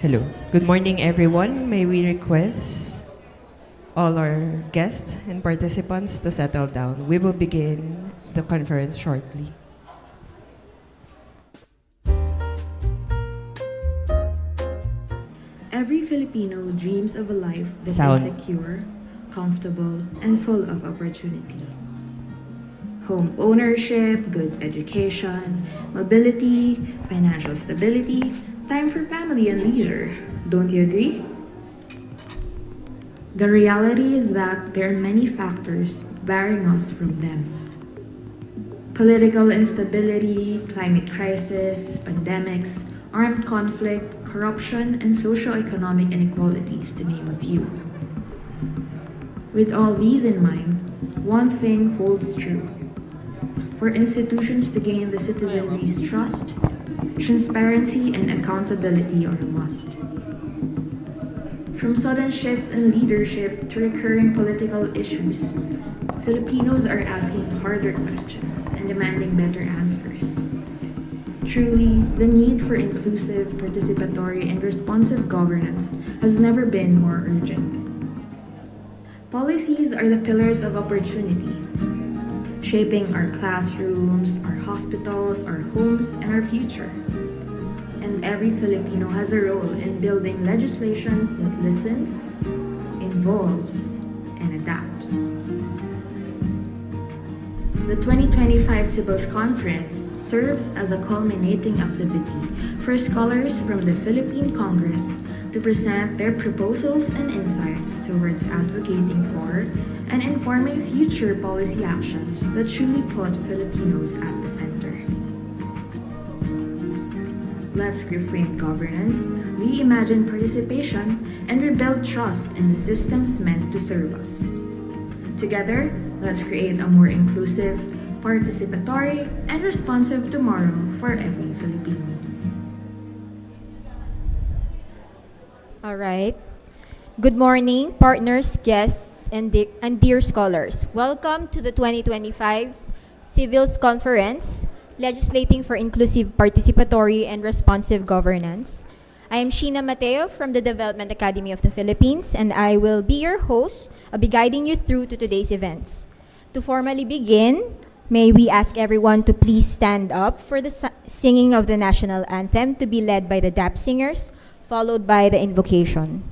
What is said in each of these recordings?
Hello. Good morning, everyone. May we request all our guests and participants to settle down. We will begin the conference shortly. Every Filipino dreams of a life that Sound. is secure, comfortable, and full of opportunity. Home ownership, good education, mobility, financial stability, time for family and leisure. Don't you agree? The reality is that there are many factors barring us from them. Political instability, climate crisis, pandemics, armed conflict, corruption, and socio-economic inequalities, to name a few. With all these in mind, one thing holds true. For institutions to gain the citizenry's trust, transparency and accountability are a must. From sudden shifts in leadership to recurring political issues, Filipinos are asking harder questions and demanding better answers. Truly, the need for inclusive, participatory, and responsive governance has never been more urgent. Policies are the pillars of opportunity, shaping our classrooms, our hospitals, our homes, and our future. And every Filipino has a role in building legislation that listens, involves, and adapts. The 2025 CBILLS Conference serves as a culminating activity for scholars from the Philippine Congress to present their proposals and insights towards advocating for and informing future policy actions that truly put Filipinos at the center. Let's reframe governance, reimagine participation, and rebuild trust in the systems meant to serve us. Together, let's create a more inclusive, participatory, and responsive tomorrow for every Filipino. All right. Good morning, partners, guests, and dear scholars. Welcome to the 2025 CBILLS Conference, Legislating for Inclusive, Participatory, and Responsive Governance. I am Sheena Mateo from the Development Academy of the Philippines, and I will be your host. I'll be guiding you through to today's events. To formally begin, may we ask everyone to please stand up for the singing of the national anthem to be led by the DAP singers, followed by the invocation.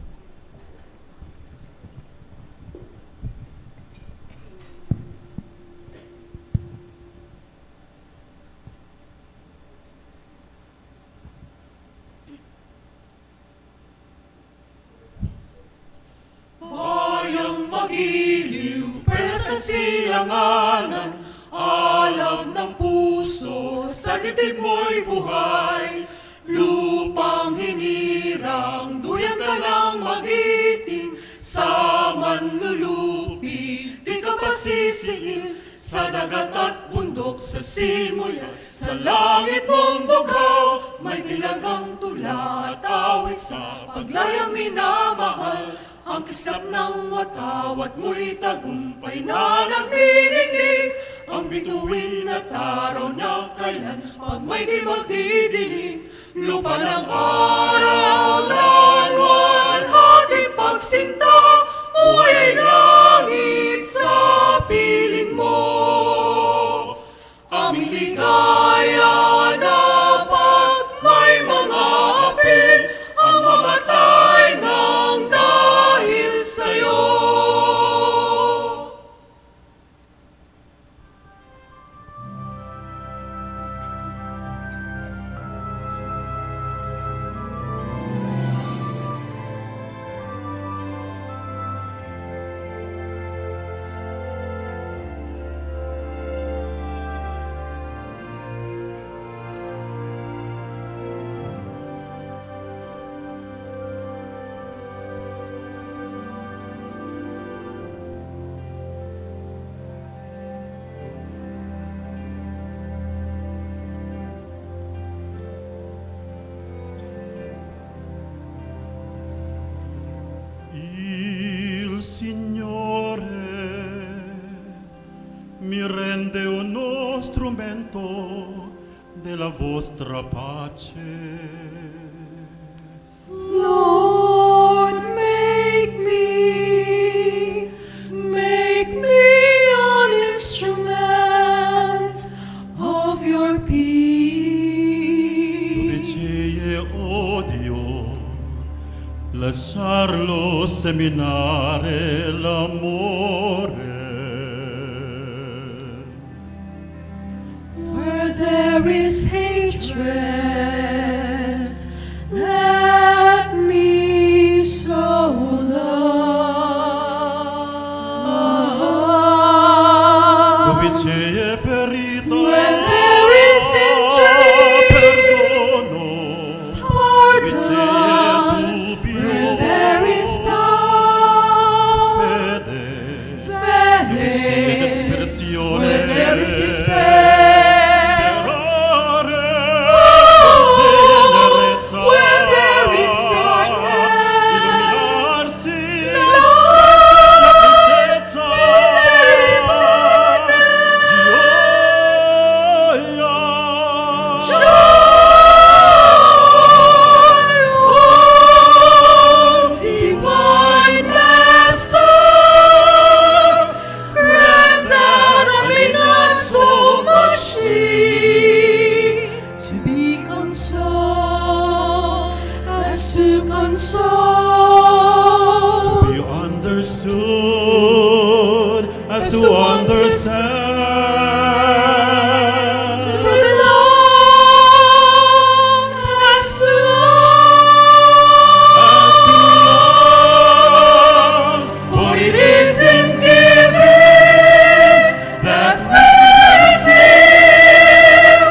Bayang magiliw, perlas na silanganan, alab ng puso, sa dibdib mo'y buhay. Lupang hinirang, duyan ka ng magiting, sa manlulupi, di ka pasisiin, sa dagat at bundok, sa simoy at Sa langit mong bughaw, may dilagang tula at awit sa paglayang minamahal. Ang kislap ng watawat mo'y tagumpay na nagniningning. Ang bituin at araw niya kailan pag may di magdidiling. Lupa ng araw, lanwan, hating pagsinta, buhay ay langit sa piling mo. Aming ligaya na pag may mga apil, ang mamatay ng dahil sa'yo. Il Signore mi rende uno strumento della vostra pace. Lord, make me an instrument of your peace. Invece odio lasciarlo seminare l'amore. Where there is hatred, let me sow love. Dove c'è ferita, Where there is injury, perdono. Dove c'è pardon. dubbio, Where there is doubt, fede. Dove c'è faith. disperazione, Where there is despair, sperare. Tenerezza, where there is sickness, illuminarsi, love. la tristezza, Where there is gioia. Oh, divine Master, grant that I may not so much see to be consoled as to console. Be understood as to understand. To love as to As to love. love, For it is in giving that we receive.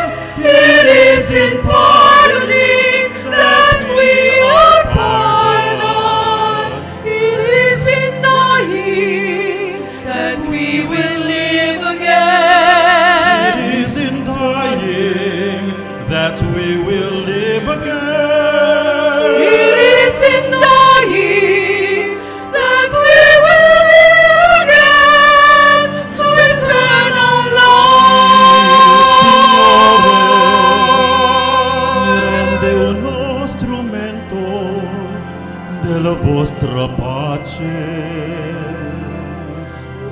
It is in pardoning that we are pardoned. It is in dying that we will live again. it is in dying that we will live again. It is in dying that we will live again to eternal Signore, mi life. rende uno strumento della vostra pace.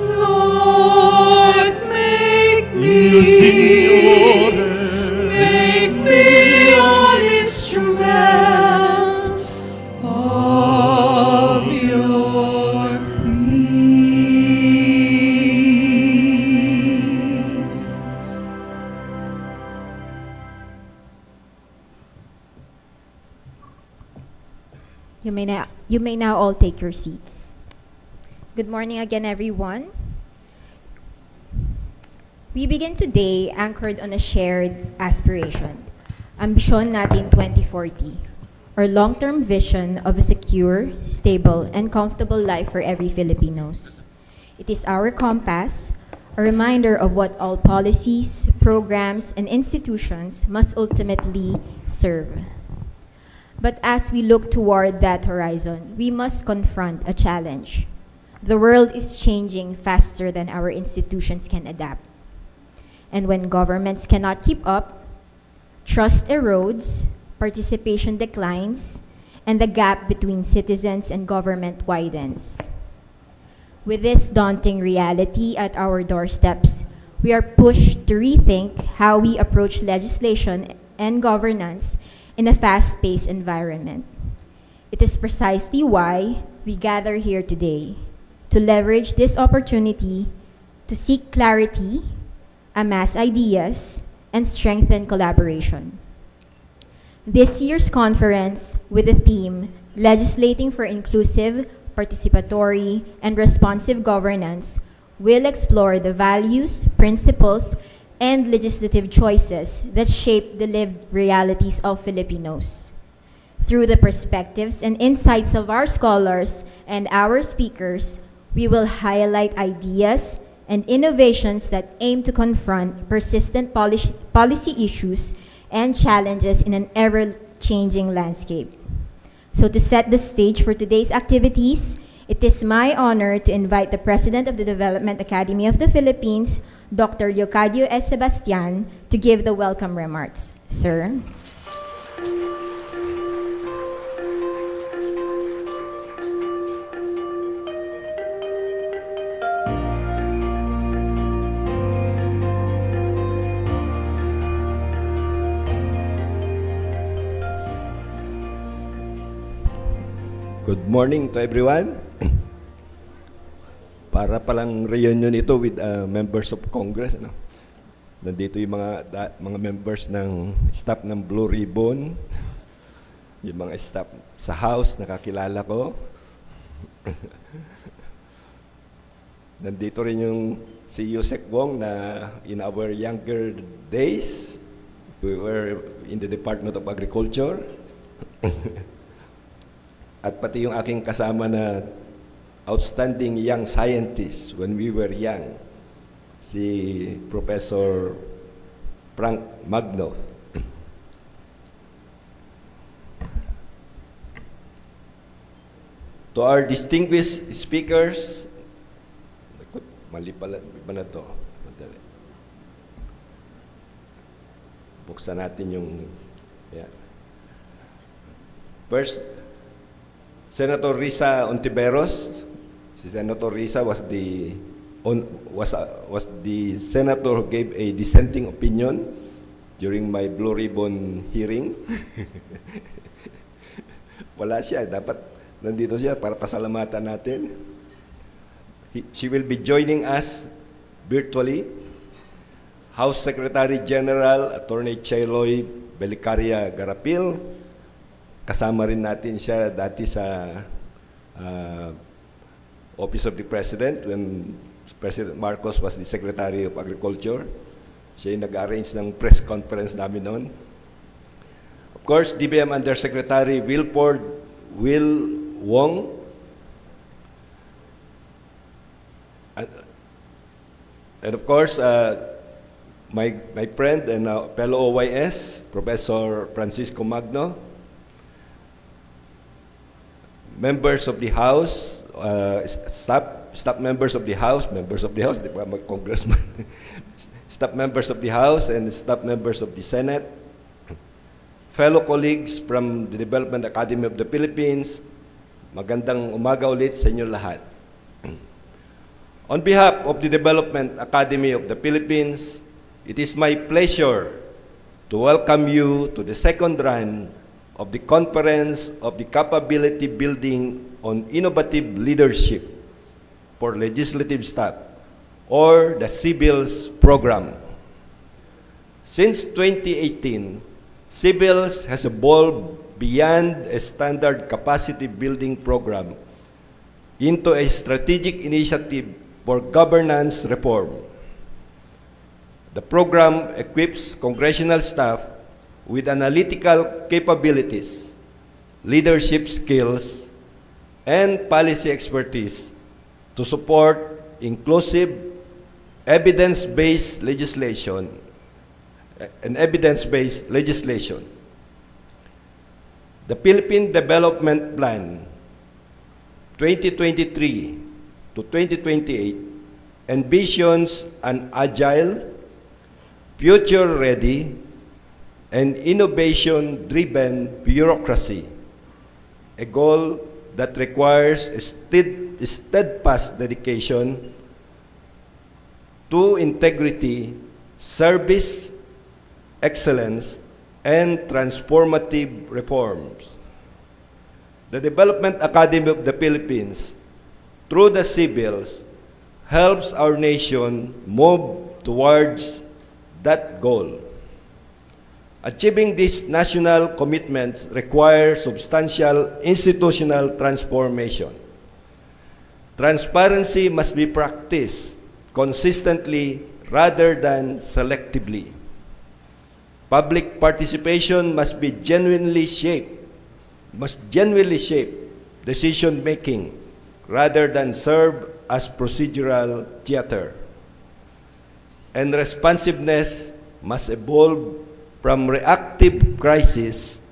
Lord, make Il Signore me an instrument of your peace. You may now all take your seats. Good morning again, everyone. We begin today anchored on a shared aspiration, Ambisyon Natin 2040, our long-term vision of a secure, stable, and comfortable life for every Filipinos. It is our compass, a reminder of what all policies, programs, and institutions must ultimately serve. But as we look toward that horizon, we must confront a challenge. The world is changing faster than our institutions can adapt. And when governments cannot keep up, trust erodes, participation declines, and the gap between citizens and government widens. With this daunting reality at our doorsteps, we are pushed to rethink how we approach legislation and governance in a fast-paced environment. It is precisely why we gather here today, to leverage this opportunity to seek clarity, amass ideas, and strengthen collaboration. This year's conference, with the theme Legislating for Inclusive, Participatory, and Responsive Governance, will explore the values, principles, and legislative choices that shape the lived realities of Filipinos. Through the perspectives and insights of our scholars and our speakers, we will highlight ideas and innovations that aim to confront persistent policy issues and challenges in an ever-changing landscape. So to set the stage for today's activities, it is my honor to invite the President of the Development Academy of the Philippines, Dr. Leocadio S. Sebastian, to give the welcome remarks. Sir. Good morning to everyone. Para palang reunion ito with members of Congress. Ano? Nandito yung mga members ng staff ng Blue Ribbon, yung mga staff sa House, nakakilala ko. Nandito rin yung si Yusek Wong na in our younger days, we were in the Department of Agriculture. At pati yung aking kasama na outstanding young scientist when we were young, si Professor Frank Magno. To our distinguished speakers, mali pala, iba na to. Buksan natin yung, yeah. First, Senator Risa Ontiveros. Si Senator Risa was the senator who gave a dissenting opinion during my Blue Ribbon hearing. Wala siya, dapat nandito siya para pasalamatan natin. She will be joining us virtually. House Secretary General Attorney Cheloy Belicaria Garapil. Kasama rin natin siya dati sa Office of the President when President Marcos was the Secretary of Agriculture. Siya yung nag-arrange ng press conference namin noon. Of course, DBM Undersecretary Will Wong. And of course, my friend and fellow OYS, Professor Francisco Magno. Members of the House, staff members of the House, di ba mag-congressman, staff members of the House and staff members of the Senate, fellow colleagues from the Development Academy of the Philippines, magandang umaga ulit sa inyo lahat. On behalf of the Development Academy of the Philippines, it is my pleasure to welcome you to the second run of the Conference of the Capability Building on Innovative Leadership for Legislative Staff, or the CBILLS program. Since 2018, CBILLS has evolved beyond a standard capacity building program into a strategic initiative for governance reform. The program equips congressional staff with analytical capabilities, leadership skills, and policy expertise to support inclusive evidence-based legislation, the Philippine Development Plan 2023 to 2028 envisions an agile, future-ready, and innovation-driven bureaucracy, a goal that requires a steadfast dedication to integrity, service excellence, and transformative reforms. The Development Academy of the Philippines, through the CBILLS, helps our nation move towards that goal. Achieving these national commitments requires substantial institutional transformation. Transparency must be practiced consistently rather than selectively. Public participation must genuinely shape decision-making rather than serve as procedural theater. And responsiveness must evolve from reactive crisis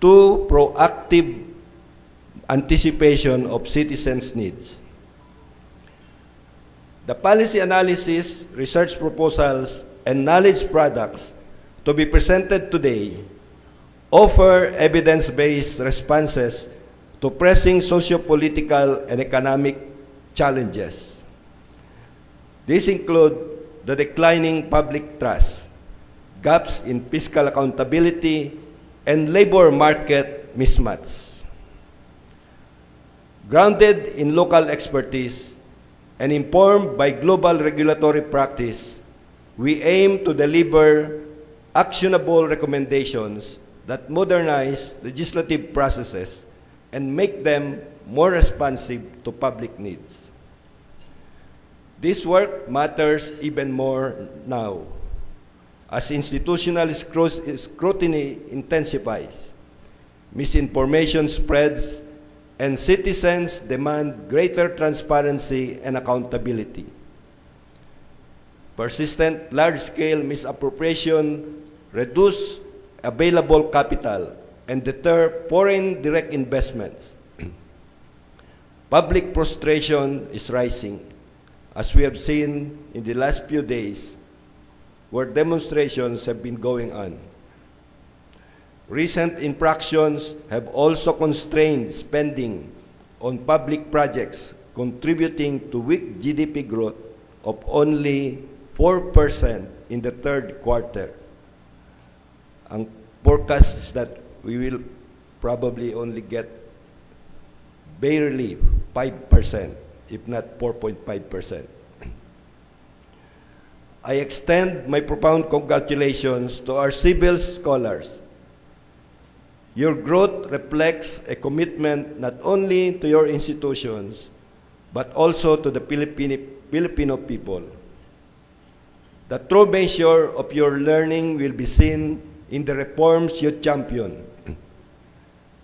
to proactive anticipation of citizens' needs. The policy analysis, research proposals, and knowledge products to be presented today offer evidence-based responses to pressing socio-political and economic challenges. These include the declining public trust, gaps in fiscal accountability, and labor market mismatch. Grounded in local expertise and informed by global regulatory practice, we aim to deliver actionable recommendations that modernize legislative processes and make them more responsive to public needs. This work matters even more now as institutional scrutiny intensifies, misinformation spreads, and citizens demand greater transparency and accountability. Persistent large-scale misappropriation reduce available capital and deter foreign direct investments. Public frustration is rising, as we have seen in the last few days, where demonstrations have been going on. Recent infractions have also constrained spending on public projects, contributing to weak GDP growth of only 4% in the third quarter. Ang forecast is that we will probably only get barely 5%, if not 4.5%. I extend my profound congratulations to our CBILLS scholars. Your growth reflects a commitment not only to your institutions, but also to the Filipino people. The true measure of your learning will be seen in the reforms you champion,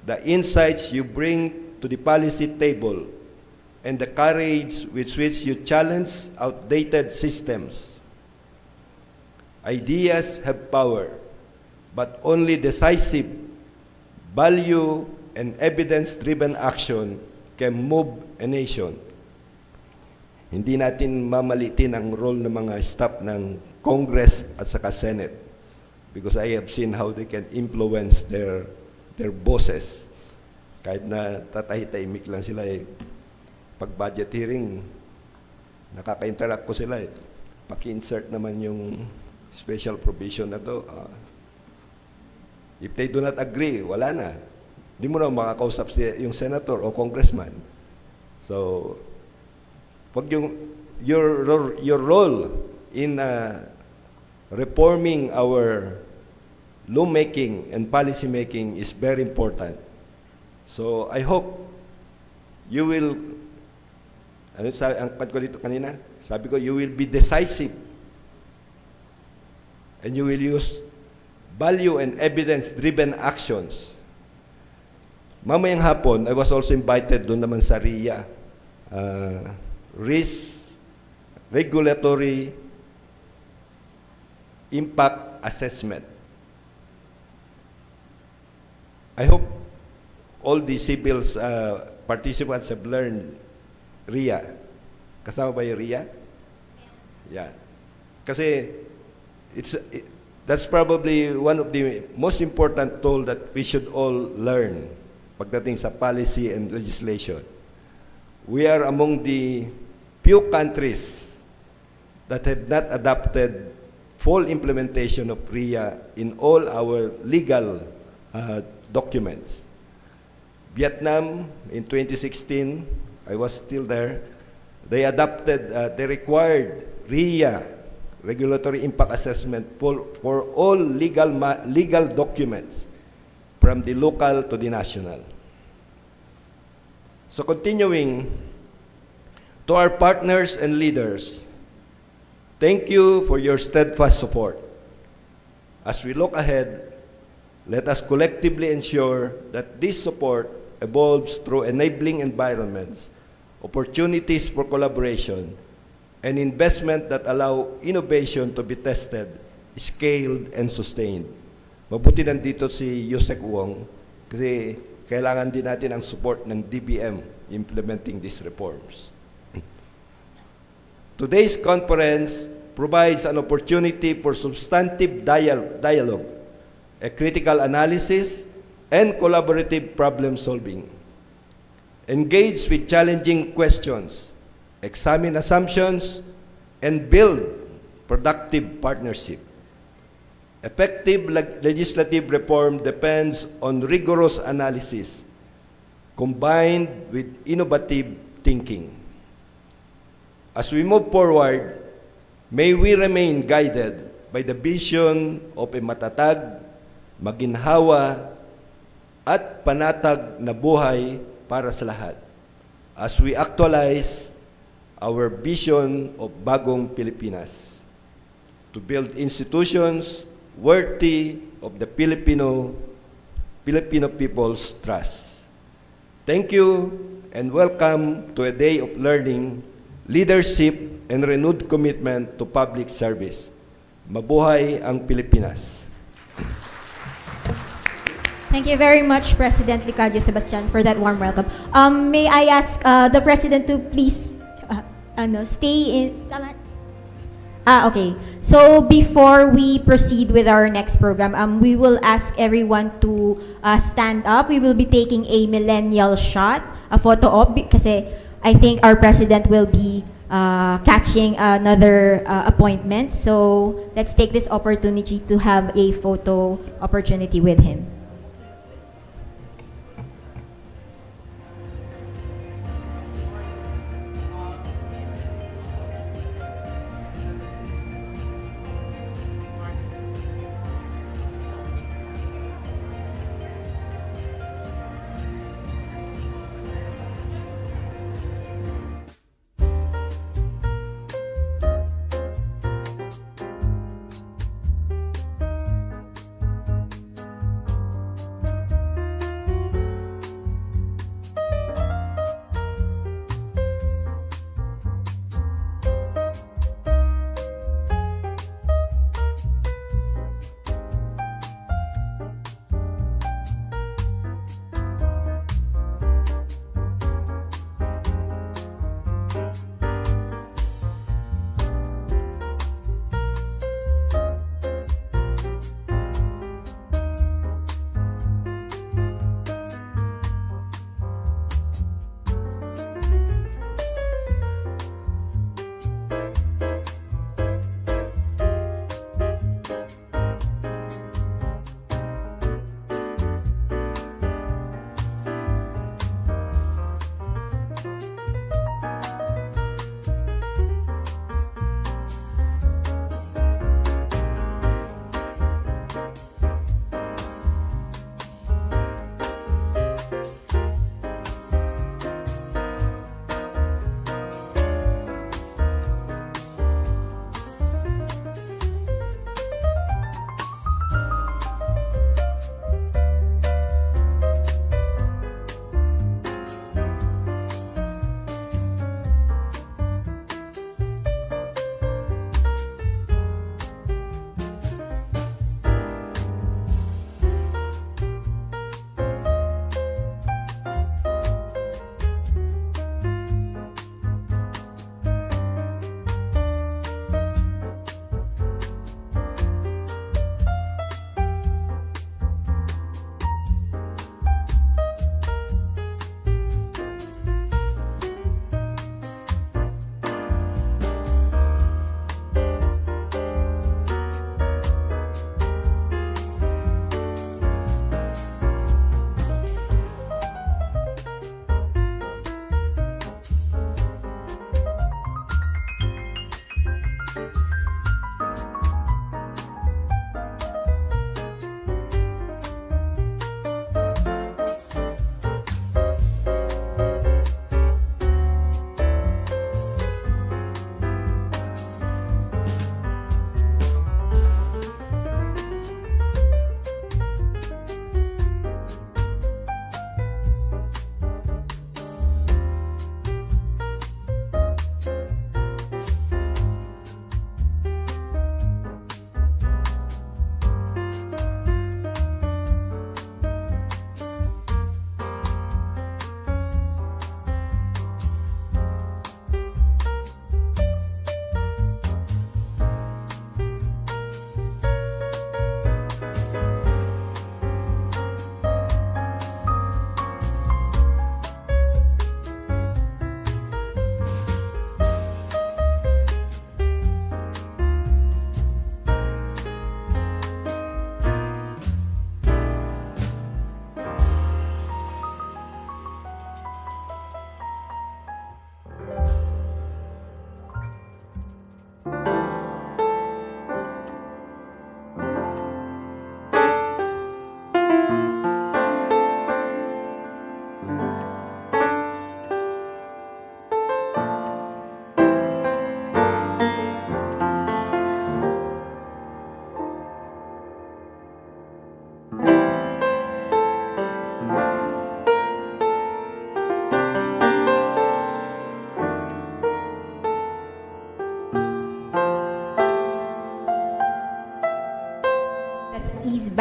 the insights you bring to the policy table, and the courage with which you challenge outdated systems. Ideas have power, but only decisive, value, and evidence-driven action can move a nation. Hindi natin mamalitin ang role ng mga staff ng Congress at saka Senate, because I have seen how they can influence their bosses. Kahit na tatahitahimik lang sila, pag budget hearing, nakaka-interact ko sila. Paki-insert naman yung special provision na to. If they do not agree, wala na. Hindi mo na makakausap yung senator o congressman. So, pag your role in reforming our lawmaking and policy making is very important. So, I hope you will, ano sabi, ang pad ko dito kanina? Sabi ko, you will be decisive. And you will use value and evidence-driven actions. Mamayang hapon, I was also invited doon naman sa RIA, Risk regulatory impact assessment. I hope all the CBILLS participants have learned RIA. Kasama ba yung RIA? Yeah. Kasi that's probably one of the most important tool that we should all learn pagdating sa policy and legislation. We are among the few countries that have not adopted full implementation of RIA in all our legal documents. Vietnam, in 2016, I was still there, they required RIA, regulatory impact assessment, for all legal documents from the local to the national. So continuing, to our partners and leaders, thank you for your steadfast support. As we look ahead, let us collectively ensure that this support evolves through enabling environments, opportunities for collaboration, and investment that allow innovation to be tested, scaled, and sustained. Mabuti nandito si Yusek Wong kasi kailangan din natin ang support ng DBM implementing these reforms. Today's conference provides an opportunity for substantive dialogue, a critical analysis, and collaborative problem solving. Engage with challenging questions, examine assumptions, and build productive partnership. Effective legislative reform depends on rigorous analysis combined with innovative thinking. As we move forward, may we remain guided by the vision of a matatag, maginhawa, at panatag na buhay para sa lahat as we actualize our vision of bagong Pilipinas to build institutions worthy of the Filipino people's trust. Thank you and welcome to a day of learning, leadership, and renewed commitment to public service. Mabuhay ang Pilipinas. Thank you very much, President Licadio Sebastian, for that warm welcome. May I ask the President to please stay in... Okay. So before we proceed with our next program, we will ask everyone to stand up. We will be taking a millennial shot, a photo op, kasi I think our President will be catching another appointment. So let's take this opportunity to have a photo opportunity with him.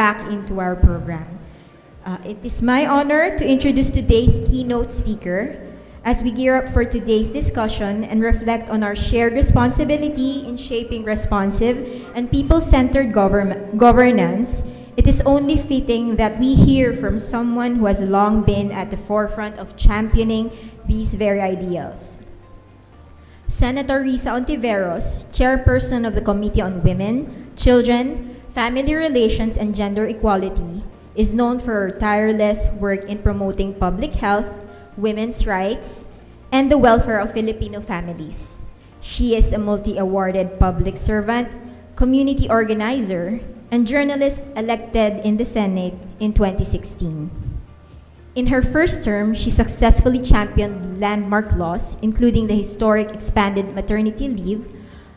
back into our program. It is my honor to introduce today's keynote speaker as we gear up for today's discussion and reflect on our shared responsibility in shaping responsive and people-centered governance. It is only fitting that we hear from someone who has long been at the forefront of championing these very ideals. Senator Risa Ontiveros, Chairperson of the Committee on Women, Children, Family Relations, and Gender Equality, is known for her tireless work in promoting public health, women's rights, and the welfare of Filipino families. She is a multi-awarded public servant, community organizer, and journalist elected in the Senate in 2016. In her first term, she successfully championed landmark laws, including the historic expanded maternity leave,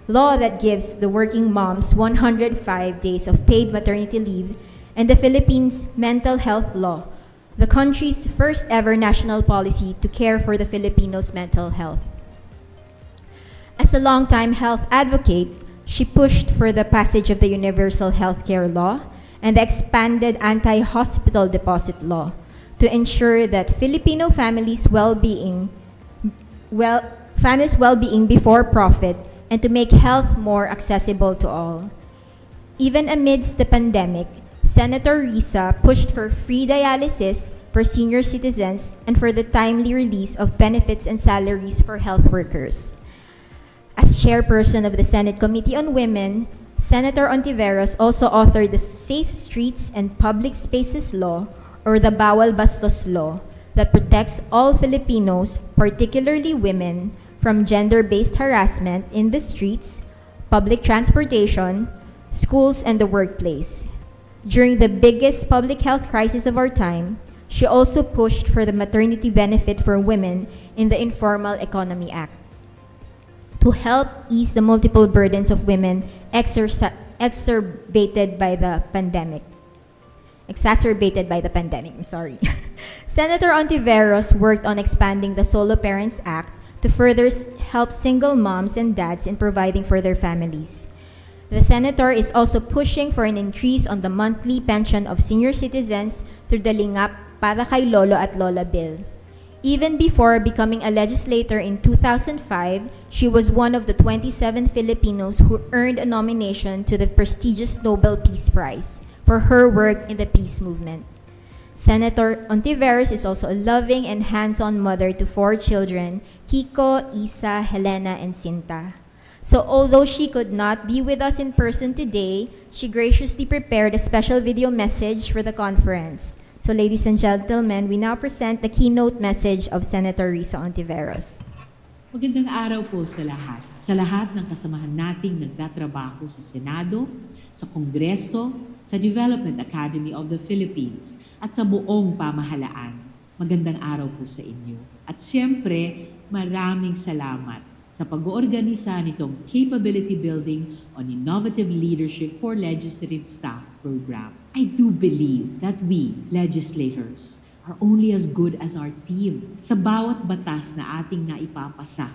law that gives the working moms 105 days of paid maternity leave, and the Philippines mental health law, the country's first ever national policy to care for the Filipinos' mental health. As a longtime health advocate, she pushed for the passage of the Universal Healthcare Law and the expanded anti-hospital deposit law to ensure that Filipino families' well-being before profit and to make health more accessible to all. Even amidst the pandemic, Senator Risa pushed for free dialysis for senior citizens and for the timely release of benefits and salaries for health workers. As chairperson of the Senate Committee on Women, Senator Ontiveros also authored the Safe Streets and Public Spaces Law, or the Bawal Bastos Law, that protects all Filipinos, particularly women, from gender-based harassment in the streets, public transportation, schools, and the workplace. During the biggest public health crisis of our time, she also pushed for the maternity benefit for women in the Informal Economy Act to help ease the multiple burdens of women exacerbated by the pandemic. Senator Ontiveros worked on expanding the Solo Parents Act to further help single moms and dads in providing for their families. The senator is also pushing for an increase on the monthly pension of senior citizens through the Lingap Para Kay Lolo at Lola Bill. Even before becoming a legislator in 2005, she was one of the 27 Filipinos who earned a nomination to the prestigious Nobel Peace Prize for her work in the peace movement. Senator Ontiveros is also a loving and hands-on mother to 4 children, Kiko, Isa, Helena, and Sinta. So although she could not be with us in person today, she graciously prepared a special video message for the conference. So ladies and gentlemen, we now present the keynote message of Senator Risa Ontiveros. Magandang araw po sa lahat ng kasamahan nating nagtatrabaho sa Senado, sa Kongreso, sa Development Academy of the Philippines, at sa buong pamahalaan. Magandang araw po sa inyo. At siyempre, maraming salamat sa pag-oorganisa nitong Capability Building on Innovative Leadership for Legislative Staff program. I do believe that we, legislators, are only as good as our team. Sa bawat batas na ating naipapasa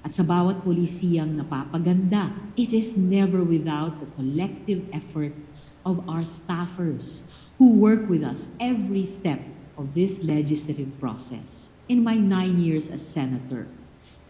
at sa bawat polisiyang napapaganda, it is never without the collective effort of our staffers who work with us every step of this legislative process. In my 9 years as senator,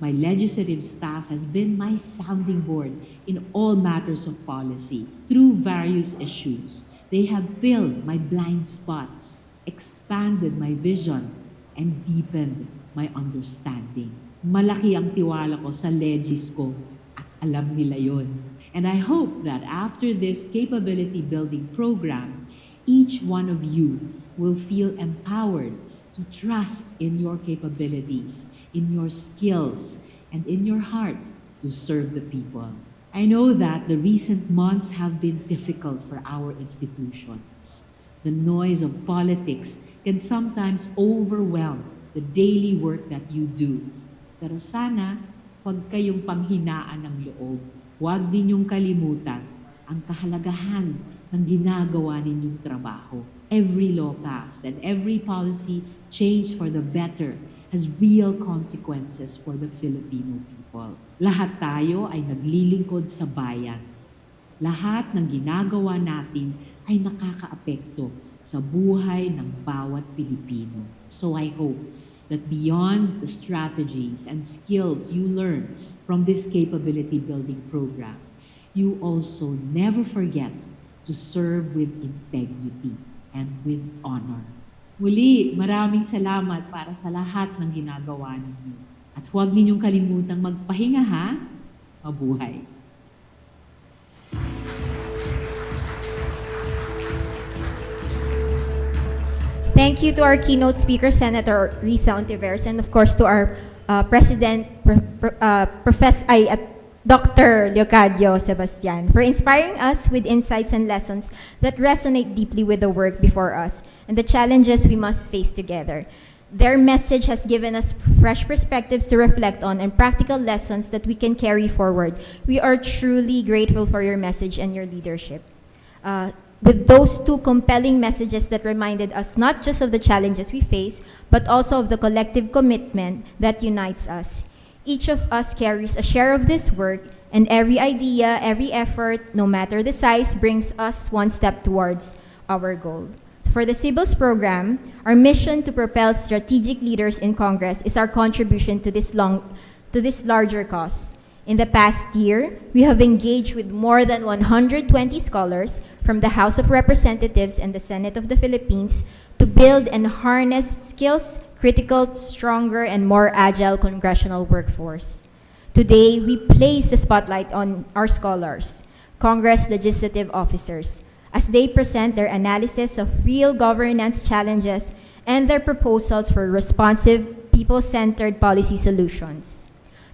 my legislative staff has been my sounding board in all matters of policy. Through various issues, they have filled my blind spots, expanded my vision, and deepened my understanding. Malaki ang tiwala ko sa legis ko at alam nila yon. And I hope that after this capability building program, each one of you will feel empowered to trust in your capabilities, in your skills, and in your heart to serve the people. I know that the recent months have been difficult for our institutions. The noise of politics can sometimes overwhelm the daily work that you do. Pero sana, huwag kayong panghinaan ng loob. Huwag ninyong kalimutan ang kahalagahan ng ginagawa ninyong trabaho. Every law passed and every policy changed for the better has real consequences for the Filipino people. Lahat tayo ay naglilingkod sa bayan. Lahat ng ginagawa natin ay nakakaapekto sa buhay ng bawat Pilipino. So I hope that beyond the strategies and skills you learn from this capability building program, you also never forget to serve with integrity and with honor. Muli, maraming salamat para sa lahat ng ginagawa ninyo. At huwag ninyong kalimutang magpahinga ha. Mabuhay. Thank you to our keynote speaker, Senator Risa Ontiveros, and of course to our President, Dr. Leocadio Sebastian, for inspiring us with insights and lessons that resonate deeply with the work before us and the challenges we must face together. Their message has given us fresh perspectives to reflect on and practical lessons that we can carry forward. We are truly grateful for your message and your leadership. With those two compelling messages that reminded us not just of the challenges we face, but also of the collective commitment that unites us. Each of us carries a share of this work, and every idea, every effort, no matter the size, brings us one step towards our goal. For the CBILLS program, our mission to propel strategic leaders in Congress is our contribution to this larger cause. In the past year, we have engaged with more than 120 scholars from the House of Representatives and the Senate of the Philippines to build and harness skills critical to stronger and more agile congressional workforce. Today, we place the spotlight on our scholars, Congress legislative officers, as they present their analysis of real governance challenges and their proposals for responsive, people-centered policy solutions.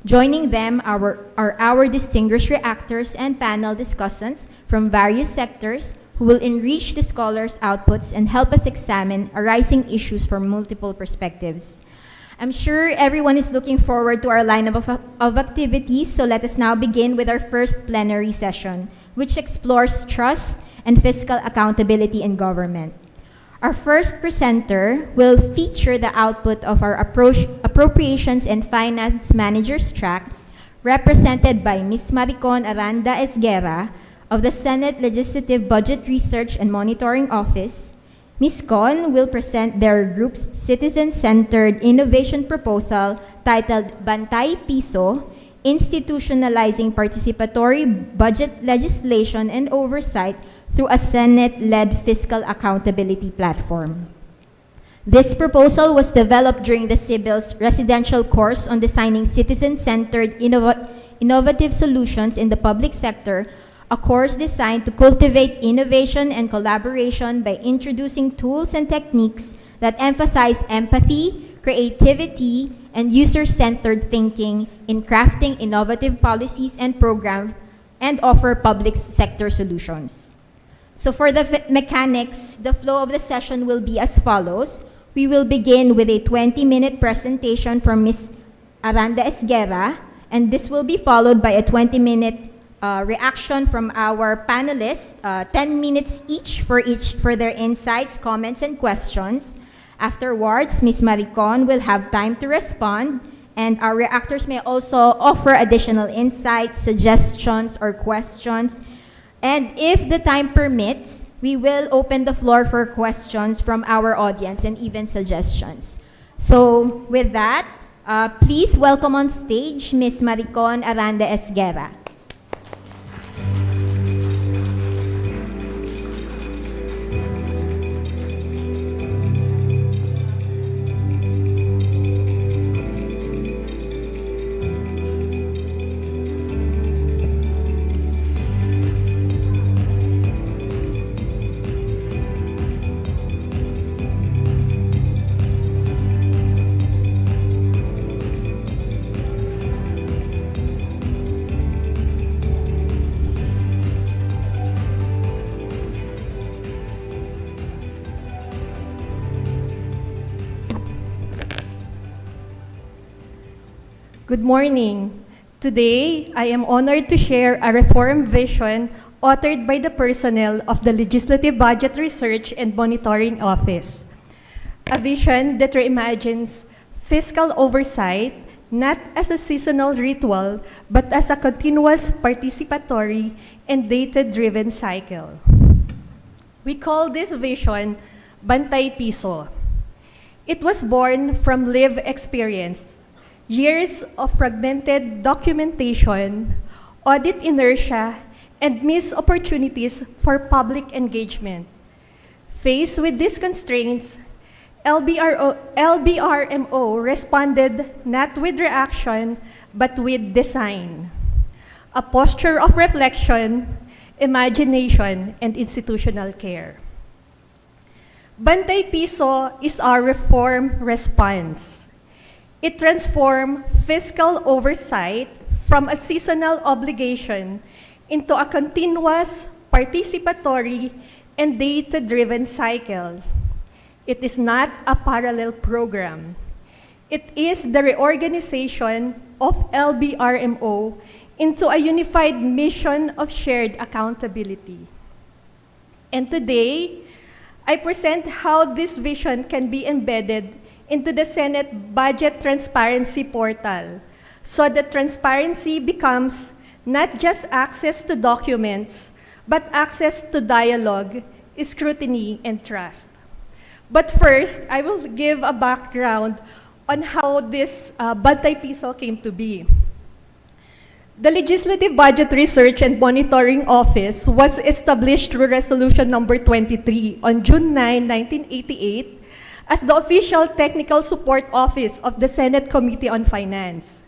Joining them are our distinguished reactors and panel discussants from various sectors who will enrich the scholars' outputs and help us examine arising issues from multiple perspectives. I'm sure everyone is looking forward to our lineup of activities, so let us now begin with our first plenary session, which explores trust and fiscal accountability in government. Our first presenter will feature the output of our Appropriations and Finance Managers track, represented by Ms. Maricon Aranda Esguerra of the Senate Legislative Budget Research and Monitoring Office. Ms. Con will present their group's citizen-centered innovation proposal titled Bantay Piso, Institutionalizing Participatory Budget Legislation and Oversight through a Senate-led fiscal accountability platform. This proposal was developed during the CBILLS residential course on designing citizen-centered innovative solutions in the public sector, a course designed to cultivate innovation and collaboration by introducing tools and techniques that emphasize empathy, creativity, and user-centered thinking in crafting innovative policies and programs and offer public sector solutions. So for the mechanics, the flow of the session will be as follows. We will begin with a 20-minute presentation from Ms. Aranda Esguerra, and this will be followed by a 20-minute reaction from our panelists, 10 minutes each for their insights, comments, and questions. Afterwards, Ms. Maricon will have time to respond, and our reactors may also offer additional insights, suggestions, or questions. And if the time permits, we will open the floor for questions from our audience and even suggestions. So with that, please welcome on stage Ms. Maricon Aranda Esguerra. Good morning. Today, I am honored to share a reform vision authored by the personnel of the Legislative Budget Research and Monitoring Office. A vision that reimagines fiscal oversight not as a seasonal ritual, but as a continuous participatory and data-driven cycle. We call this vision Bantay Piso. It was born from lived experience, years of fragmented documentation, audit inertia, and missed opportunities for public engagement. Faced with these constraints, LBRMO responded not with reaction, but with design, a posture of reflection, imagination, and institutional care. Bantay Piso is our reform response. It transformed fiscal oversight from a seasonal obligation into a continuous, participatory, and data-driven cycle. It is not a parallel program. It is the reorganization of LBRMO into a unified mission of shared accountability. And today, I present how this vision can be embedded into the Senate Budget Transparency Portal so that transparency becomes not just access to documents, but access to dialogue, scrutiny, and trust. But first, I will give a background on how this Bantay Piso came to be. The Legislative Budget Research and Monitoring Office was established through Resolution Number 23 on June 9, 1988 as the official technical support office of the Senate Committee on Finance.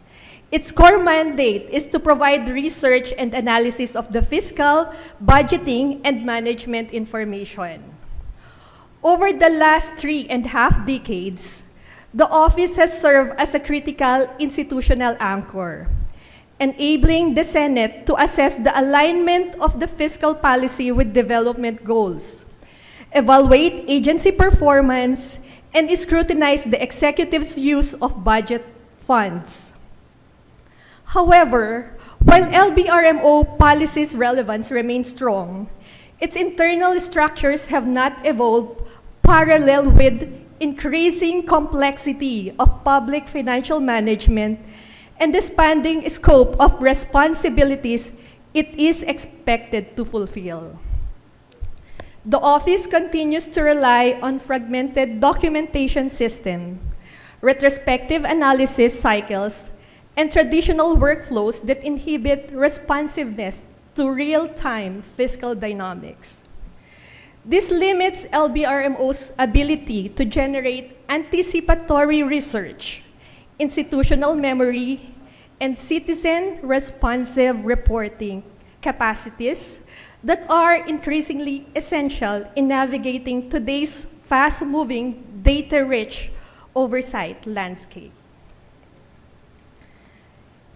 Its core mandate is to provide research and analysis of the fiscal, budgeting, and management information. Over the last 3.5 decades, the office has served as a critical institutional anchor, enabling the Senate to assess the alignment of the fiscal policy with development goals, evaluate agency performance, and scrutinize the executive's use of budget funds. However, while LBRMO policy's relevance remains strong, its internal structures have not evolved parallel with increasing complexity of public financial management and the expanding scope of responsibilities it is expected to fulfill. The office continues to rely on fragmented documentation system, retrospective analysis cycles, and traditional workflows that inhibit responsiveness to real-time fiscal dynamics. This limits LBRMO's ability to generate anticipatory research, institutional memory, and citizen-responsive reporting capacities that are increasingly essential in navigating today's fast-moving, data-rich oversight landscape.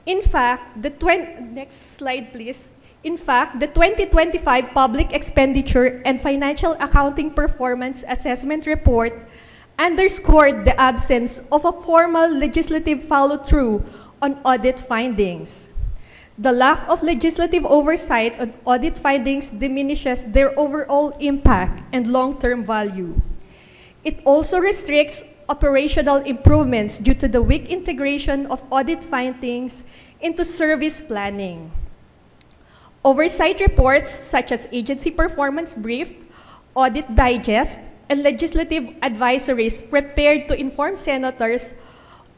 In fact, next slide, please. In fact, the 2025 Public Expenditure and Financial Accounting Performance Assessment Report underscored the absence of a formal legislative follow-through on audit findings. The lack of legislative oversight on audit findings diminishes their overall impact and long-term value. It also restricts operational improvements due to the weak integration of audit findings into service planning. Oversight reports such as Agency Performance Brief, Audit Digest, and legislative advisories prepared to inform senators,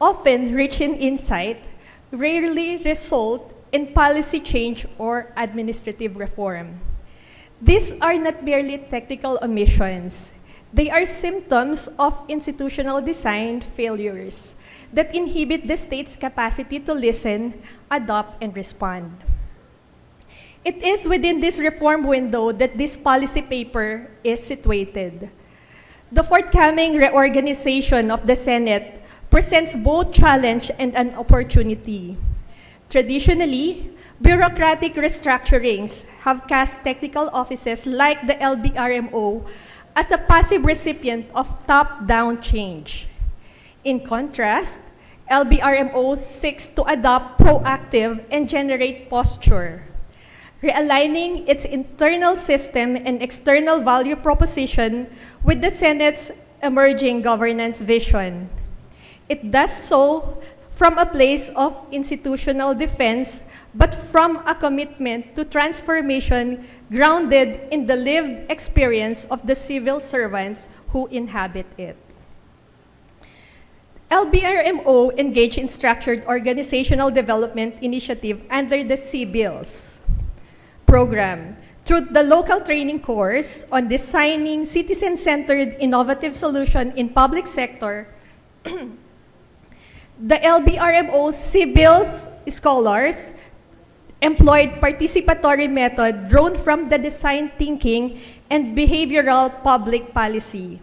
often rich in insight, rarely result in policy change or administrative reform. These are not merely technical omissions. They are symptoms of institutional design failures that inhibit the state's capacity to listen, adopt, and respond. It is within this reform window that this policy paper is situated. The forthcoming reorganization of the Senate presents both challenge and an opportunity. Traditionally, bureaucratic restructurings have cast technical offices like the LBRMO as a passive recipient of top-down change. In contrast, LBRMO seeks to adopt proactive and generate posture, realigning its internal system and external value proposition with the Senate's emerging governance vision. It does so from a place of institutional defense but from a commitment to transformation grounded in the lived experience of the civil servants who inhabit it. LBRMO engaged in structured organizational development initiative under the CBILLS program through the local training course on designing citizen-centered innovative solution in public sector. The LBRMO CBILLS scholars employed participatory method drawn from the design thinking and behavioral public policy.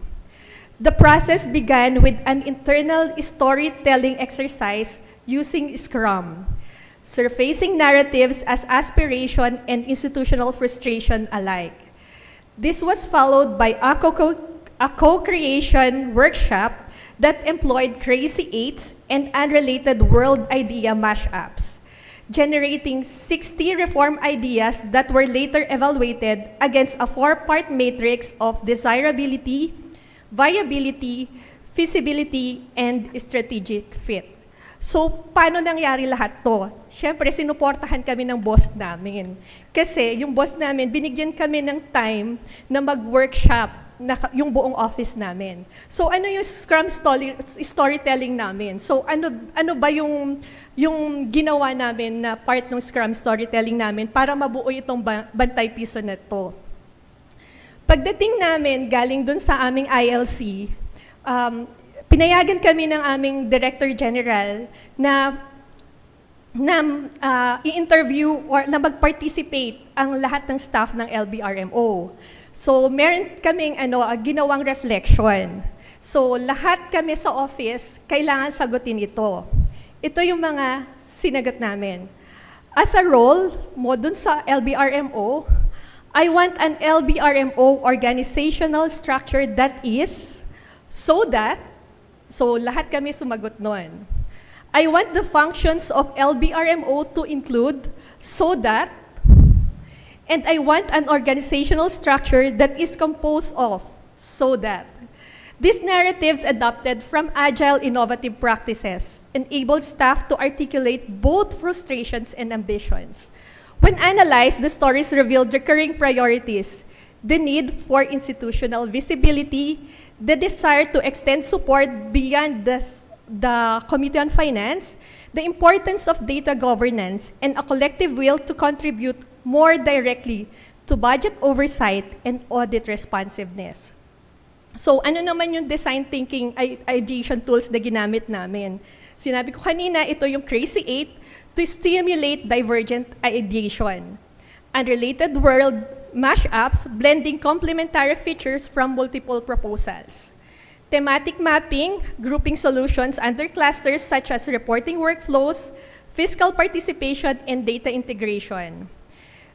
The process began with an internal storytelling exercise using Scrum, surfacing narratives as aspiration and institutional frustration alike. This was followed by a co-creation workshop that employed crazy eights and unrelated world idea mashups, generating 60 reform ideas that were later evaluated against a 4-part matrix of desirability, viability, feasibility, and strategic fit. So, paano nangyari lahat to? Siyempre, sinuportahan kami ng boss namin. Kasi yung boss namin, binigyan kami ng time na mag-workshop na yung buong office namin. So, ano yung Scrum storytelling namin? So, ano ba yung ginawa namin na part ng Scrum storytelling namin para mabuo itong bantay piso na to? Pagdating namin, galing dun sa aming ILC, pinayagan kami ng aming Director General na i-interview or na mag-participate ang lahat ng staff ng LBRMO. So, meron kaming ginawang reflection. So, lahat kami sa office, kailangan sagutin ito. Ito yung mga sinagot namin. As a role mo dun sa LBRMO, I want an LBRMO organizational structure that is, so lahat kami sumagot nun. I want the functions of LBRMO to include, so that, and I want an organizational structure that is composed of, so that. These narratives adopted from agile innovative practices enabled staff to articulate both frustrations and ambitions. When analyzed, the stories revealed recurring priorities, the need for institutional visibility, the desire to extend support beyond the Committee on Finance, the importance of data governance, and a collective will to contribute more directly to budget oversight and audit responsiveness. So, ano naman yung design thinking ideation tools na ginamit namin? Sinabi ko kanina, ito yung Crazy 8 to stimulate divergent ideation. Unrelated world mashups, blending complementary features from multiple proposals. Thematic mapping, grouping solutions under clusters such as reporting workflows, fiscal participation, and data integration.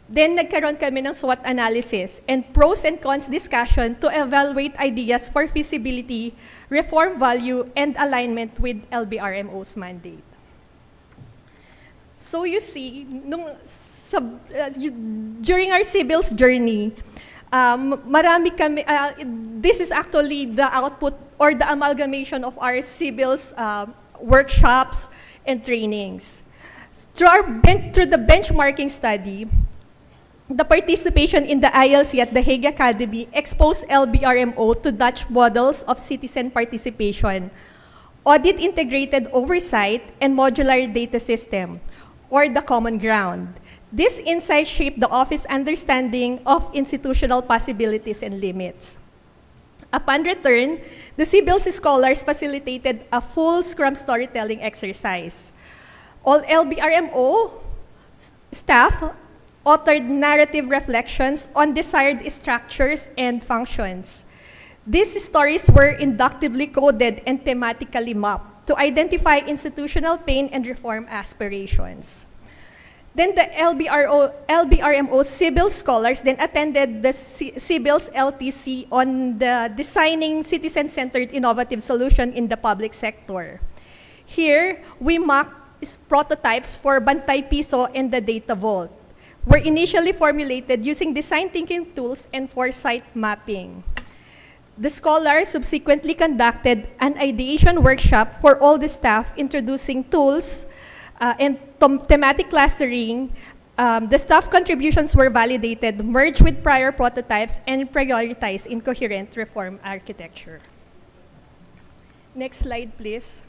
Then nagkaroon kami ng SWOT analysis and pros and cons discussion to evaluate ideas for feasibility, reform value, and alignment with LBRMO's mandate. So you see, during our CBILLS journey, marami kami, this is actually the output or the amalgamation of our CBILLS workshops and trainings. Through the benchmarking study, the participation in the ILC at the Hague Academy exposed LBRMO to Dutch models of citizen participation, audit integrated oversight, and modular data system, or the common ground. This insight shaped the office understanding of institutional possibilities and limits. Upon return, the CBILLS scholars facilitated a full Scrum storytelling exercise. All LBRMO staff authored narrative reflections on desired structures and functions. These stories were inductively coded and thematically mapped to identify institutional pain and reform aspirations. Then the LBRMO CBILLS scholars then attended the CBILLS LTC on the designing citizen-centered innovative solution in the public sector. Here, we mocked prototypes for Bantay Piso and the Data Vault, were initially formulated using design thinking tools and foresight mapping. The scholars subsequently conducted an ideation workshop for all the staff, introducing tools and thematic clustering, the staff contributions were validated, merged with prior prototypes, and prioritized in coherent reform architecture. Next slide, please.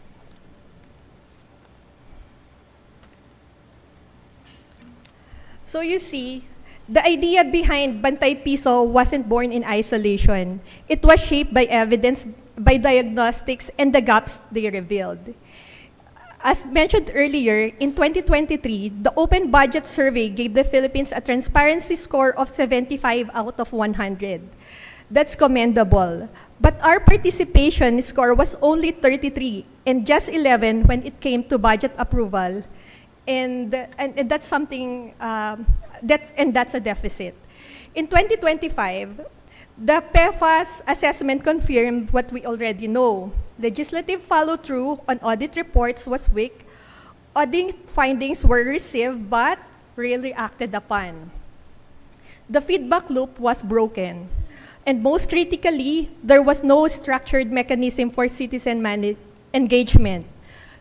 So you see, the idea behind Bantay Piso wasn't born in isolation. It was shaped by evidence, by diagnostics, and the gaps they revealed. As mentioned earlier, in 2023, the Open Budget Survey gave the Philippines a transparency score of 75 out of 100. That's commendable. But our participation score was only 33 and just 11 when it came to budget approval. And that's something, that's a deficit. In 2025, the PEFA's assessment confirmed what we already know. Legislative follow-through on audit reports was weak. Audit findings were received but rarely acted upon. The feedback loop was broken. And most critically, there was no structured mechanism for citizen engagement.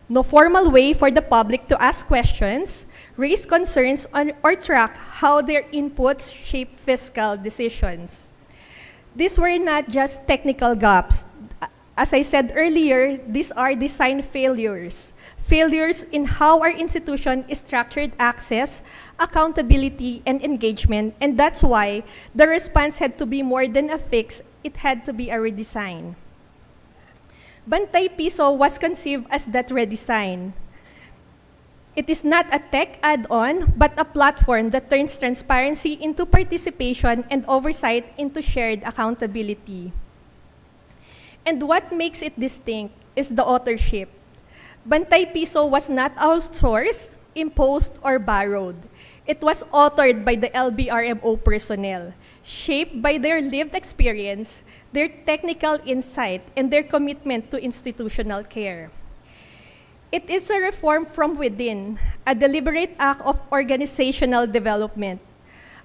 No formal way for the public to ask questions, raise concerns, or track how their inputs shape fiscal decisions. These were not just technical gaps. As I said earlier, these are design failures. Failures in how our institution structured access, accountability, and engagement, and that's why the response had to be more than a fix, it had to be a redesign. Bantay Piso was conceived as that redesign. It is not a tech add-on, but a platform that turns transparency into participation and oversight into shared accountability. And what makes it distinct is the authorship. Bantay Piso was not outsourced, imposed, or borrowed. It was authored by the LBRMO personnel, shaped by their lived experience, their technical insight, and their commitment to institutional care. It is a reform from within, a deliberate act of organizational development,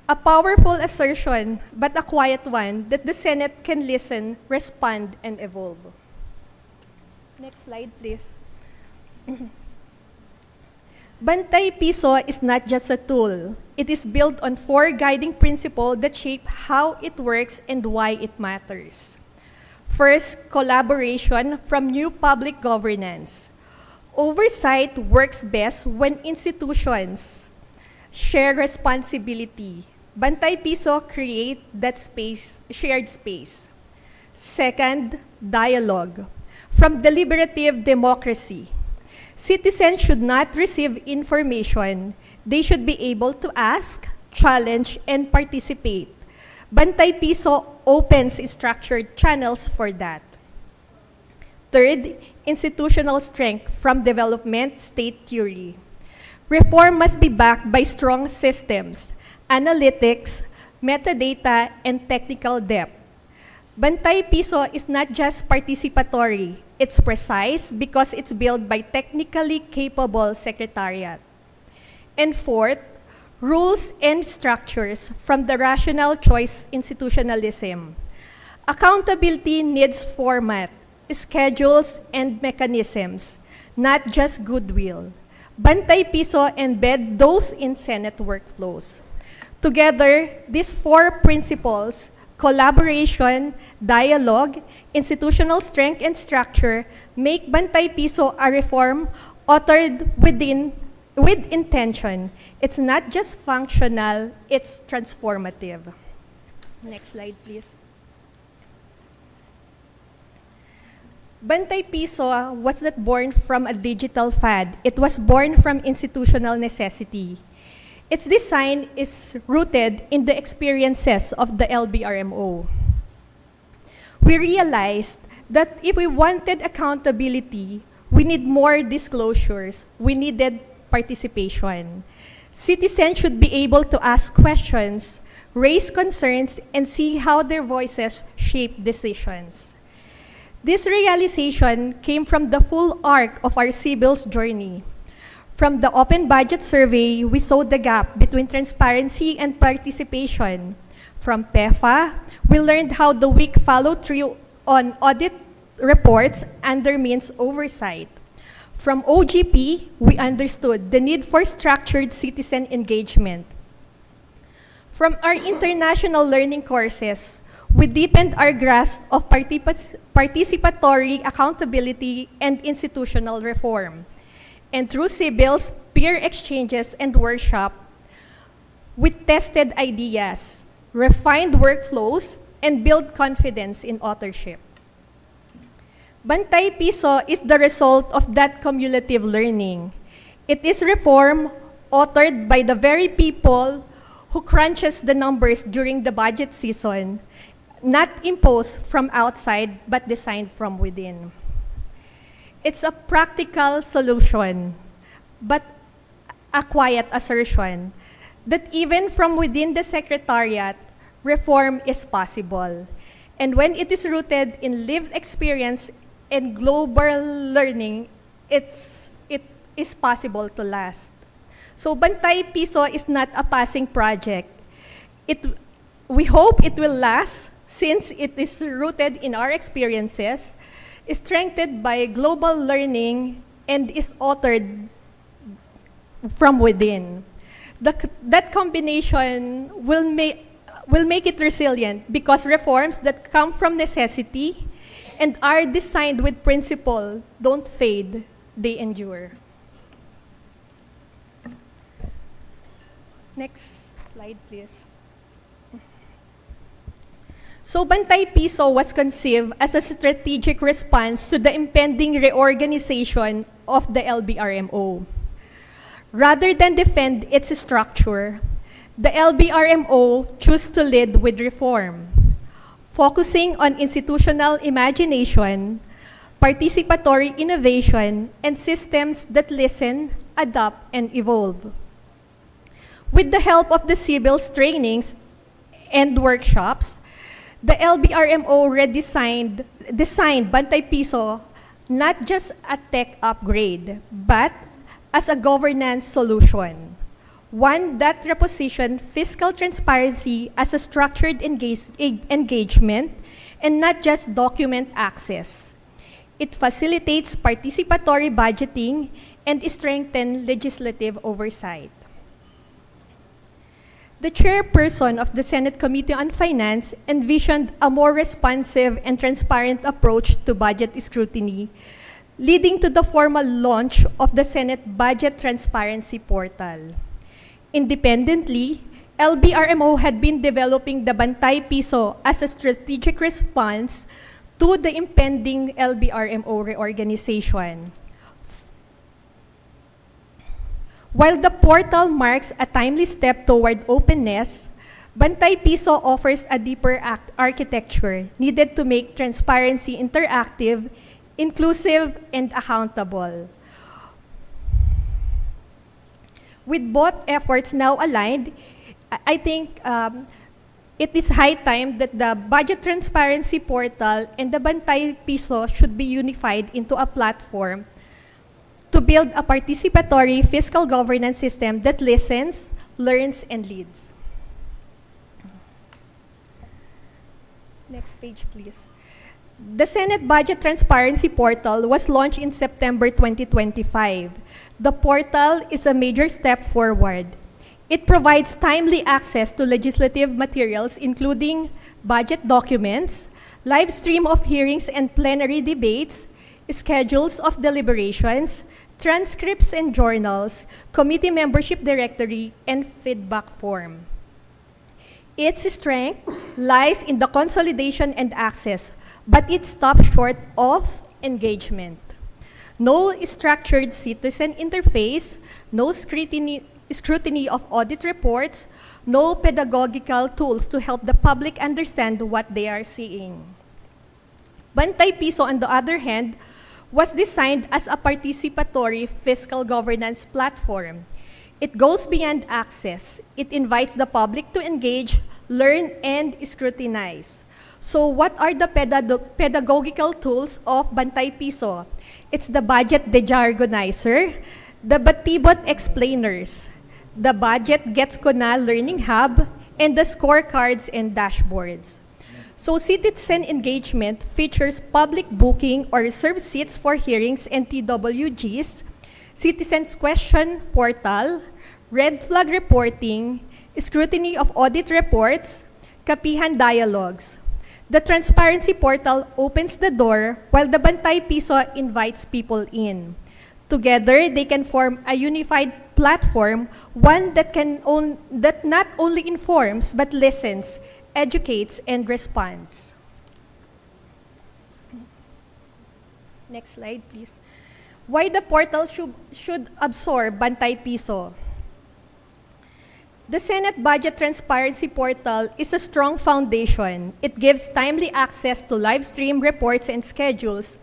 a powerful assertion, but a quiet one that the Senate can listen, respond, and evolve. Next slide, please. Bantay Piso is not just a tool. It is built on 4 guiding principles that shape how it works and why it matters. First, collaboration from new public governance. Oversight works best when institutions share responsibility. Bantay Piso create that space, shared space. Second, dialogue. From deliberative democracy. Citizens should not receive information. They should be able to ask, challenge, and participate. Bantay Piso opens structured channels for that. Third, institutional strength from development state theory. Reform must be backed by strong systems, analytics, metadata, and technical depth. Bantay Piso is not just participatory. It's precise because it's built by technically capable secretariat. And fourth, rules and structures from the rational choice institutionalism. Accountability needs format, schedules, and mechanisms, not just goodwill. Bantay Piso embed those in Senate workflows. Together, these 4 principles, collaboration, dialogue, institutional strength, and structure, make Bantay Piso a reform authored with intention. It's not just functional, it's transformative. Next slide, please. Bantay Piso was not born from a digital fad. It was born from institutional necessity. Its design is rooted in the experiences of the LBRMO. We realized that if we wanted accountability, we need more disclosures. We needed participation. Citizens should be able to ask questions, raise concerns, and see how their voices shape decisions. This realization came from the full arc of our CBILLS journey. From the Open Budget Survey, we saw the gap between transparency and participation. From PEFA, we learned how the weak follow-through on audit reports undermines oversight. From OGP, we understood the need for structured citizen engagement. From our international learning courses, we deepened our grasp of participatory accountability and institutional reform. And through CBILLS, peer exchanges, and workshop, we tested ideas, refined workflows, and built confidence in authorship. Bantay Piso is the result of that cumulative learning. It is reform authored by the very people who crunches the numbers during the budget season, not imposed from outside but designed from within. It's a practical solution, but a quiet assertion that even from within the Secretariat, reform is possible. And when it is rooted in lived experience and global learning, it is possible to last. So Bantay Piso is not a passing project. We hope it will last since it is rooted in our experiences, is strengthened by global learning, and is authored from within. That combination will make it resilient because reforms that come from necessity and are designed with principle don't fade, they endure. Next slide, please. So Bantay Piso was conceived as a strategic response to the impending reorganization of the LBRMO. Rather than defend its structure, the LBRMO chose to lead with reform, focusing on institutional imagination, participatory innovation, and systems that listen, adapt, and evolve. With the help of the CBILLS trainings and workshops, the LBRMO designed Bantay Piso not just a tech upgrade, but as a governance solution, one that repositioned fiscal transparency as a structured engagement and not just document access. It facilitates participatory budgeting and strengthens legislative oversight. The chairperson of the Senate Committee on Finance envisioned a more responsive and transparent approach to budget scrutiny, leading to the formal launch of the Senate Budget Transparency Portal. Independently, LBRMO had been developing the Bantay Piso as a strategic response to the impending LBRMO reorganization. While the portal marks a timely step toward openness, Bantay Piso offers a deeper architecture needed to make transparency interactive, inclusive, and accountable. With both efforts now aligned, I think it is high time that the Budget Transparency Portal and the Bantay Piso should be unified into a platform to build a participatory fiscal governance system that listens, learns, and leads. Next page, please. The Senate Budget Transparency Portal was launched in September 2025. The portal is a major step forward. It provides timely access to legislative materials, including budget documents, live stream of hearings and plenary debates, schedules of deliberations, transcripts and journals, committee membership directory, and feedback form. Its strength lies in the consolidation and access, but it stops short of engagement. No structured citizen interface, no scrutiny of audit reports, no pedagogical tools to help the public understand what they are seeing. Bantay Piso, on the other hand, was designed as a participatory fiscal governance platform. It goes beyond access. It invites the public to engage, learn, and scrutinize. So what are the pedagogical tools of Bantay Piso? It's the budget dejargonizer, the Batibot explainers, the budget gets ko na learning hub, and the scorecards and dashboards. So citizen engagement features public booking or reserved seats for hearings and TWGs, citizens question portal, red flag reporting, scrutiny of audit reports, kapihan dialogues. The transparency portal opens the door while the Bantay Piso invites people in. Together, they can form a unified platform, one that that not only informs but listens, educates, and responds. Next slide, please. Why the portal should absorb Bantay Piso? The Senate Budget Transparency Portal is a strong foundation. It gives timely access to live stream reports and schedules,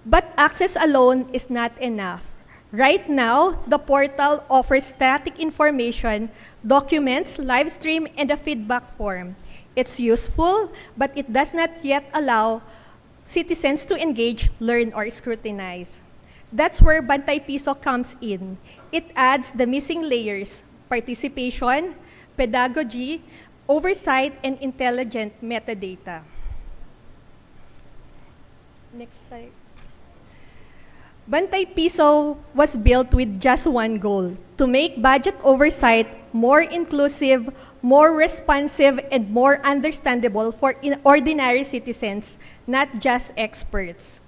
but access alone is not enough. Right now, the portal offers static information, documents, live stream, and a feedback form. It's useful, but it does not yet allow citizens to engage, learn, or scrutinize. That's where Bantay Piso comes in. It adds the missing layers: participation, pedagogy, oversight, and intelligent metadata. Next slide. Bantay Piso was built with just one goal: to make budget oversight more inclusive, more responsive, and more understandable for ordinary citizens, not just experts.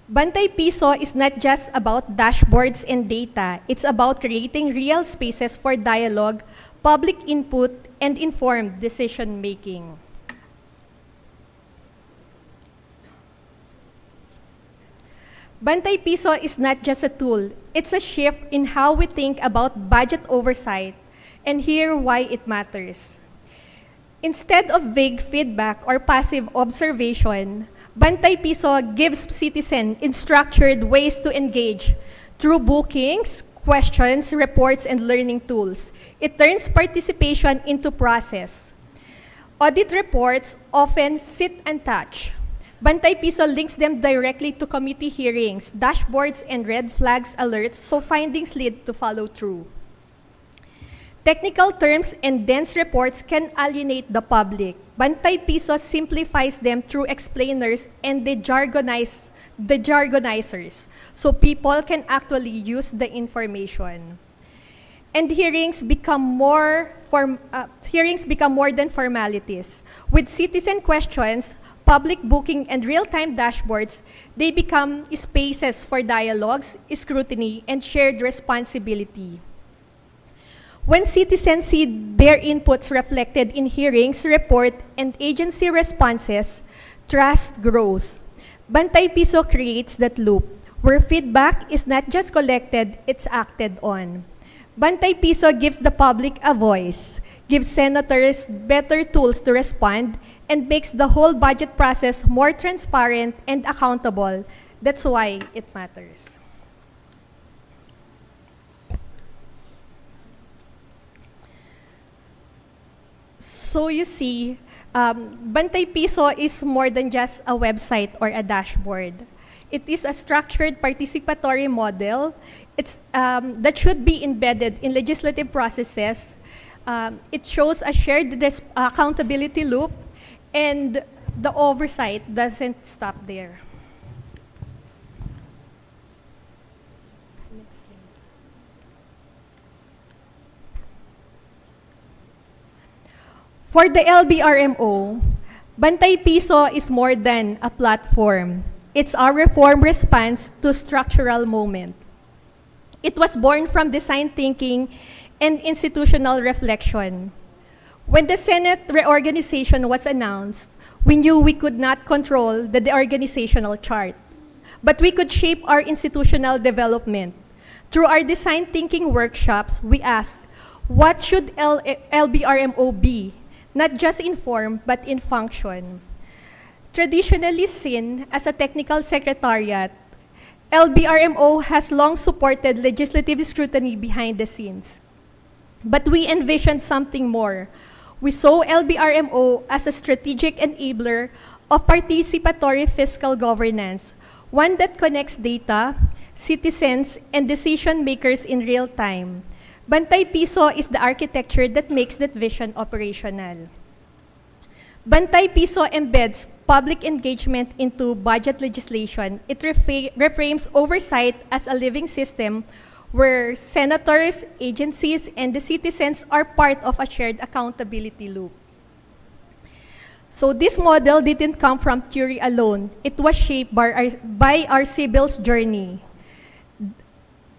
Bantay Piso is not just about dashboards and data. It's about creating real spaces for dialogue, public input, and informed decision-making. Bantay Piso is not just a tool. It's a shift in how we think about budget oversight, and here why it matters. Instead of vague feedback or passive observation, Bantay Piso gives citizens structured ways to engage through bookings, questions, reports, and learning tools. It turns participation into process. Audit reports often sit untouched. Bantay Piso links them directly to committee hearings, dashboards, and red flags alerts, so findings lead to follow through. Technical terms and dense reports can alienate the public. Bantay Piso simplifies them through explainers and the jargonizers, so people can actually use the information. And hearings become more than formalities. With citizen questions, public booking, and real-time dashboards, they become spaces for dialogues, scrutiny, and shared responsibility. When citizens see their inputs reflected in hearings, report, and agency responses, trust grows. Bantay Piso creates that loop, where feedback is not just collected, it's acted on. Bantay Piso gives the public a voice, gives senators better tools to respond, and makes the whole budget process more transparent and accountable. That's why it matters. So you see, Bantay Piso is more than just a website or a dashboard. It is a structured participatory model. That should be embedded in legislative processes. It shows a shared accountability loop, and the oversight doesn't stop there. For the LBRMO, Bantay Piso is more than a platform. It's our reform response to structural moment. It was born from design thinking and institutional reflection. When the Senate reorganization was announced, we knew we could not control the organizational chart, but we could shape our institutional development. Through our design thinking workshops, we asked, what should LBRMO be? Not just in form, but in function. Traditionally seen as a technical secretariat, LBRMO has long supported legislative scrutiny behind the scenes. But we envisioned something more. We saw LBRMO as a strategic enabler of participatory fiscal governance, one that connects data, citizens, and decision makers in real time. Bantay Piso is the architecture that makes that vision operational. Bantay Piso embeds public engagement into budget legislation. It reframes oversight as a living system where senators, agencies, and the citizens are part of a shared accountability loop. So this model didn't come from theory alone. It was shaped by our CBILLS journey.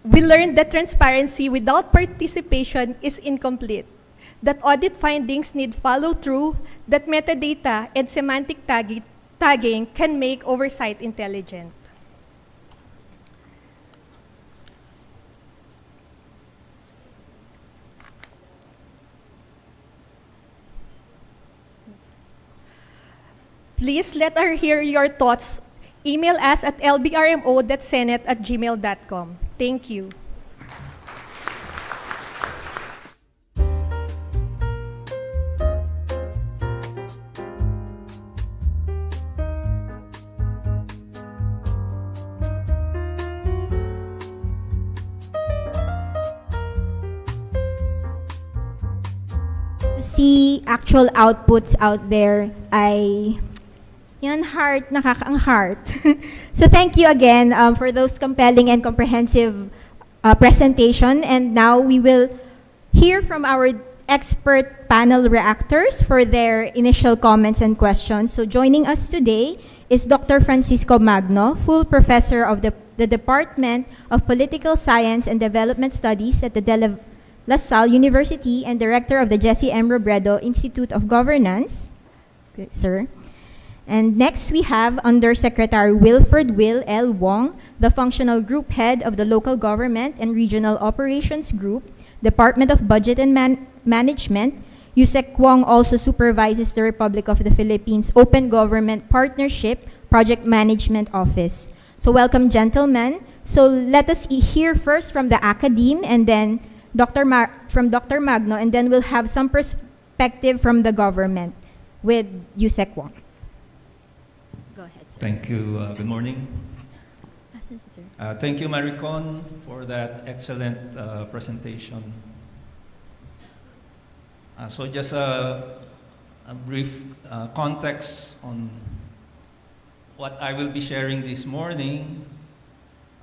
We learned that transparency without participation is incomplete, that audit findings need follow-through, that metadata and semantic tagging can make oversight intelligent. Please let us hear your thoughts. Email us at lbrmo.senate@gmail.com. Thank you. To see actual outputs out there ay yan heart, nakakaang heart. So thank you again for those compelling and comprehensive presentation. And now we will hear from our expert panel reactors for their initial comments and questions. So joining us today is Dr. Francisco Magno, full professor of the Department of Political Science and Development Studies at the La Salle University and director of the Jesse M. Robredo Institute of Governance. Good, sir. And next we have Undersecretary Wilfred Will L. Wong, the Functional Group Head of the Local Government and Regional Operations Group, Department of Budget and Management. Yusek Wong also supervises the Republic of the Philippines Open Government Partnership Project Management Office. So welcome, gentlemen. So let us hear first from the academe and then from Dr. Magno, and then we'll have some perspective from the government with Yusek Wong. Go ahead, sir. Thank you. Good morning. Thank you, Maricon, for that excellent presentation. So just a brief context on what I will be sharing this morning.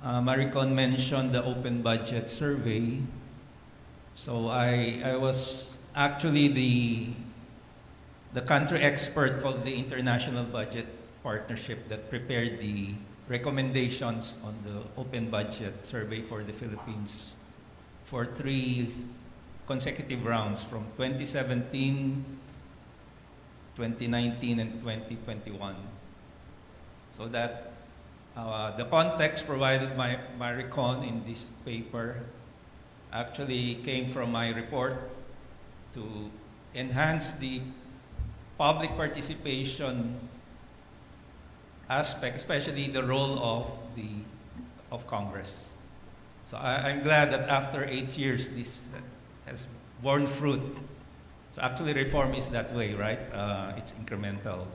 Maricon mentioned the open budget survey. So I was actually the country expert of the International Budget Partnership that prepared the recommendations on the open budget survey for the Philippines for 3 consecutive rounds from 2017, 2019, and 2021. So that the context provided by Maricon in this paper actually came from my report to enhance the public participation aspect, especially the role of Congress. So I'm glad that after 8 years, this has borne fruit. So actually, reform is that way, right? It's incremental,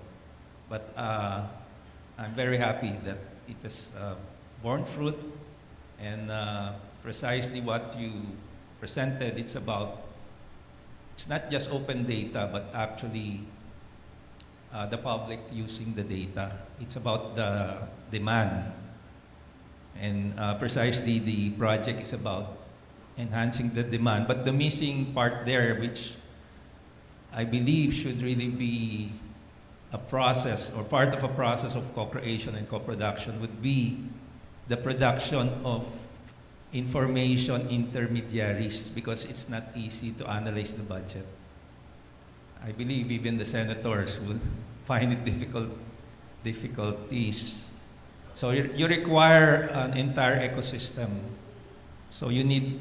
but I'm very happy that it has borne fruit, and precisely what you presented. It's not just open data, but actually the public using the data. It's about the demand. And precisely the project is about enhancing the demand. But the missing part there, which I believe should really be a process or part of a process of co-creation and co-production, would be the production of information intermediaries, because it's not easy to analyze the budget. I believe even the senators would find it difficulties. So you require an entire ecosystem. So you need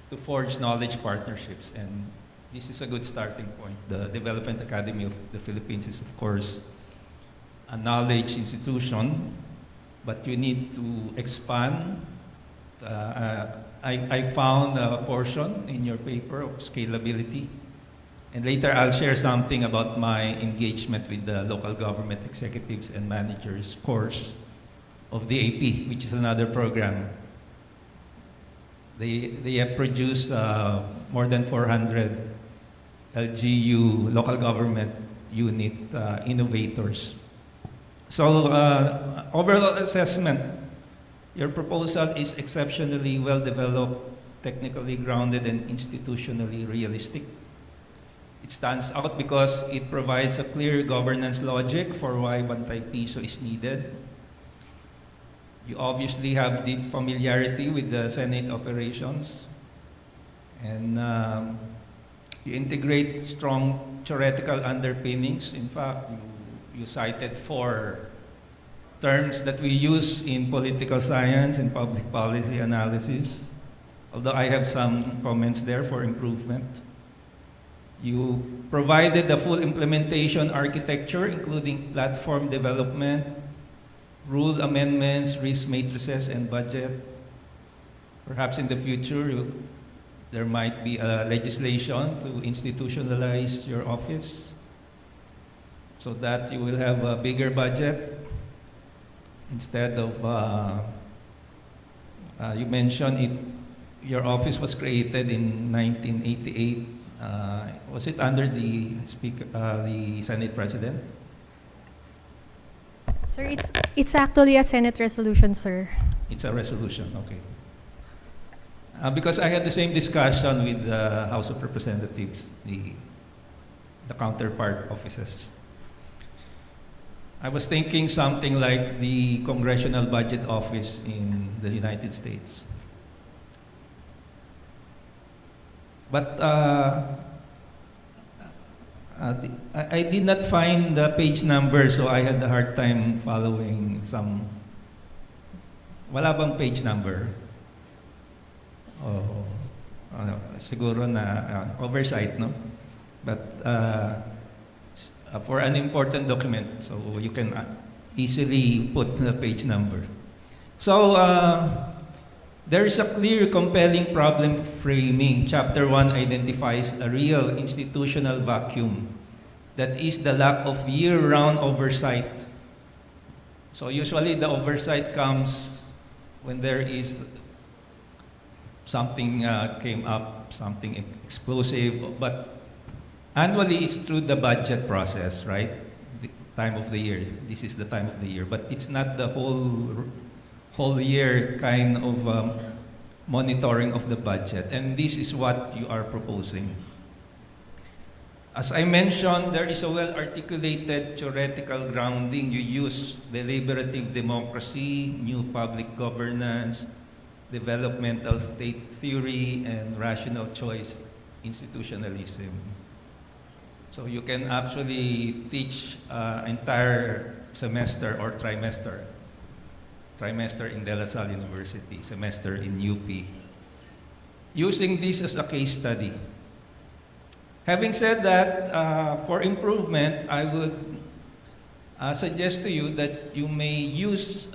to forge knowledge partnerships, and this is a good starting point. The Development Academy of the Philippines is, of course, a knowledge institution, but you need to expand. I found a portion in your paper of scalability, and later I'll share something about my engagement with the local government executives and managers course of the AP, which is another program They have produced more than 400 LGU, local government unit innovators. So overall assessment, your proposal is exceptionally well developed, technically grounded, and institutionally realistic. It stands out because it provides a clear governance logic for why Bantay Piso is needed. You obviously have deep familiarity with the Senate operations, and you integrate strong theoretical underpinnings. In fact, you cited 4 terms that we use in political science and public policy analysis, although I have some comments there for improvement. You provided the full implementation architecture, including platform development, rule amendments, risk matrices, and budget. Perhaps in the future, there might be a legislation to institutionalize your office so that you will have a bigger budget instead of, you mentioned it, your office was created in 1988. Was it under the Senate President? Sir, it's actually a Senate resolution, sir. It's a resolution, okay. Because I had the same discussion with the House of Representatives, the counterpart offices. I was thinking something like the Congressional Budget Office in the United States. But I did not find the page number, so I had a hard time following some. Wala bang page number? Oh, siguro na oversight, no? But for an important document, so you can easily put the page number. So there is a clear, compelling problem framing. Chapter 1 identifies a real institutional vacuum, that is the lack of year-round oversight. So usually the oversight comes when there is something came up, something explosive, but annually it's through the budget process, right? The time of the year. This is the time of the year, but it's not the whole year kind of monitoring of the budget, and this is what you are proposing. As I mentioned, there is a well-articulated theoretical grounding. You use deliberative democracy, new public governance, developmental state theory, and rational choice institutionalism. So you can actually teach entire semester or trimester in De La Salle University, semester in UP, using this as a case study. Having said that, for improvement, I would suggest to you that you may use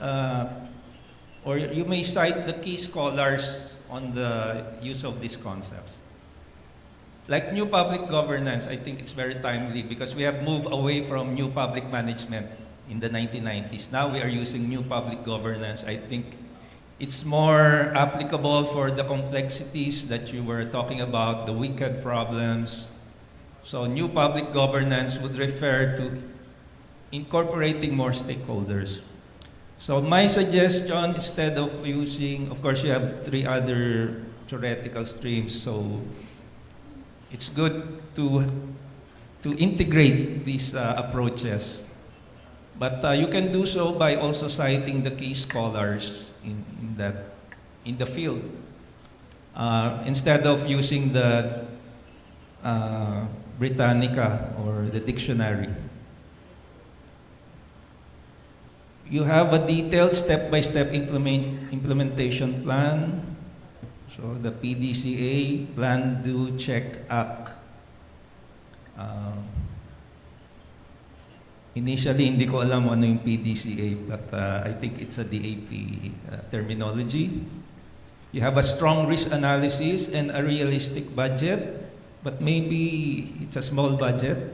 or you may cite the key scholars on the use of these concepts. Like new public governance, I think it's very timely because we have moved away from new public management in the 1990s. Now we are using new public governance. I think it's more applicable for the complexities that you were talking about, the wicked problems. So new public governance would refer to incorporating more stakeholders. So my suggestion, instead of using, of course you have 3 other theoretical streams, so it's good to integrate these approaches. But you can do so by also citing the key scholars in the field, instead of using the Britannica or the dictionary. You have a detailed step-by-step implementation plan. So the PDCA, Plan, Do, Check, Act. Initially, hindi ko alam ano yung PDCA, but I think it's a DAP terminology. You have a strong risk analysis and a realistic budget, but maybe it's a small budget.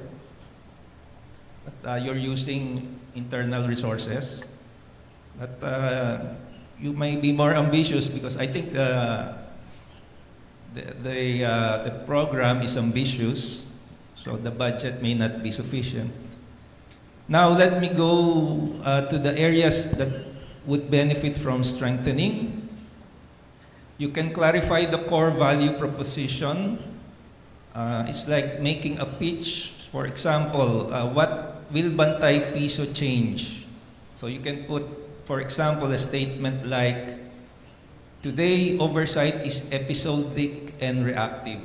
But you're using internal resources. But you may be more ambitious because I think the program is ambitious, so the budget may not be sufficient. Now let me go to the areas that would benefit from strengthening. You can clarify the core value proposition. It's like making a pitch. For example, what will Bantay Piso change? So you can put, for example, a statement like, today oversight is episodic and reactive.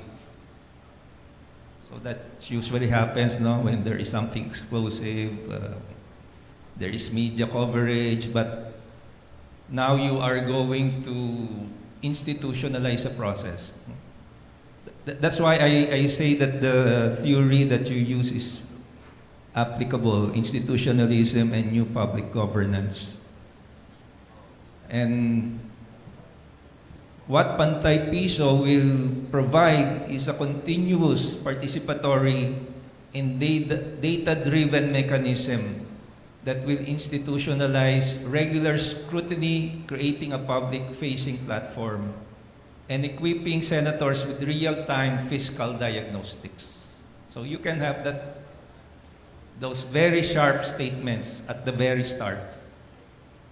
So that usually happens, no, when there is something explosive, there is media coverage, but now you are going to institutionalize a process. That's why I say that the theory that you use is applicable, institutionalism and new public governance. And what Pantay Piso will provide is a continuous, participatory, and data-driven mechanism that will institutionalize regular scrutiny, creating a public-facing platform, and equipping senators with real-time fiscal diagnostics. So you can have those very sharp statements at the very start.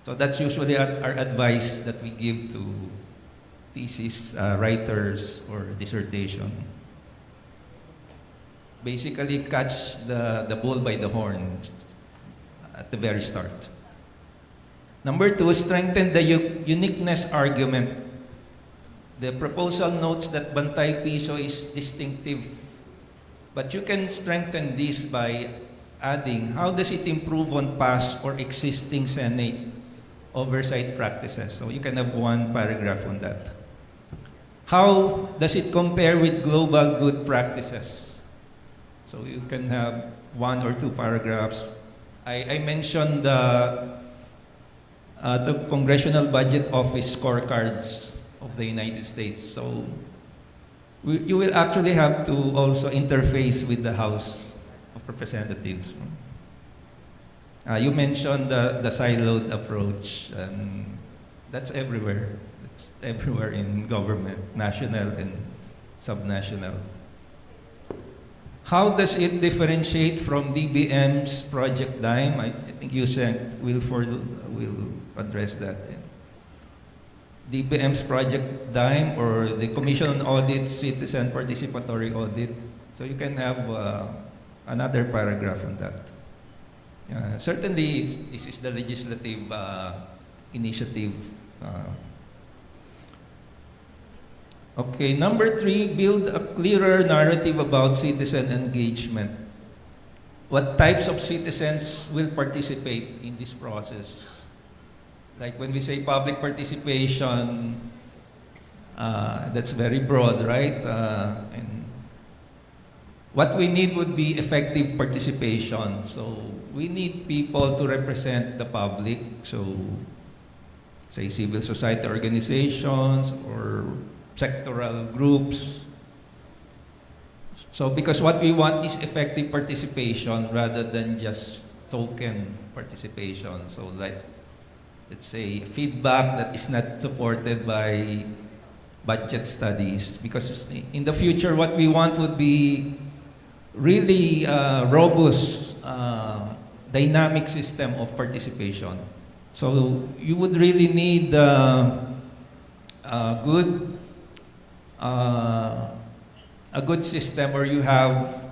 So that's usually our advice that we give to thesis writers or dissertation. Basically catch the bull by the horn at the very start. Number two, strengthen the uniqueness argument. The proposal notes that Bantay Piso is distinctive, but you can strengthen this by adding, how does it improve on past or existing Senate oversight practices? So you can have one paragraph on that. How does it compare with global good practices? So you can have one or two paragraphs. I mentioned the Congressional Budget Office scorecards of the United States. So you will actually have to also interface with the House of Representatives. You mentioned the siloed approach, and that's everywhere. It's everywhere in government, national and subnational. How does it differentiate from DBM's Project Dime? I think you said will address that. DBM's Project Dime or the Commission on Audit Citizen Participatory Audit. So you can have another paragraph on that. Certainly, this is the legislative initiative. Okay, number three, build a clearer narrative about citizen engagement. What types of citizens will participate in this process? Like when we say public participation, that's very broad, right? And what we need would be effective participation. So we need people to represent the public. So say civil society organizations or sectoral groups. So because what we want is effective participation rather than just token participation. So like, let's say, feedback that is not supported by budget studies. Because in the future, what we want would be really robust, dynamic system of participation. So you would really need a good system where you have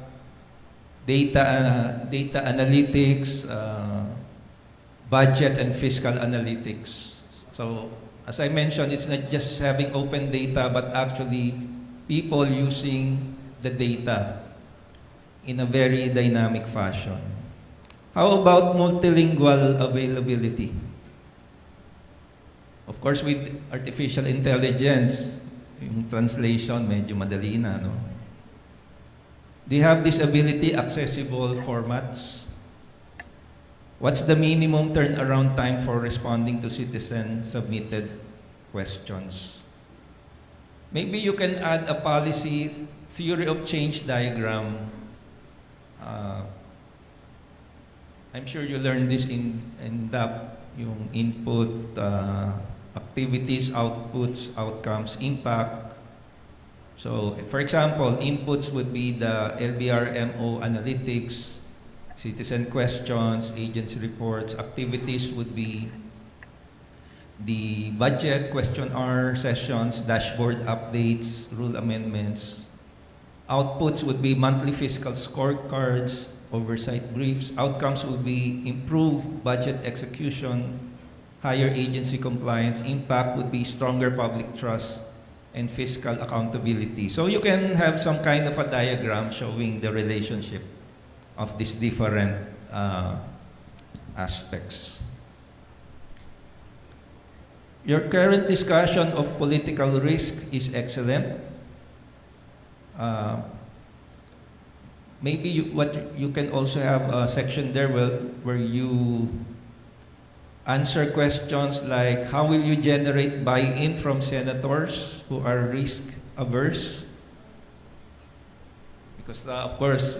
data analytics, budget and fiscal analytics. So as I mentioned, it's not just having open data, but actually people using the data in a very dynamic fashion. How about multilingual availability? Of course, with artificial intelligence, yung translation medyo madali na, no? Do you have disability accessible formats? What's the minimum turnaround time for responding to citizen-submitted questions? Maybe you can add a policy theory of change diagram. I'm sure you learned this in depth, yung input, activities, outputs, outcomes, impact. So, for example, inputs would be the LBRMO analytics, citizen questions, agency reports. Activities would be the budget, question hour sessions, dashboard updates, rule amendments. Outputs would be monthly fiscal scorecards, oversight briefs. Outcomes would be improved budget execution, higher agency compliance. Impact would be stronger public trust and fiscal accountability. So you can have some kind of a diagram showing the relationship of these different aspects. Your current discussion of political risk is excellent. Maybe you can also have a section there where you answer questions like, how will you generate buy-in from senators who are risk averse? Because of course,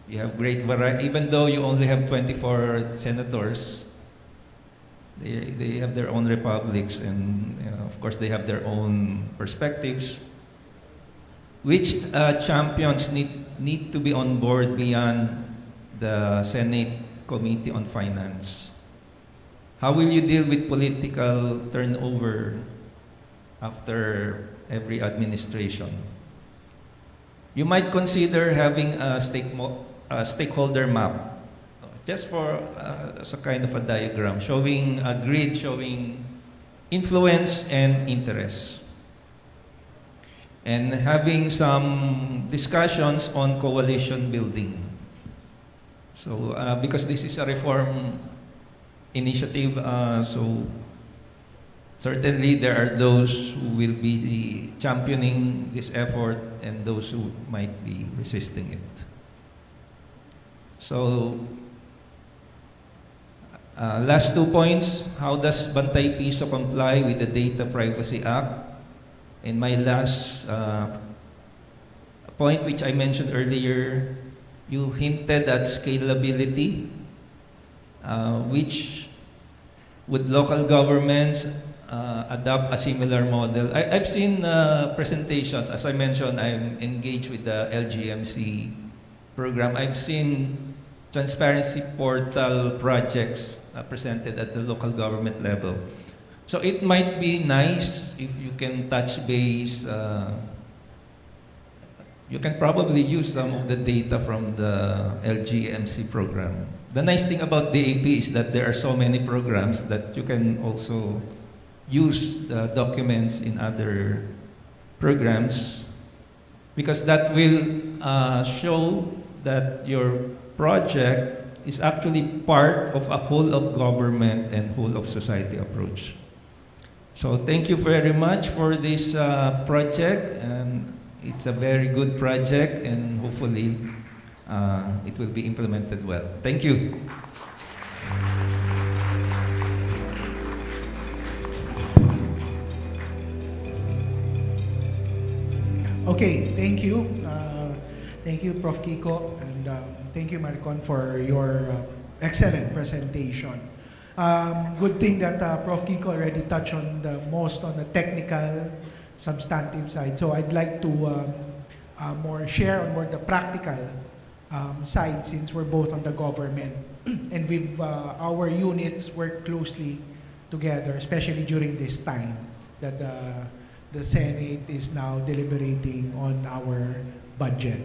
you have great variety. Even though you only have 24 senators, they have their own republics, and of course they have their own perspectives. Which champions need to be on board beyond the Senate Committee on Finance? How will you deal with political turnover after every administration? You might consider having a stakeholder map, just for as a kind of a diagram, showing a grid showing influence and interest. And having some discussions on coalition building. So, because this is a reform initiative, so certainly there are those who will be championing this effort and those who might be resisting it. So, last 2 points, how does Bantay Piso comply with the Data Privacy Act? And my last point, which I mentioned earlier, you hinted at scalability, which would local governments adopt a similar model? I've seen presentations. As I mentioned, I'm engaged with the LGMC program. I've seen transparency portal projects presented at the local government level. So it might be nice if you can touch base. You can probably use some of the data from the LGMC program. The nice thing about DAP is that there are so many programs that you can also use the documents in other programs, because that will show that your project is actually part of a whole of government and whole of society approach. So thank you very much for this project, and it's a very good project, and hopefully it will be implemented well. Thank you. Okay, thank you. Thank you, Prof. Kiko, and thank you, Maricon, for your excellent presentation. Good thing that Prof. Kiko already touched on the most on the technical, substantive side. So I'd like to share on more the practical side, since we're both on the government and we've our units work closely together, especially during this time that the Senate is now deliberating on our budget.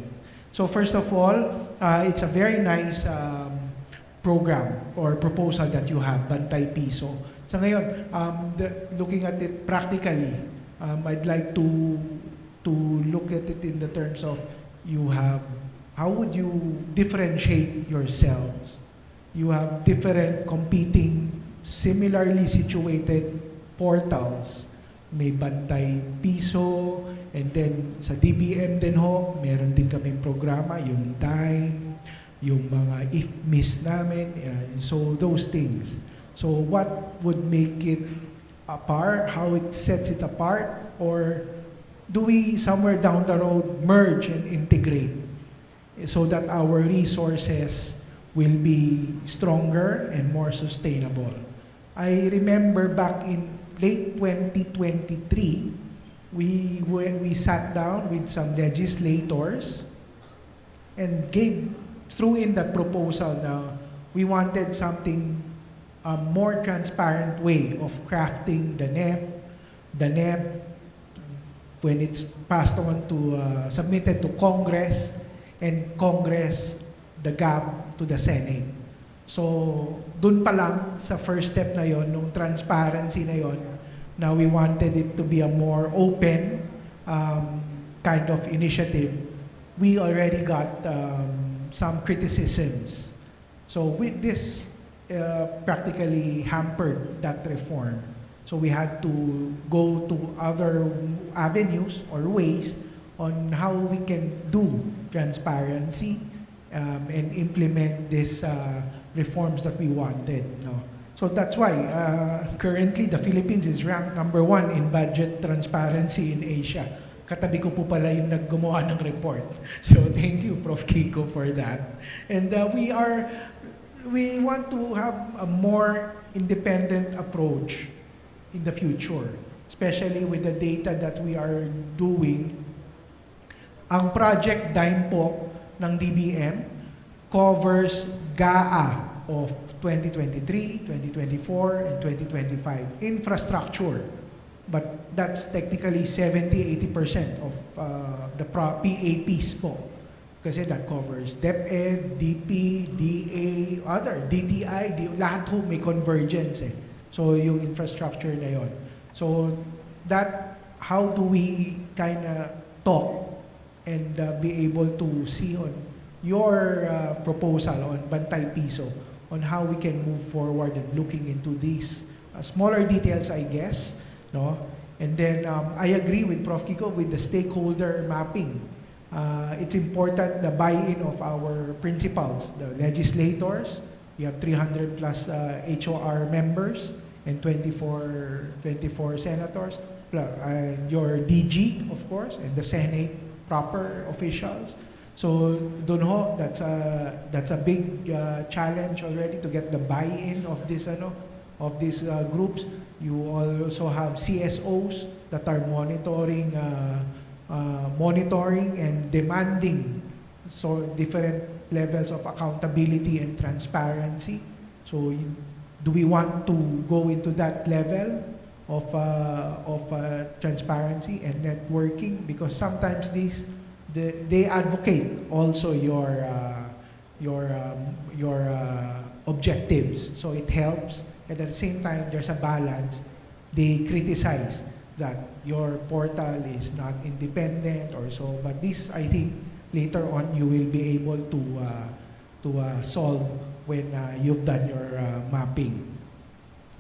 So first of all, it's a very nice program or proposal that you have, Bantay Piso. So ngayon, looking at it practically, I'd like to look at it in the terms of how would you differentiate yourselves? You have different competing, similarly situated portals. May Bantay Piso, and then sa DBM din ho, meron din kaming programa, yung Dime, yung mga if-miss namin, so those things. So what would make it apart, how it sets it apart, or do we somewhere down the road merge and integrate so that our resources will be stronger and more sustainable? I remember back in late 2023, we sat down with some legislators and threw in that proposal na we wanted something, a more transparent way of crafting the NEP, when it's passed on to, submitted to Congress, and Congress, the gap to the Senate. So, dun pa lang sa first step na yon, nung transparency na yon, na we wanted it to be a more open kind of initiative, we already got some criticisms. So with this practically hampered that reform. So we had to go to other avenues or ways on how we can do transparency and implement these reforms that we wanted. No? So that's why currently the Philippines is ranked #1 in budget transparency in Asia. Katabi ko po pala yung naggumawa ng report. So thank you, Prof. Kiko, for that. And we want to have a more independent approach in the future, especially with the data that we are doing. Ang project dime po ng DBM covers GAA of 2023, 2024, and 2025 infrastructure. But that's technically 70-80% of the PAPs po. Kasi that covers DepEd, DP, DA, other, DTI, lahat ho may convergence eh. So yung infrastructure na yon. So that, how do we kind of talk and be able to see on your proposal on Bantay Piso, on how we can move forward and looking into these smaller details, I guess, no? And then I agree with Prof. Kiko with the stakeholder mapping. It's important the buy-in of our principals, the legislators. We have 300 plus HOR members and 24 senators, and your DG, of course, and the Senate proper officials. So don't know, that's a big challenge already to get the buy-in of this of these groups. You also have CSOs that are monitoring and demanding so different levels of accountability and transparency. So do we want to go into that level of transparency and networking? Because sometimes they advocate also your objectives. So it helps. And at the same time, there's a balance. They criticize that your portal is not independent or so. But this, I think, later on you will be able to solve when you've done your mapping.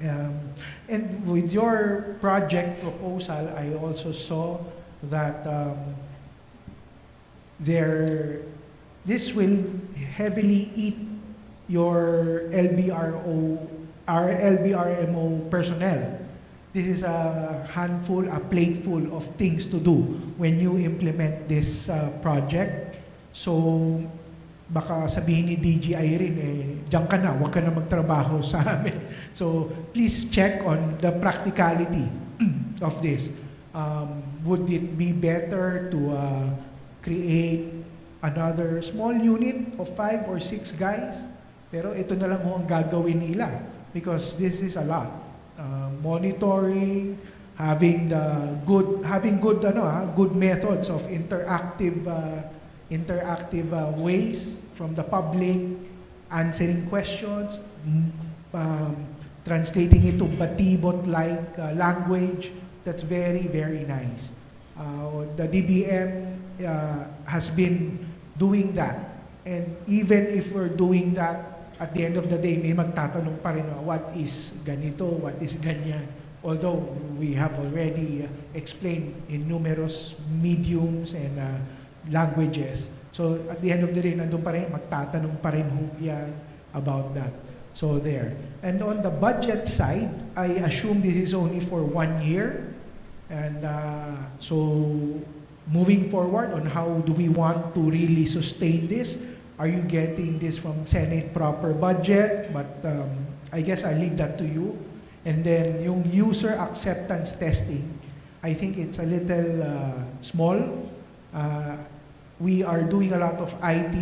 And with your project proposal, I also saw that this will heavily eat your LBRMO personnel. This is a plateful of things to do when you implement this project. So, baka sabihin ni DG Irene, diyan ka na, huwag ka na magtrabaho sa amin. So, please check on the practicality of this. Would it be better to create another small unit of 5 or 6 guys? Pero ito na lang ho ang gagawin nila because this is a lot. Monitoring, having good methods of interactive ways from the public, answering questions, translating it to batibot-like language. That's very, very nice. The DBM has been doing that. And even if we're doing that, at the end of the day, may magtatanong pa rin, what is ganito, what is ganyan. Although we have already explained in numerous mediums and languages. So at the end of the day, nandun pa rin, magtatanong pa rin yan about that. So there. And on the budget side, I assume this is only for 1 year. And so moving forward on how do we want to really sustain this? Are you getting this from Senate proper budget? But I guess I leave that to you. And then yung user acceptance testing, I think it's a little small. We are doing a lot of IT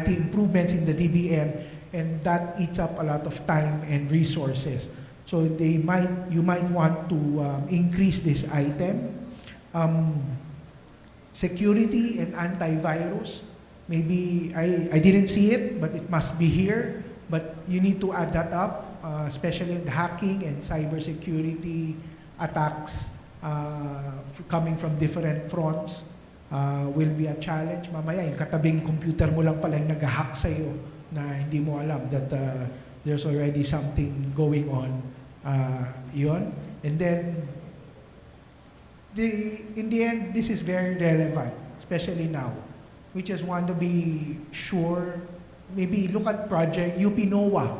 improvements in the DBM, and that eats up a lot of time and resources. So you might want to increase this item. Security and antivirus. Maybe I didn't see it, but it must be here. But you need to add that up, especially in the hacking and cybersecurity attacks coming from different fronts will be a challenge. Mamaya, yung katabing computer mo lang pala yung nag-hack sa'yo na hindi mo alam that there's already something going on. Yun. And then, in the end, this is very relevant, especially now. We just want to be sure, maybe look at project UP NOAA,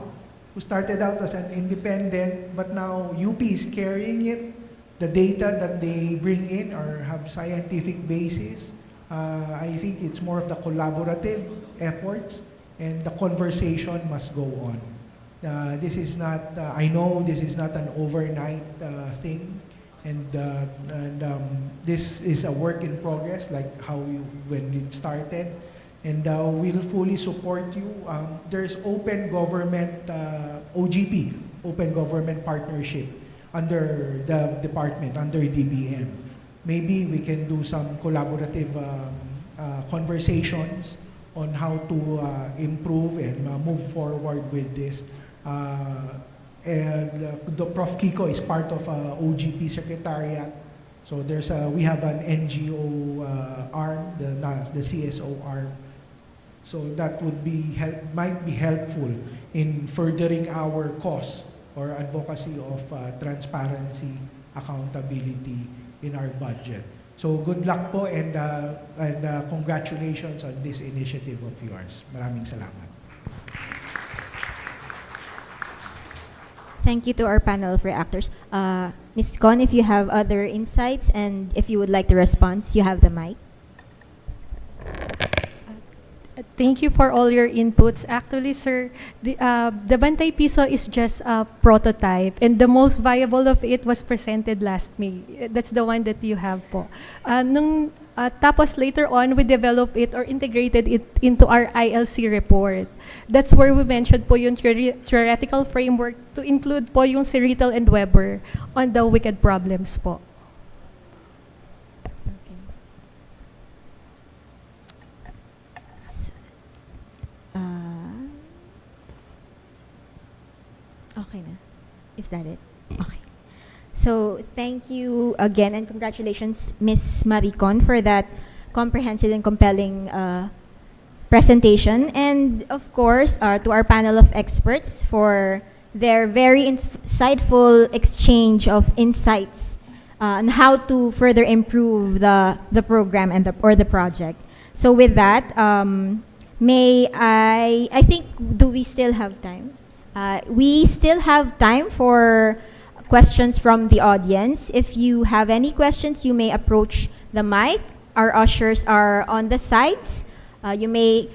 who started out as an independent, but now UP is carrying it. The data that they bring in or have scientific basis. I think it's more of the collaborative efforts, and the conversation must go on. This is not, I know this is not an overnight thing. And this is a work in progress, like when it started. And we'll fully support you. There's open government, OGP, Open Government Partnership, under the department, under DBM. Maybe we can do some collaborative conversations on how to improve and move forward with this. And the Prof. Kiko is part of OGP Secretariat. So we have an NGO arm, the CSO arm. So that might be helpful in furthering our cause or advocacy of transparency, accountability in our budget. So good luck po, and congratulations on this initiative of yours. Maraming salamat. Thank you to our panel of reactors. Ms. Con, if you have other insights and if you would like to respond, you have the mic. Thank you for all your inputs. Actually, sir, the Bantay Piso is just a prototype, and the most viable of it was presented last May. That's the one that you have po. Tapos later on, we developed it or integrated it into our ILC report. That's where we mentioned po yung theoretical framework to include po yung si Rittel and Weber on the wicked problems po. Okay na. Is that it? Okay. So, thank you again and congratulations, Ms. Maricon, for that comprehensive and compelling presentation. And, of course, to our panel of experts for their very insightful exchange of insights on how to further improve the program and the project. So, with that, I think, do we still have time? We still have time for questions from the audience. If you have any questions, you may approach the mic. Our ushers are on the sides. You may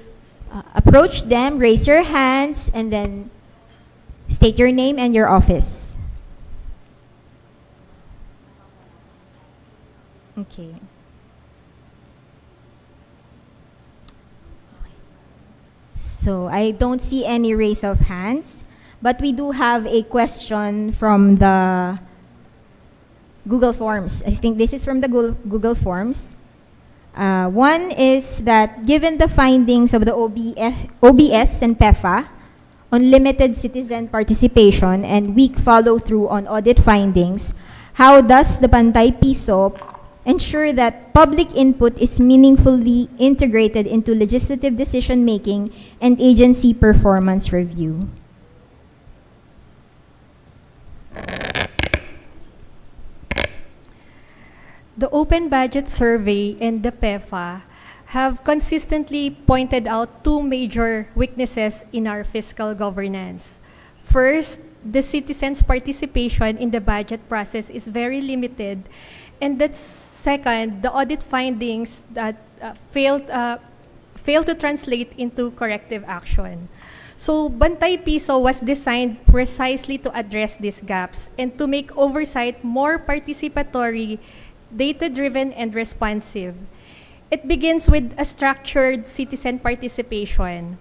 approach them, raise your hands, and then state your name and your office. Okay. So I don't see any raise of hands. But we do have a question from the Google Forms. I think this is from the Google Forms. One is that given the findings of the OBS and PEFA on limited citizen participation and weak follow-through on audit findings, how does the Bantay Piso ensure that public input is meaningfully integrated into legislative decision-making and agency performance review? The Open Budget Survey and the PEFA have consistently pointed out two major weaknesses in our fiscal governance. First, the citizens' participation in the budget process is very limited. And that's second, the audit findings that fail to translate into corrective action. So Bantay Piso was designed precisely to address these gaps and to make oversight more participatory, data-driven, and responsive. It begins with a structured citizen participation.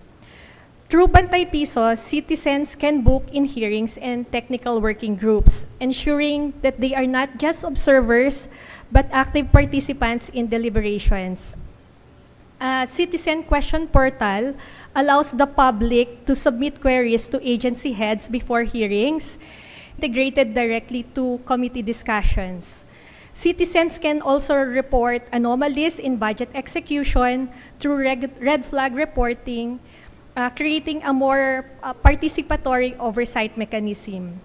Through Bantay Piso, citizens can book in hearings and technical working groups, ensuring that they are not just observers, but active participants in deliberations. A citizen question portal allows the public to submit queries to agency heads before hearings, integrated directly to committee discussions. Citizens can also report anomalies in budget execution through red flag reporting, creating a more participatory oversight mechanism.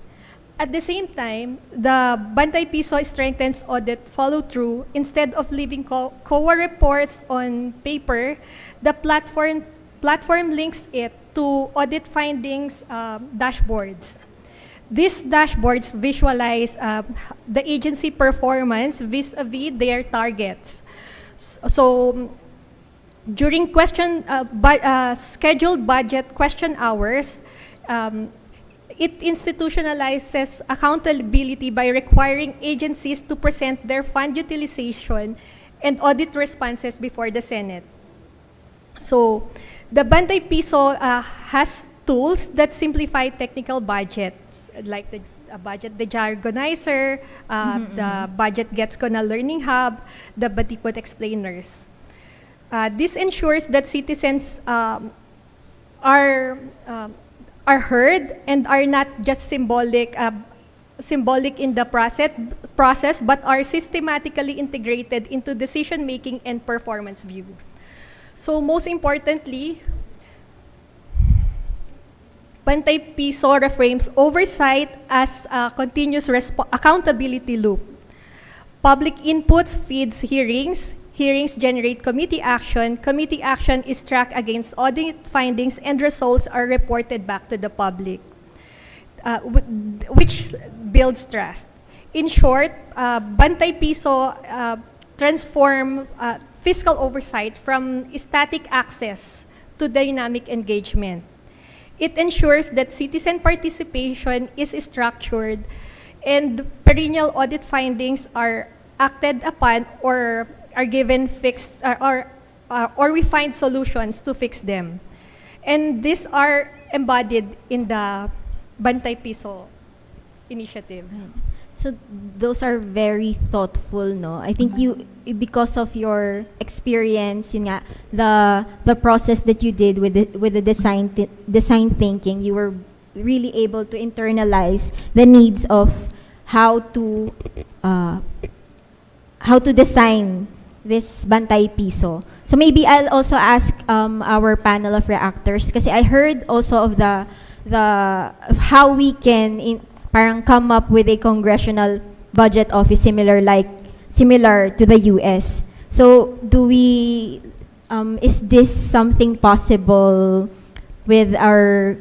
At the same time, the Bantay Piso strengthens audit follow-through. Instead of leaving COA reports on paper, the platform links it to audit findings dashboards. These dashboards visualize the agency performance vis-a-vis their targets. So during scheduled budget question hours, it institutionalizes accountability by requiring agencies to present their fund utilization and audit responses before the Senate. So the Bantay Piso has tools that simplify technical budgets, like the budget dejargonizer, the budget gets gonna learning hub, the Batikot explainers. This ensures that citizens are heard and are not just symbolic in the process, but are systematically integrated into decision-making and performance view. So most importantly, Bantay Piso reframes oversight as a continuous accountability loop. Public inputs feeds hearings, hearings generate committee action is tracked against audit findings, and results are reported back to the public, which builds trust. In short, Bantay Piso transform fiscal oversight from static access to dynamic engagement. It ensures that citizen participation is structured and perennial audit findings are acted upon or are given fixed, or we find solutions to fix them. And these are embodied in the Bantay Piso initiative. So those are very thoughtful, no? I think you, because of your experience, yun nga, the process that you did with the design thinking, you were really able to internalize the needs of how to design this Bantay Piso. So maybe I'll also ask our panel of reactors, kasi I heard also of the how we can parang come up with a congressional budget office similar to the US. So do we is this something possible with our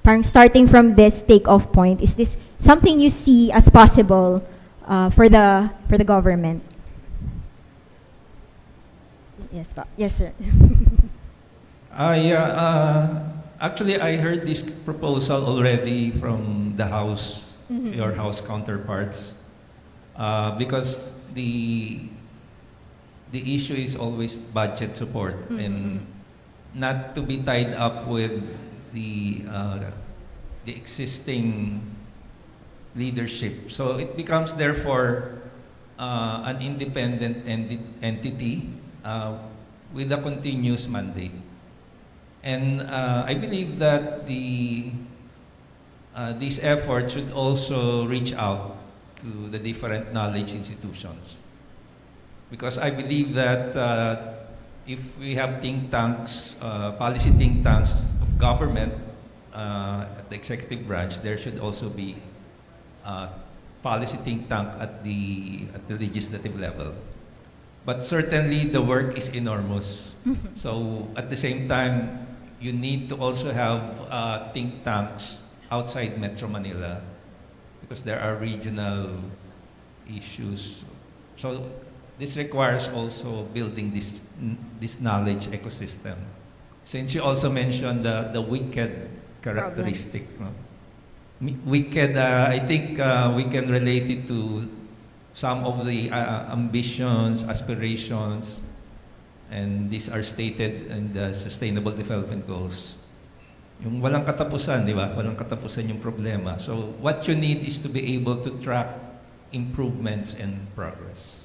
parang starting from this takeoff point? Is this something you see as possible for the government? Yes, yes, sir. Actually, I heard this proposal already from the House, your House counterparts, because the issue is always budget support and not to be tied up with the existing leadership. So it becomes therefore an independent entity with a continuous mandate. And I believe that these efforts should also reach out to the different knowledge institutions. Because I believe that if we have think tanks, policy think tanks of government at the executive branch, there should also be policy think tank at the legislative level. But certainly the work is enormous. So at the same time, you need to also have think tanks outside Metro Manila because there are regional issues. So this requires also building this knowledge ecosystem. since you also mentioned the wicked characteristic, no? Wicked, I think we can relate it to some of the ambitions, aspirations, and these are stated in the Sustainable Development Goals. Yung walang katapusan, di ba? Walang katapusan yung problema. So what you need is to be able to track improvements and progress.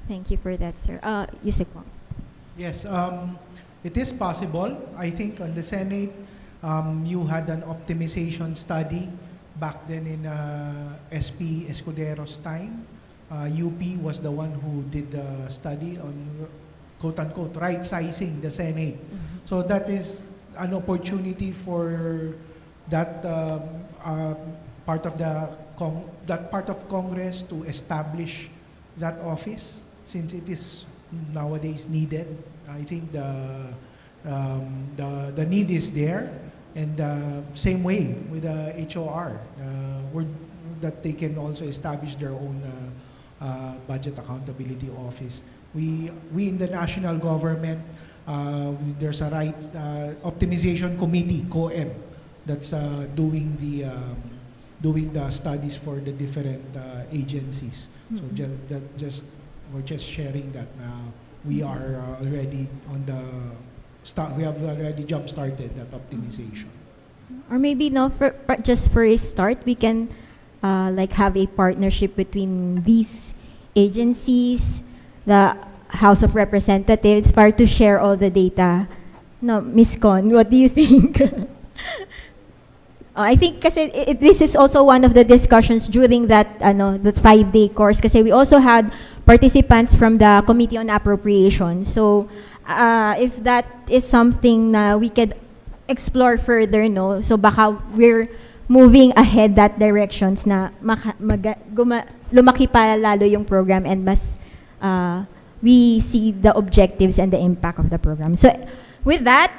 Thank you for that, sir. Yusek Wong. Yes, it is possible. I think on the Senate, you had an optimization study back then in SP Escudero's time. UP was the one who did the study on quote-unquote right-sizing the Senate. So that is an opportunity for that part of that part of Congress to establish that office, since it is nowadays needed. I think the need is there, and same way with the HOR, that they can also establish their own budget accountability office. We in the national government, there's a right optimization committee, COEM, that's doing the studies for the different agencies. So we're just sharing that we are already on the start. We have already jump started that optimization. Or maybe just for a start, we can like have a partnership between these agencies, the House of Representatives, para to share all the data. No, Ms. Con, what do you think? I think kasi this is also one of the discussions during that the 5-day course, kasi we also had participants from the Committee on Appropriations. So if that is something na we could explore further, no? So baka we're moving ahead that directions na lumaki pa lalo yung program, and mas we see the objectives and the impact of the program. So with that,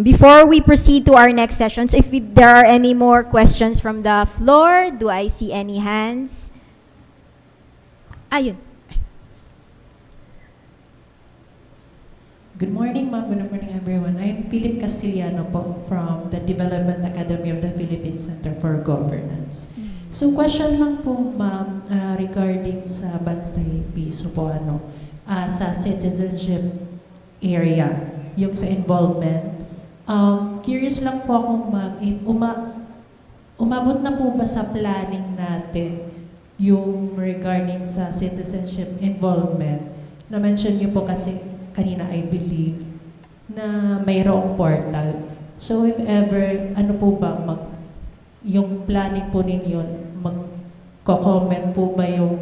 before we proceed to our next sessions, if there are any more questions from the floor, do I see any hands? Ayun. Good morning, ma'am. Good morning, everyone. I'm Philip Castillano po from the Development Academy of the Philippines Center for Governance. So question lang po, ma'am, regarding sa bantay piso po, sa citizenship area, yung sa involvement. Curious lang po ako, ma'am, if umabot na po ba sa planning natin yung regarding sa citizenship involvement? Na-mention niyo po kasi kanina, I believe, na mayroong portal. So if ever, ano po ba, yung planning po ninyo, magko-comment po ba yung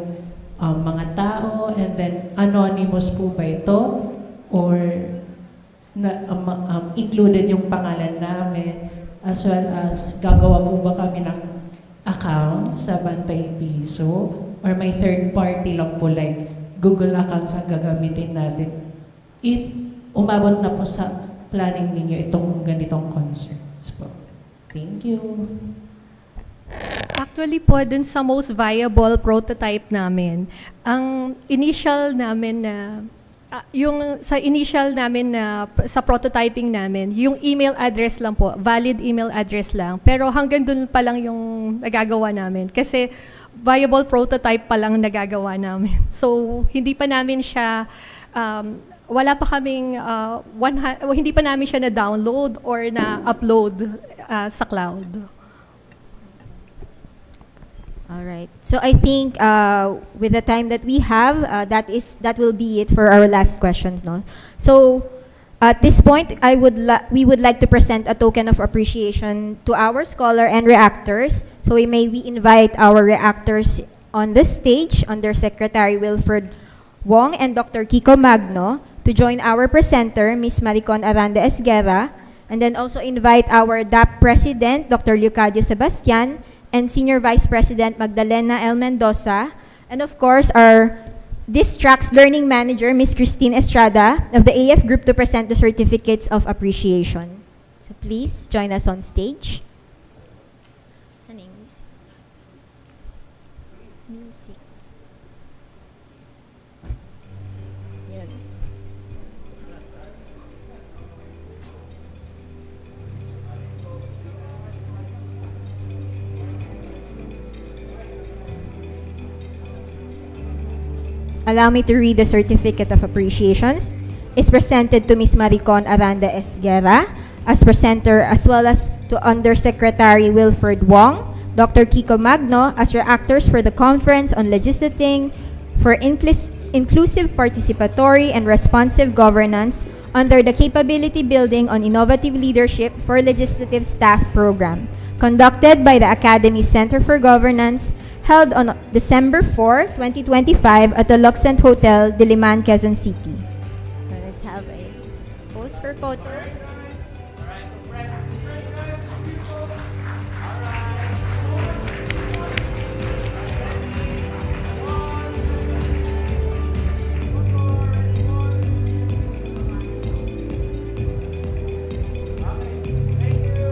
mga tao, and then anonymous po ba ito? Or included yung pangalan namin, as well as gagawa po ba kami ng account sa Bantay Piso? Or may third party lang po, like Google accounts ang gagamitin natin? If umabot na po sa planning ninyo itong ganitong concerns po. Thank you. Actually po, dun sa most viable prototype namin, ang initial namin na, sa prototyping namin, yung email address lang po, valid email address lang. Pero hanggang dun pa lang yung nagagawa namin. Kasi viable prototype pa lang nagagawa namin. So, hindi pa namin siya, wala pa kaming, hindi pa namin siya na-download or na-upload sa cloud. All right. So I think with the time that we have, that will be it for our last questions, no? So at this point, we would like to present a token of appreciation to our scholar and reactors. So we invite our reactors on the stage, under Secretary Wilfred Wong and Dr. Kiko Magno, to join our presenter, Ms. Maricon Aranda Esguerra, and then also invite our DAP President, Dr. Leocadio Sebastian, and Senior Vice President Magdalena L. Mendoza, and of course our Distracts Learning Manager, Ms. Christine Estrada of the AF Group, to present the certificates of appreciation. So please join us on stage. Music. Yan. allow me to read the Certificate of Appreciations. Is presented to Ms. Maricon Aranda Esguerra as presenter, as well as to Undersecretary Wilfred Wong, Dr. Kiko Magno as your actors for the Conference on Legislating for Inclusive, Participatory, and Responsive Governance under the Capability Building on Innovative Leadership for Legislative Staff Program, conducted by the Academy Center for Governance, held on December 4, 2025 at the Luxent Hotel, Diliman, Quezon City. Let's have a pose for photo.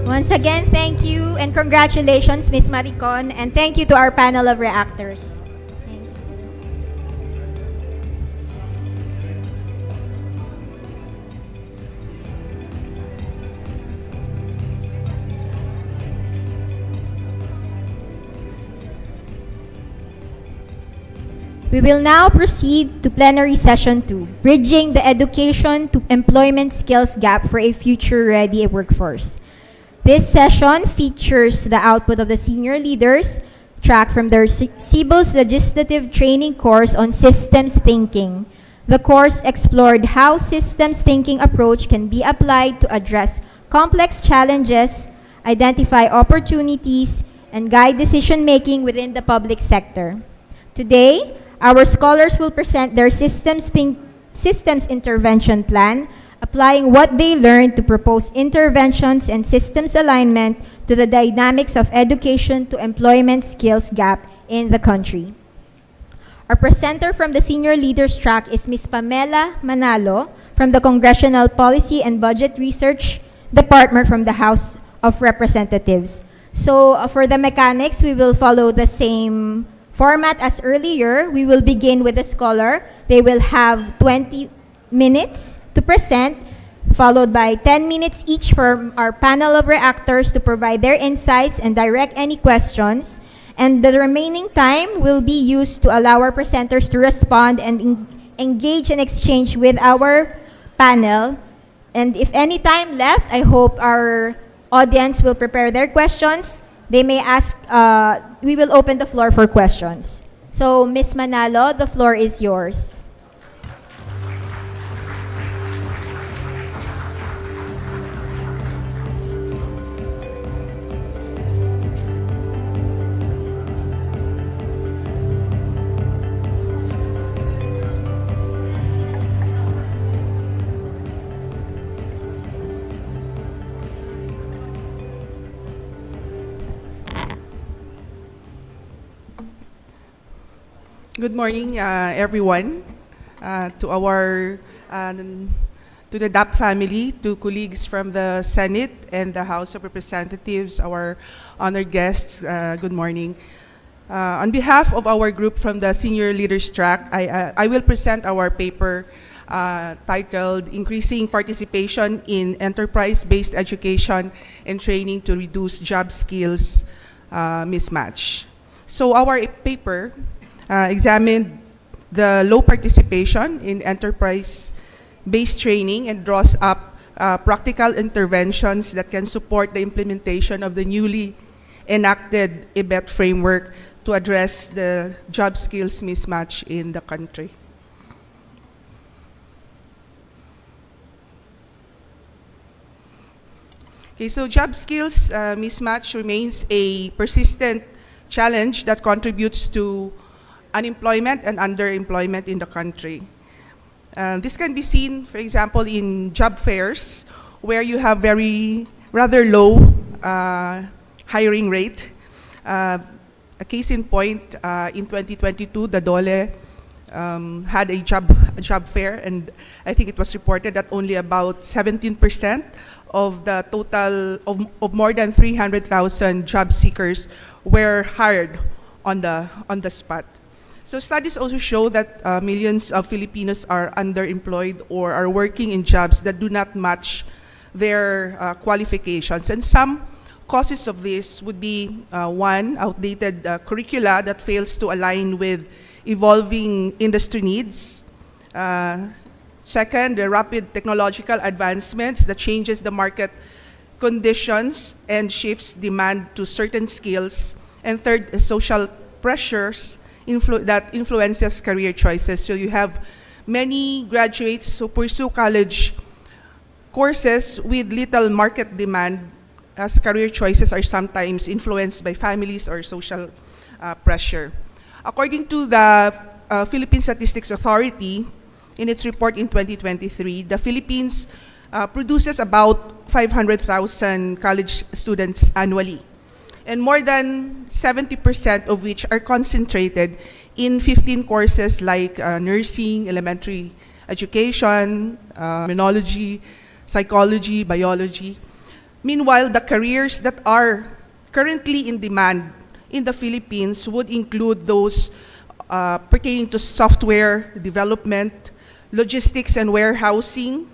Once again, thank you and congratulations, Ms. Maricon, and thank you to our panel of reactors. Thanks. We will now proceed to plenary session 2, bridging the education to employment skills gap for a future-ready workforce. This session features the output of the senior leaders track from their CBILLS legislative training course on systems thinking. The course explored how systems thinking approach can be applied to address complex challenges, identify opportunities, and guide decision-making within the public sector. Today, our scholars will present their systems intervention plan, applying what they learned to propose interventions and systems alignment to the dynamics of education to employment skills gap in the country. Our presenter from the Senior Leaders track is Ms. Pamela Manalo from the Congressional Policy and Budget Research Department from the House of Representatives. So for the mechanics, we will follow the same format as earlier. We will begin with the scholar. They will have 20 minutes to present, followed by 10 minutes each for our panel of reactors to provide their insights and direct any questions. And the remaining time will be used to allow our presenters to respond and engage and exchange with our panel. And if any time left, I hope our audience will prepare their questions. They may ask, we will open the floor for questions. So, Ms. Manalo, the floor is yours. Good morning, everyone. To the DAP family, to colleagues from the Senate and the House of Representatives, our honored guests, good morning. On behalf of our group from the Senior Leaders Track, I will present our paper titled Increasing Participation in Enterprise-Based Education and Training to Reduce Job Skills Mismatch. So our paper examined the low participation in enterprise-based training and draws up practical interventions that can support the implementation of the newly enacted EBET framework to address the job skills mismatch in the country. Okay, so job skills mismatch remains a persistent challenge that contributes to unemployment and underemployment in the country. This can be seen, for example, in job fairs, where you have rather low hiring rate. A case in point, in 2022, the DOLE had a job fair, and I think it was reported that only about 17% of the total of more than 300,000 job seekers were hired on the spot. So studies also show that millions of Filipinos are underemployed or are working in jobs that do not match their qualifications. And some causes of this would be one, outdated curricula that fails to align with evolving industry needs. Second, the rapid technological advancements that changes the market conditions and shifts demand to certain skills. And third, social pressures that influences career choices. So you have many graduates who pursue college courses with little market demand, as career choices are sometimes influenced by families or social pressure. According to the Philippine Statistics Authority, in its report in 2023, the Philippines produces about 500,000 college students annually, and more than 70% of which are concentrated in 15 courses like nursing, elementary education, criminology, psychology, biology. Meanwhile, the careers that are currently in demand in the Philippines would include those pertaining to software development, logistics and warehousing,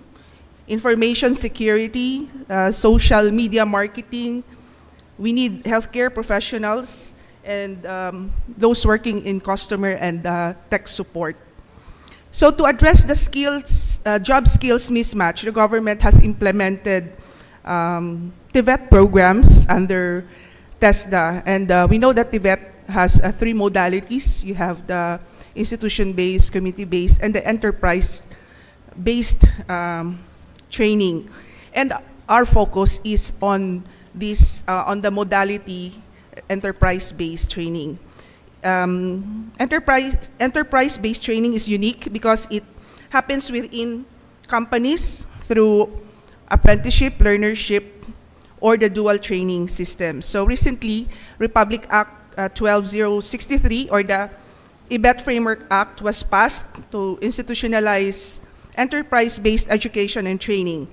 information security, social media marketing. We need healthcare professionals and those working in customer and tech support. So to address the skills, job skills mismatch, the government has implemented TVET programs under TESDA. And we know that TVET has three modalities. You have the institution-based, community-based, and the enterprise-based training. And our focus is on this, on the modality enterprise-based training. Enterprise-based training is unique because it happens within companies through apprenticeship, learnership, or the dual training system. So recently, Republic Act 12063, or the IBET Framework Act, was passed to institutionalize enterprise-based education and training.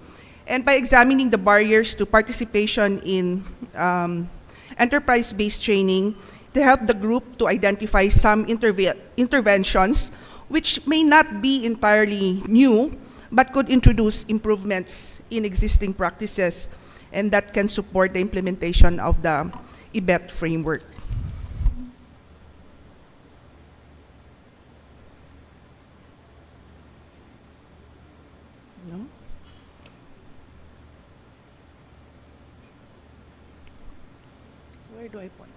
And by examining the barriers to participation in enterprise-based training, they help the group to identify some interventions which may not be entirely new, but could introduce improvements in existing practices, and that can support the implementation of the IBET framework. No? Where do I point?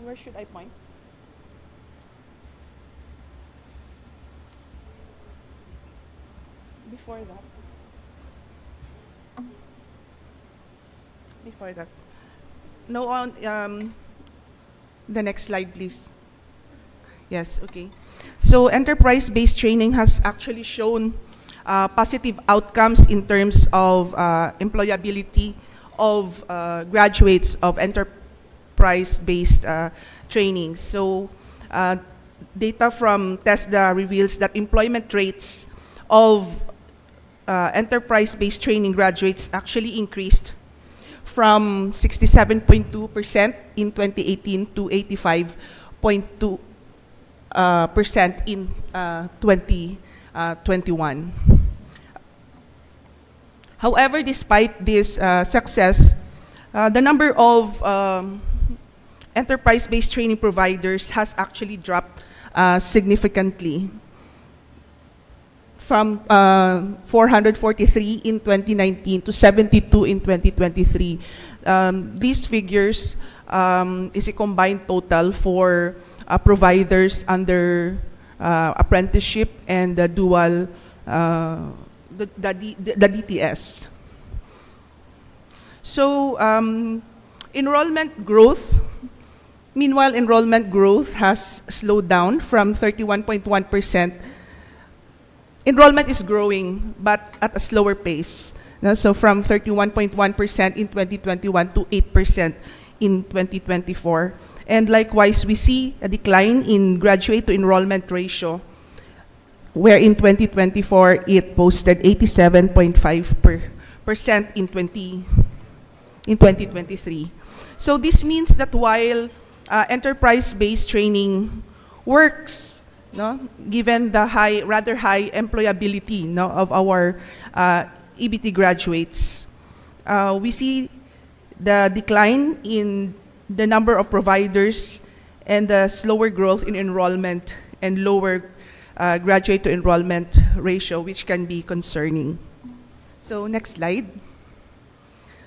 Where should I point? Before that. Before that. No, on the next slide, please. Yes, okay. So enterprise-based training has actually shown positive outcomes in terms of employability of graduates of enterprise-based training. So data from TESDA reveals that employment rates of enterprise-based training graduates actually increased from 67.2% in 2018 to 85.2% in 2021. However, despite this success, the number of enterprise-based training providers has actually dropped significantly, from 443 in 2019 to 72 in 2023. These figures is a combined total for providers under apprenticeship and the dual, the DTS. So enrollment growth, meanwhile, enrollment growth has slowed down from 31.1%. Enrollment is growing, but at a slower pace. So from 31.1% in 2021 to 8% in 2024. And likewise, we see a decline in graduate to enrollment ratio, where in 2024, it posted 87.5% in 2023. So this means that while enterprise-based training works, no, given the rather high employability, no, of our EBT graduates, we see the decline in the number of providers and the slower growth in enrollment and lower graduate to enrollment ratio, which can be concerning. So next slide.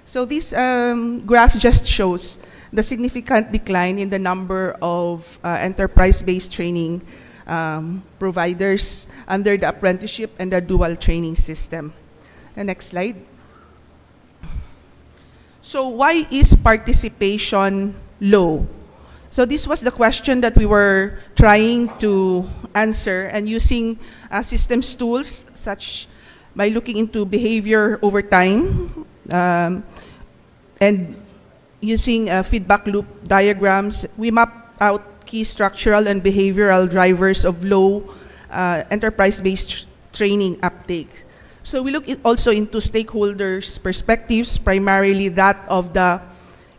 So this graph just shows the significant decline in the number of enterprise-based training providers under the apprenticeship and the dual training system. The next slide. So why is participation low? So this was the question that we were trying to answer, and using systems tools such by looking into behavior over time and using feedback loop diagrams, we mapped out key structural and behavioral drivers of low enterprise-based training uptake. So we look also into stakeholders' perspectives, primarily that of the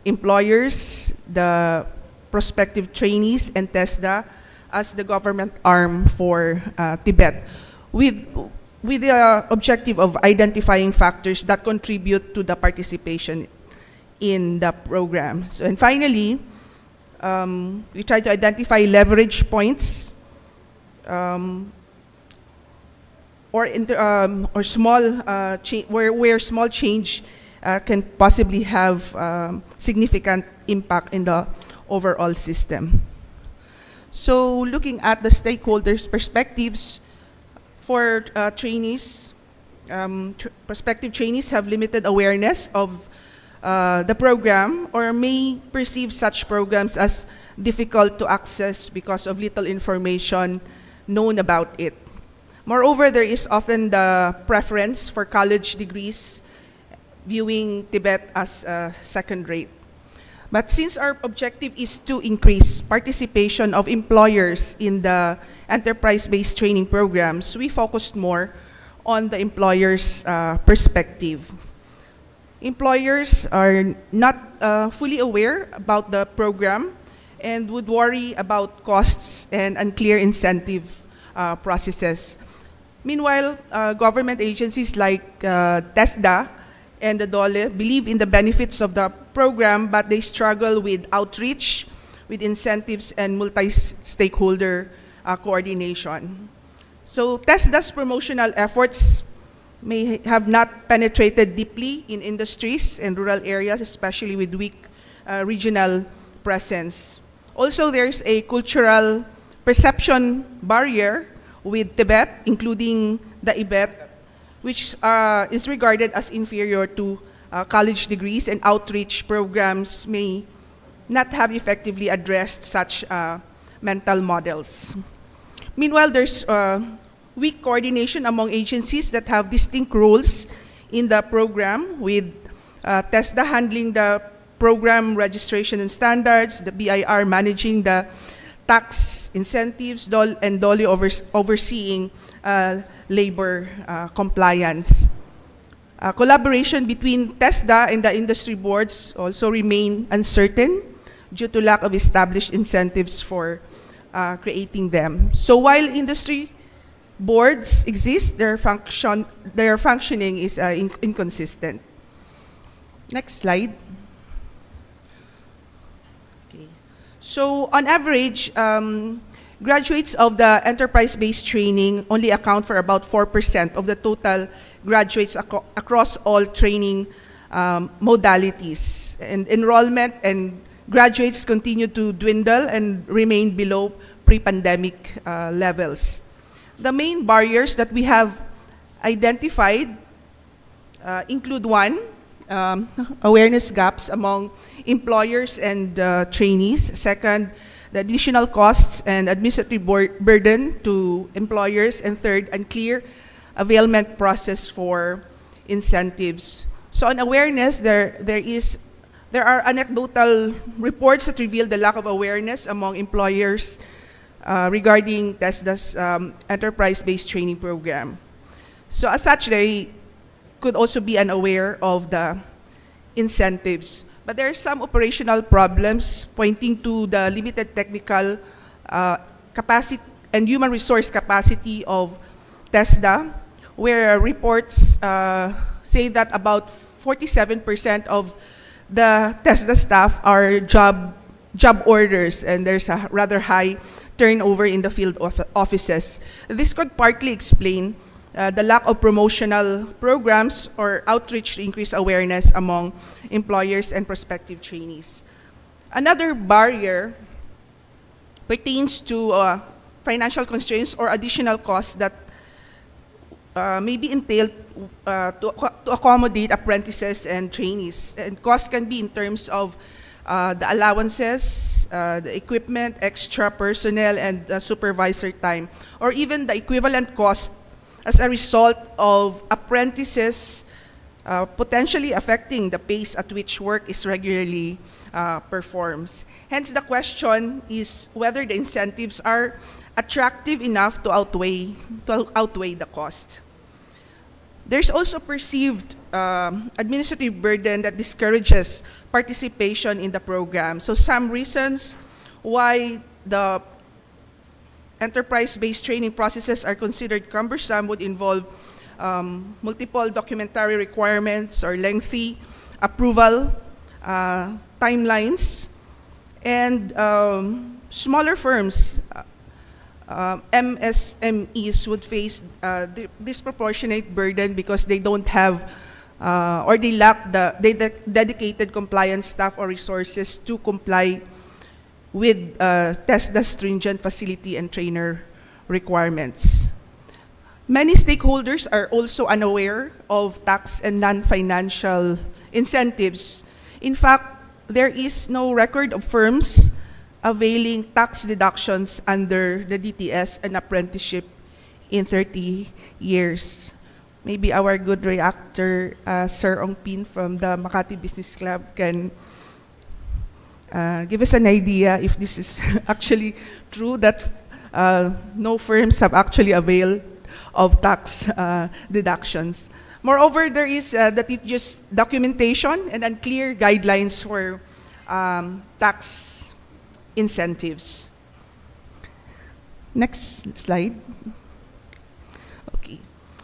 employers, the prospective trainees, and TESDA as the government arm for Tibet, with the objective of identifying factors that contribute to the participation in the program. So, and finally, we try to identify leverage points or small where small change can possibly have significant impact in the overall system. So looking at the stakeholders' perspectives for trainees, prospective trainees have limited awareness of the program or may perceive such programs as difficult to access because of little information known about it. Moreover, there is often the preference for college degrees, viewing Tibet as second-rate. But since our objective is to increase participation of employers in the enterprise-based training programs, we focused more on the employer's perspective. Employers are not fully aware about the program and would worry about costs and unclear incentive processes. Meanwhile, government agencies like TESDA and the DOLE believe in the benefits of the program, but they struggle with outreach, with incentives, and multi-stakeholder coordination. So TESDA's promotional efforts may have not penetrated deeply in industries and rural areas, especially with weak regional presence. Also, there's a cultural perception barrier with Tibet, including the IBET, which is regarded as inferior to college degrees, and outreach programs may not have effectively addressed such mental models. Meanwhile, there's weak coordination among agencies that have distinct roles in the program, with TESDA handling the program registration and standards, the BIR managing the tax incentives, and DOLE overseeing labor compliance. Collaboration between TESDA and the industry boards also remain uncertain due to lack of established incentives for creating them. So while industry boards exist, their functioning is inconsistent. Next slide. Okay. So on average, graduates of the enterprise-based training only account for about 4% of the total graduates across all training modalities. And enrollment and graduates continue to dwindle and remain below pre-pandemic levels. The main barriers that we have identified include one, awareness gaps among employers and trainees. Second, the additional costs and administrative burden to employers. And third, unclear availment process for incentives. So on awareness, there are anecdotal reports that reveal the lack of awareness among employers regarding TESDA's enterprise-based training program. So as such, they could also be unaware of the incentives. But there are some operational problems pointing to the limited technical capacity and human resource capacity of TESDA, where reports say that about 47% of the TESDA staff are job job orders, and there's a rather high turnover in the field offices. This could partly explain the lack of promotional programs or outreach to increase awareness among employers and prospective trainees. Another barrier pertains to financial constraints or additional costs that may be entailed to accommodate apprentices and trainees. And costs can be in terms of the allowances, the equipment, extra personnel, and supervisor time, or even the equivalent cost as a result of apprentices potentially affecting the pace at which work is regularly performs. Hence, the question is whether the incentives are attractive enough to outweigh the cost. There's also perceived administrative burden that discourages participation in the program. So some reasons why the enterprise-based training processes are considered cumbersome would involve multiple documentary requirements or lengthy approval timelines, and smaller firms, MSMEs, would face disproportionate burden because they don't have or they lack the dedicated compliance staff or resources to comply with TESDA's stringent facility and trainer requirements. Many stakeholders are also unaware of tax and non-financial incentives. In fact, there is no record of firms availing tax deductions under the DTS and apprenticeship in 30 years. Maybe our good reactor, Sir Ong Pin from the Makati Business Club, can give us an idea if this is actually true, that no firms have actually availed of tax deductions. Moreover, there is litigious documentation and unclear guidelines for tax incentives. Next slide. Okay.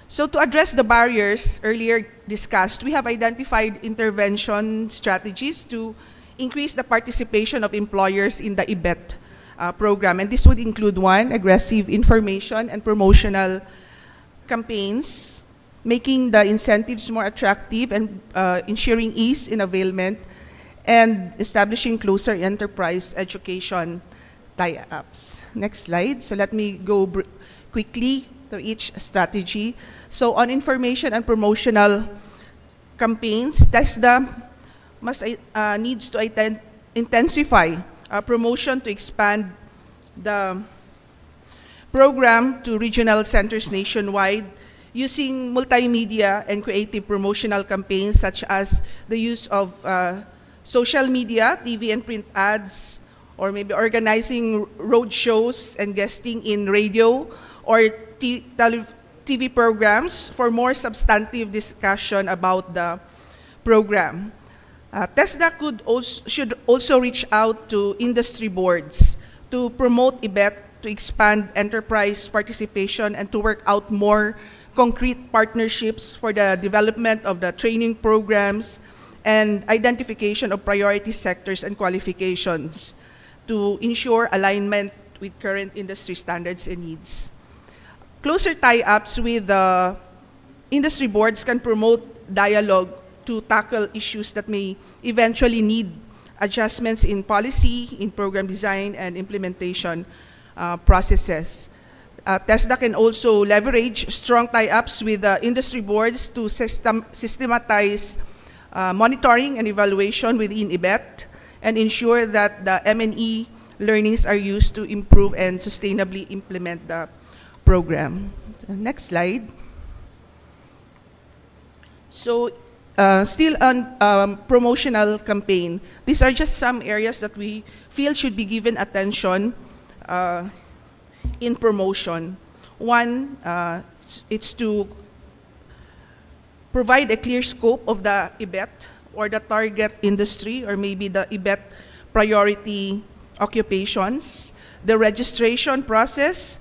So to address the barriers earlier discussed, we have identified intervention strategies to increase the participation of employers in the IBET program. And this would include, one, aggressive information and promotional campaigns, making the incentives more attractive and ensuring ease in availment, and establishing closer enterprise education tie-ups. Next slide. So let me go quickly through each strategy. So on information and promotional campaigns, TESDA needs to intensify promotion to expand the program to regional centers nationwide, using multimedia and creative promotional campaigns such as the use of social media, TV and print ads, or maybe organizing road shows and guesting in radio or TV programs for more substantive discussion about the program. TESDA should also reach out to industry boards to promote IBET, to expand enterprise participation, and to work out more concrete partnerships for the development of the training programs and identification of priority sectors and qualifications to ensure alignment with current industry standards and needs. Closer tie-ups with the industry boards can promote dialogue to tackle issues that may eventually need adjustments in policy, in program design, and implementation processes. TESDA can also leverage strong tie-ups with industry boards to systematize monitoring and evaluation within IBET and ensure that the M&E learnings are used to improve and sustainably implement the program. Next slide. So still on promotional campaign, these are just some areas that we feel should be given attention in promotion. One, it's to provide a clear scope of the IBET or the target industry or maybe the IBET priority occupations, the registration process,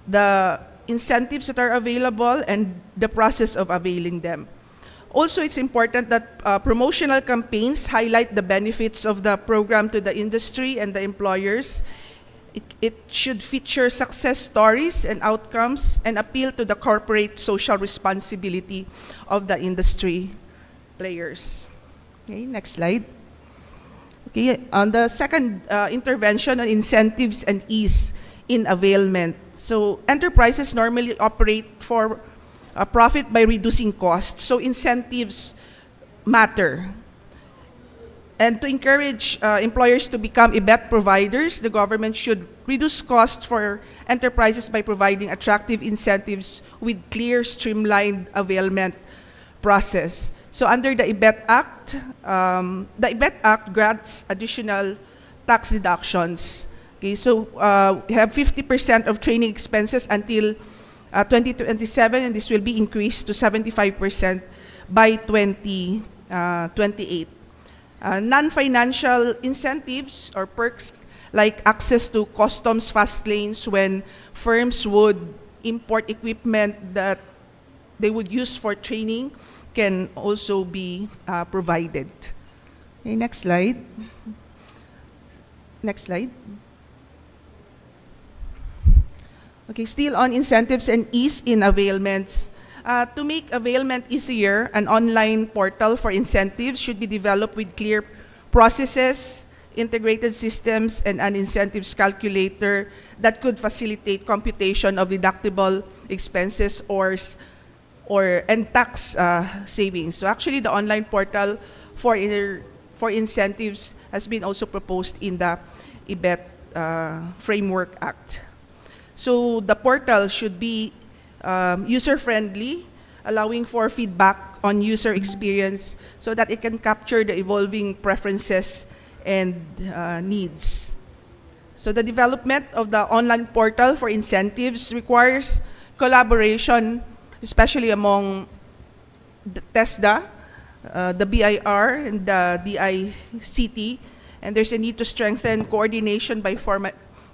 the incentives that are available, and the process of availing them. Also, it's important that promotional campaigns highlight the benefits of the program to the industry and the employers. It should feature success stories and outcomes and appeal to the corporate social responsibility of the industry players. Okay, next slide. Okay, on the second intervention on incentives and ease in availment. So enterprises normally operate for profit by reducing costs. So incentives matter. And to encourage employers to become IBET providers, the government should reduce costs for enterprises by providing attractive incentives with clear, streamlined availment process. So under the IBET Act, grants additional tax deductions. Okay, so we have 50% of training expenses until 2027, and this will be increased to 75% by 2028. Non-financial incentives or perks like access to customs fast lanes when firms would import equipment that they would use for training can also be provided. Okay, next slide. Next slide. Okay, still on incentives and ease in availments. To make availment easier, an online portal for incentives should be developed with clear processes, integrated systems, and an incentives calculator that could facilitate computation of deductible expenses and tax savings. So actually, the online portal for incentives has been also proposed in the IBET Framework Act. So the portal should be user-friendly, allowing for feedback on user experience so that it can capture the evolving preferences and needs. So the development of the online portal for incentives requires collaboration, especially among the TESDA, the BIR, and the DICT, and there's a need to strengthen coordination by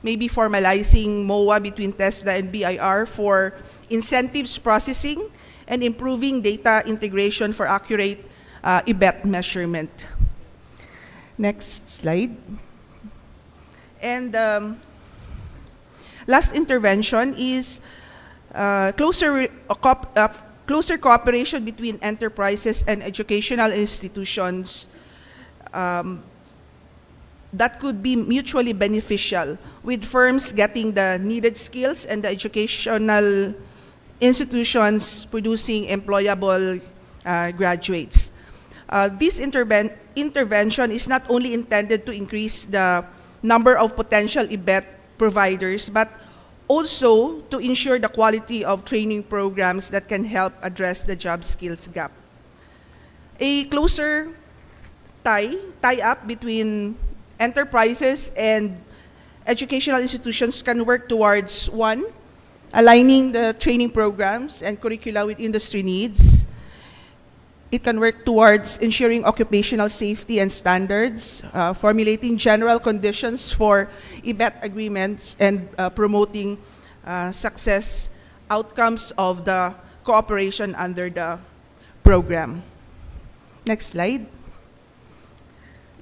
maybe formalizing MOA between TESDA and BIR for incentives processing and improving data integration for accurate IBET measurement. Next slide. And last intervention is closer cooperation between enterprises and educational institutions that could be mutually beneficial, with firms getting the needed skills and the educational institutions producing employable graduates. This intervention is not only intended to increase the number of potential IBET providers, but also to ensure the quality of training programs that can help address the job skills gap. A closer tie-up between enterprises and educational institutions can work towards, one, aligning the training programs and curricula with industry needs. It can work towards ensuring occupational safety and standards, formulating general conditions for IBET agreements, and promoting success outcomes of the cooperation under the program. Next slide.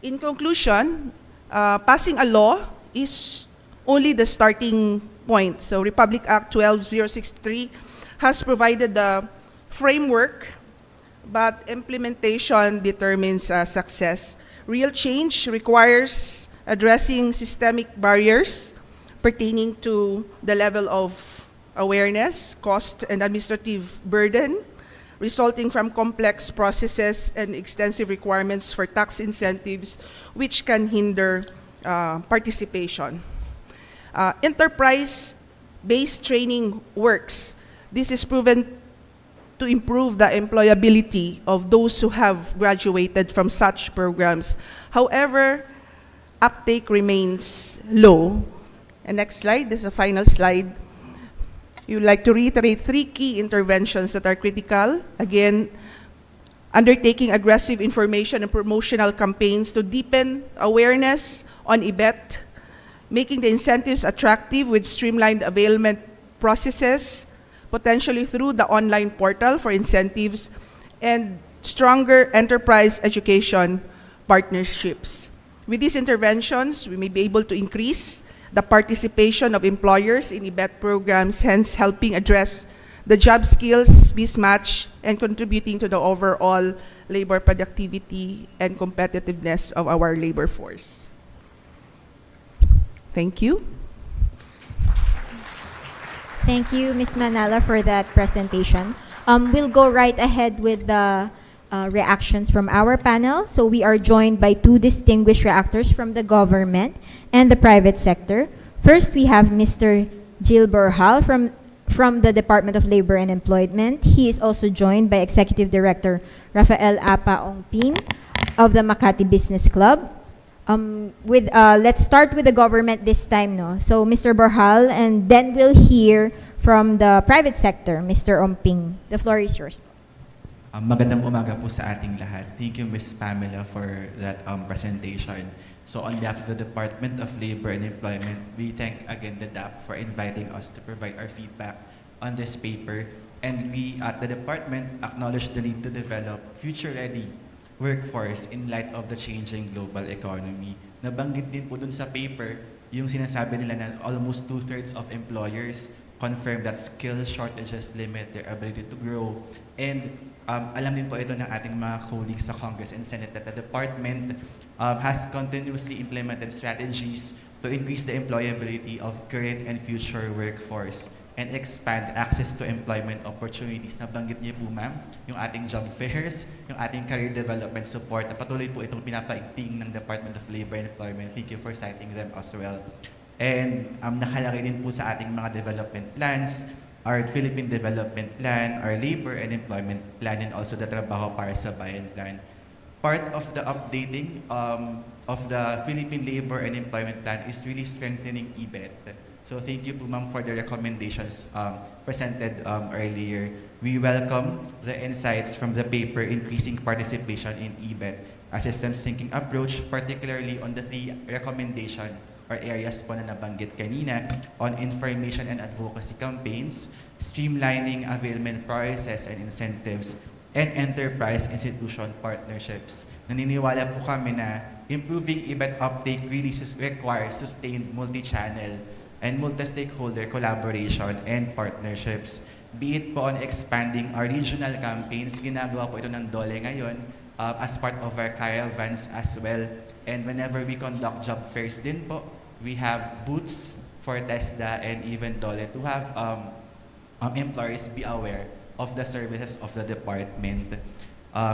In conclusion, passing a law is only the starting point. So Republic Act 12063 has provided the framework, but implementation determines success. Real change requires addressing systemic barriers pertaining to the level of awareness, cost, and administrative burden resulting from complex processes and extensive requirements for tax incentives, which can hinder participation. Enterprise-based training works. This is proven to improve the employability of those who have graduated from such programs. However, uptake remains low. And next slide, this is the final slide. We would like to reiterate 3 key interventions that are critical. Again, undertaking aggressive information and promotional campaigns to deepen awareness on IBET, making the incentives attractive with streamlined availment processes, potentially through the online portal for incentives, and stronger enterprise education partnerships. With these interventions, we may be able to increase the participation of employers in IBET programs, hence helping address the job skills mismatch and contributing to the overall labor productivity and competitiveness of our labor force. Thank you. Thank you, Ms. Manala, for that presentation. We'll go right ahead with the reactions from our panel. So we are joined by two distinguished reactors from the government and the private sector. First, we have Mr. Jill Borjal from the Department of Labor and Employment. He is also joined by Executive Director Rafael Apa Ongpin of the Makati Business Club. Let's start with the government this time, no? So Mr. Borjal, and then we'll hear from the private sector, Mr. Ongpin. The floor is yours. Magandang umaga po sa ating lahat. Thank you, Ms. Pamela, for that presentation. So on behalf of the Department of Labor and Employment, we thank again the DAP for inviting us to provide our feedback on this paper. And we at the department acknowledge the need to develop future-ready workforce in light of the changing global economy. Nabanggit din po dun sa paper yung sinasabi nila na almost 2/3 of employers confirm that skill shortages limit their ability to grow. And alam din po ito ng ating mga colleagues sa Congress and Senate that the department has continuously implemented strategies to increase the employability of current and future workforce and expand access to employment opportunities. Nabanggit niyo po, ma'am, yung ating job fairs, yung ating career development support, na patuloy po itong pinapaigting ng Department of Labor and Employment. Thank you for citing them as well. And nakalagay din po sa ating mga development plans, our Philippine Development Plan, our Labor and Employment Plan, and also the Trabaho para sa Bayan Plan. Part of the updating of the Philippine Labor and Employment Plan is really strengthening IBET. So thank you po, ma'am, for the recommendations presented earlier. We welcome the insights from the paper increasing participation in IBET, a systems thinking approach, particularly on the 3 recommendation or areas po na nabanggit kanina on information and advocacy campaigns, streamlining availment process and incentives, and enterprise institution partnerships. Naniniwala po kami na improving IBET uptake really requires sustained multi-channel and multi-stakeholder collaboration and partnerships. Be it po on expanding our regional campaigns, ginagawa po ito ng DOLE ngayon as part of our caravans as well. And whenever we conduct job fairs din po, we have booths for TESDA and even DOLE to have employers be aware of the services of the department.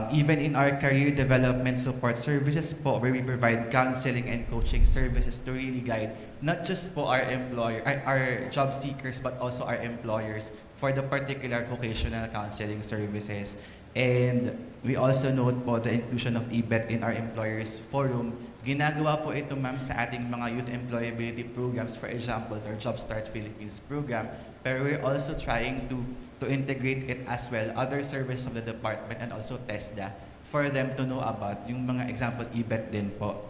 Even in our career development support services po, where we provide counseling and coaching services to really guide not just po our job seekers, but also our employers for the particular vocational counseling services. And we also note po the inclusion of IBET in our employers forum. Ginagawa po ito, ma'am, sa ating mga youth employability programs, for example, our Job Start Philippines program. Pero we're also trying to integrate it as well, other services of the department and also TESDA, for them to know about yung mga example IBET din po.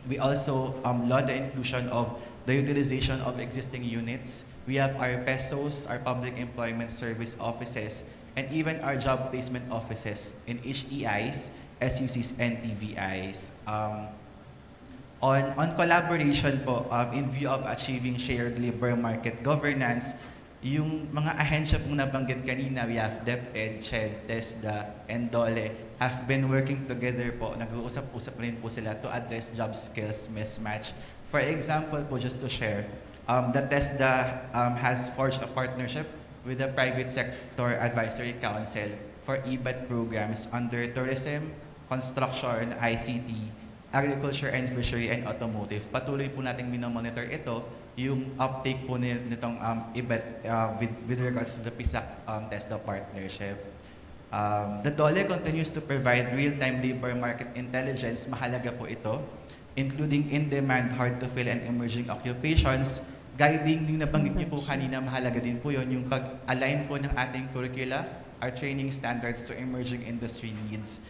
We also laud the inclusion of the utilization of existing units. We have our PESOs, our Public Employment Service Offices, and even our job placement offices in HEIs, SUCs, and TVIs. On collaboration po, in view of achieving shared labor market governance, yung mga ahensya pong nabanggit kanina, we have DepEd, CHED, TESDA, and DOLE, have been working together po, nag-uusap-usap rin po sila to address job skills mismatch. For example po, just to share, the TESDA has forged a partnership with the Private Sector Advisory Council for IBET programs under tourism, construction, ICT, agriculture and fishery, and automotive. Patuloy po nating minomonitor ito, yung uptake po nitong IBET with regards to the PISAC TESDA partnership. The DOLE continues to provide real-time labor market intelligence. Mahalaga po ito, including in-demand, hard-to-fill, and emerging occupations. Guiding, yung nabanggit niyo po kanina, mahalaga din po yun, yung pag-align po ng ating curricula, our training standards to emerging industry needs.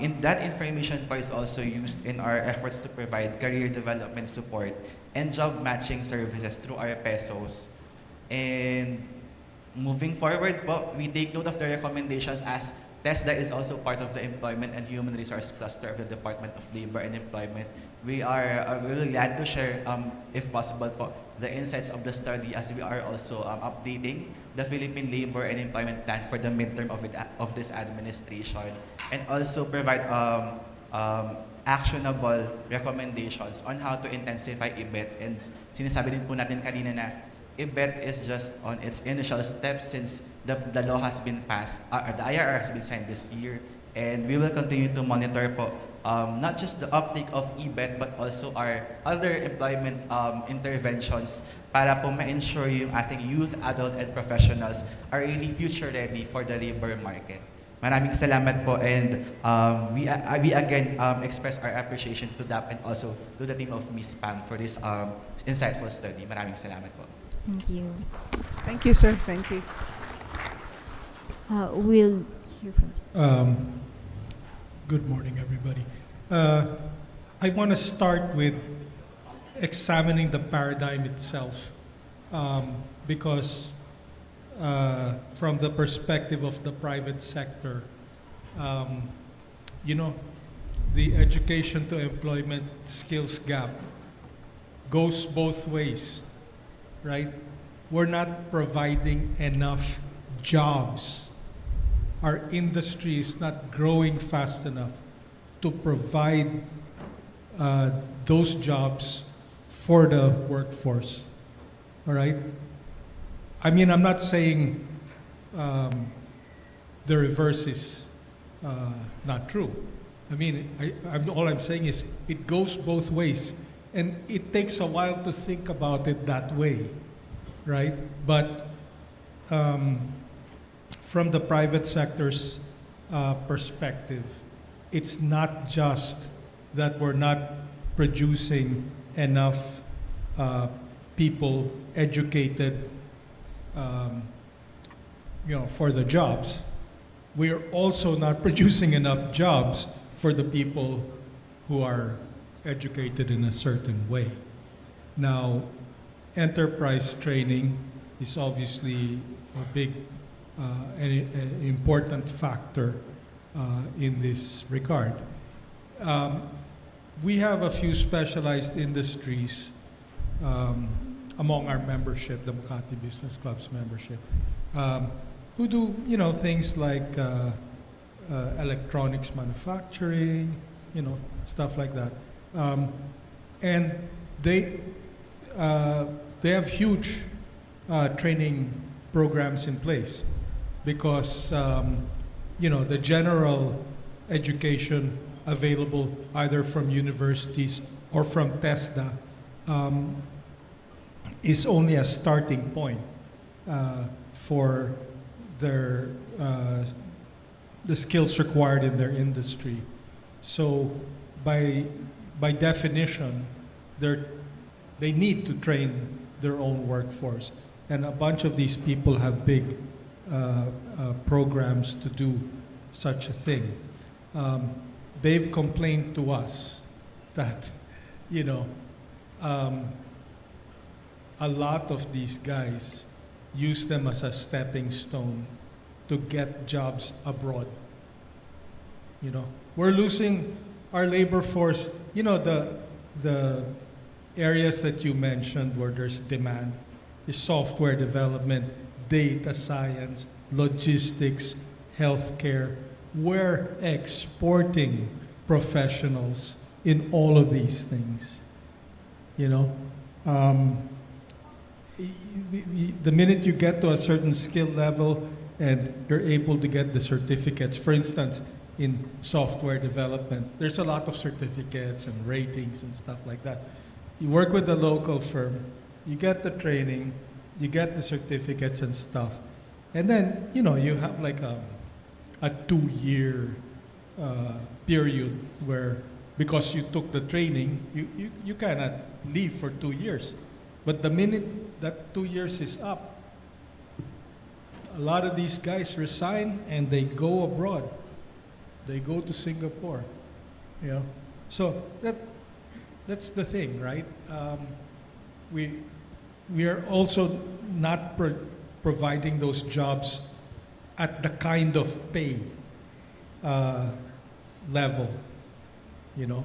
In that information part is also used in our efforts to provide career development support and job matching services through our PESOs. And moving forward po, we take note of the recommendations as TESDA is also part of the Employment and Human Resource Cluster of the Department of Labor and Employment. We are really glad to share, if possible, po, the insights of the study as we are also updating the Philippine Labor and Employment Plan for the midterm of this administration, and also provide actionable recommendations on how to intensify IBET. And sinasabi din po natin kanina na IBET is just on its initial steps since the law has been passed, the IRR has been signed this year, and we will continue to monitor po not just the uptake of IBET but also our other employment interventions para po ma-ensure yung ating youth, adult, and professionals are really future ready for the labor market. Maraming salamat po, and we again express our appreciation to DAP and also to the team of Ms. Pam for this insightful study. Maraming salamat po. Thank you. Thank you, sir. Thank you. We'll hear from. Good morning, everybody. I want to start with examining the paradigm itself, because from the perspective of the private sector, you know, the education to employment skills gap goes both ways, right? We're not providing enough jobs. Our industry is not growing fast enough to provide those jobs for the workforce, all right? I mean, I'm not saying the reverse is not true. I mean, all I'm saying is it goes both ways, and it takes a while to think about it that way, right? But from the private sector's perspective, it's not just that we're not producing enough people educated, you know, for the jobs. We're also not producing enough jobs for the people who are educated in a certain way. Now, enterprise training is obviously a big, an important factor in this regard. We have a few specialized industries among our membership, the Makati Business Club's membership, who do, you know, things like electronics manufacturing, you know, stuff like that. And they have huge training programs in place because, you know, the general education available either from universities or from TESDA is only a starting point for their the skills required in their industry. So by definition, they need to train their own workforce, and a bunch of these people have big programs to do such a thing. They've complained to us that, you know, a lot of these guys use them as a stepping stone to get jobs abroad. You know, we're losing our labor force. You know, the areas that you mentioned where there's demand is software development, data science, logistics, healthcare. We're exporting professionals in all of these things. You know, the minute you get to a certain skill level and you're able to get the certificates, for instance, in software development, there's a lot of certificates and ratings and stuff like that. You work with a local firm, you get the training, you get the certificates and stuff, and then, you know, you have like a 2-year period where, because you took the training, you cannot leave for 2 years. But the minute that 2 years is up, a lot of these guys resign and they go abroad. They go to Singapore, you know. So that's the thing, right? We are also not providing those jobs at the kind of pay level, you know.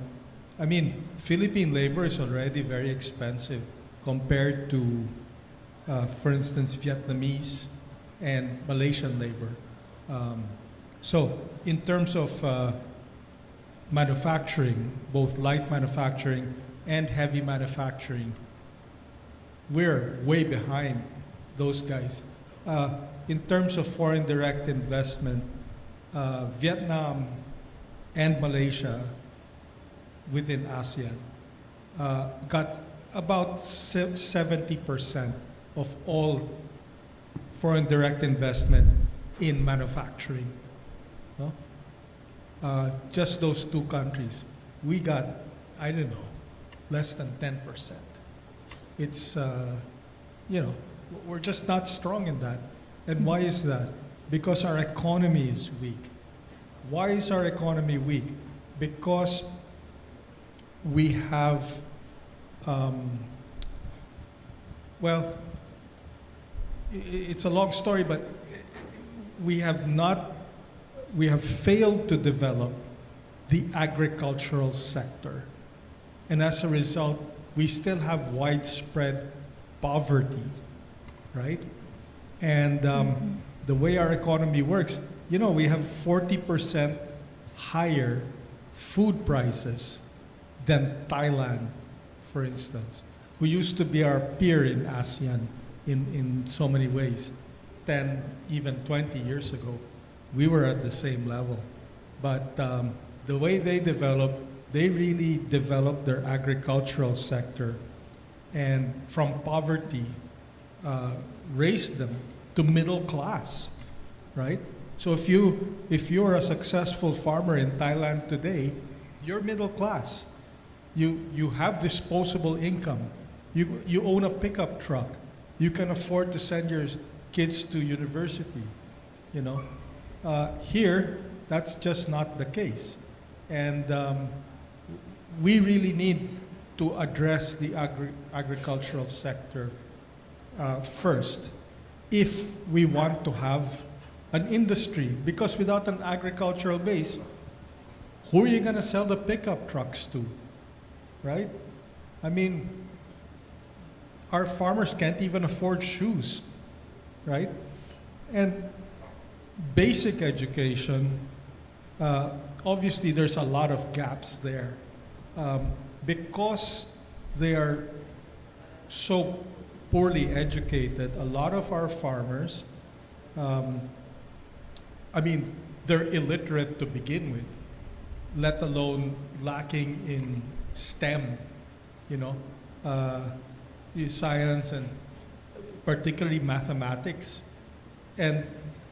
I mean, Philippine labor is already very expensive compared to, for instance, Vietnamese and Malaysian labor. So in terms of manufacturing, both light manufacturing and heavy manufacturing, we're way behind those guys. In terms of foreign direct investment, Vietnam and Malaysia within ASEAN got about 70% of all foreign direct investment in manufacturing. No? Just those two countries. We got, I don't know, less than 10%. It's, you know, we're just not strong in that. And why is that? Because our economy is weak. Why is our economy weak? Because we have, well, it's a long story, but we have failed to develop the agricultural sector. And as a result, we still have widespread poverty, right? And the way our economy works, you know, we have 40% higher food prices than Thailand, for instance, who used to be our peer in ASEAN in so many ways. 10, even 20 years ago, we were at the same level. But the way they developed, they really developed their agricultural sector, and from poverty, raised them to middle class, right? So if you're a successful farmer in Thailand today, you're middle class. You have disposable income. You own a pickup truck. You can afford to send your kids to university, you know. Here, that's just not the case. And we really need to address the agricultural sector first if we want to have an industry. Because without an agricultural base, who are you going to sell the pickup trucks to, right? I mean, our farmers can't even afford shoes, right? And basic education, obviously there's a lot of gaps there. Because they are so poorly educated, a lot of our farmers, I mean, they're illiterate to begin with, let alone lacking in STEM, you know, science and particularly mathematics. And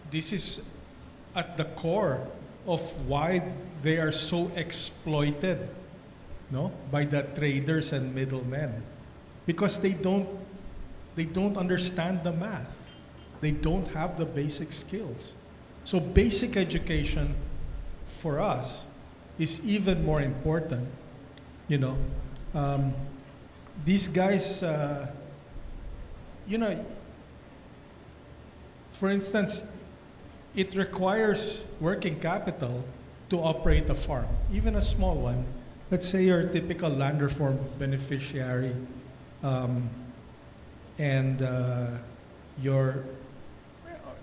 this is at the core of why they are so exploited, no, by the traders and middlemen, because they don't understand the math. They don't have the basic skills. So basic education for us is even more important. You know, these guys, you know, for instance, it requires working capital to operate a farm, even a small one. Let's say you're a typical land reform beneficiary, and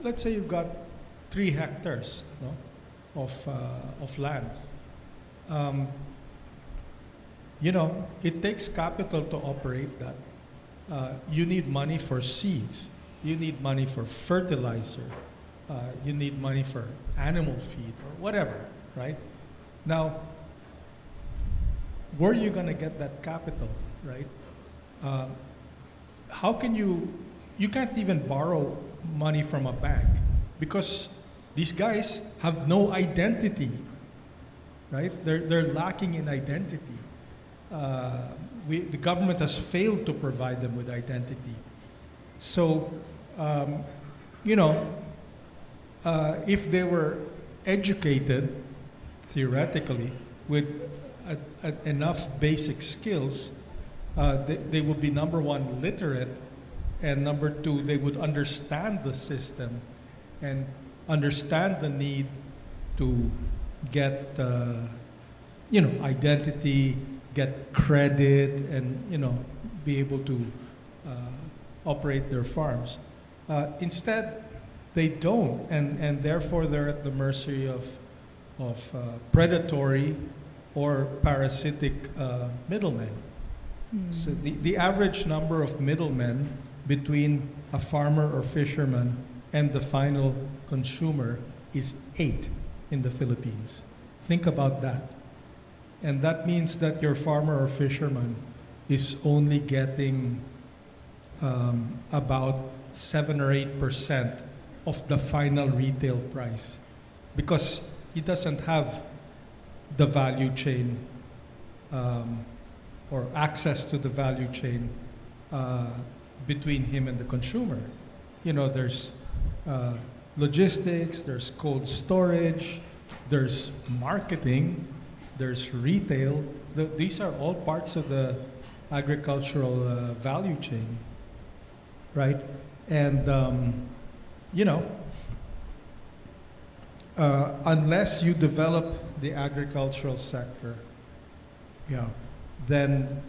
let's say you've got 3 hectares, no, of land. You know, it takes capital to operate that. You need money for seeds. You need money for fertilizer. You need money for animal feed or whatever, right? Now, where are you going to get that capital, right? How can you can't even borrow money from a bank because these guys have no identity, right? They're lacking in identity. The government has failed to provide them with identity. So, you know, if they were educated, theoretically, with enough basic skills, they would be, number one, literate, and number two, they would understand the system and understand the need to, get identity, get credit, and be able to operate their farms. Instead, they don't, and therefore they're at the mercy of predatory or parasitic middlemen. So the average number of middlemen between a farmer or fisherman and the final consumer is 8 in the Philippines. Think about that. And that means that your farmer or fisherman is only getting about 7 or 8% of the final retail price, because he doesn't have the value chain or access to the value chain between him and the consumer. There's logistics, there's cold storage, there's marketing, there's retail. These are all parts of the agricultural value chain, right? And unless you develop the agricultural sector, then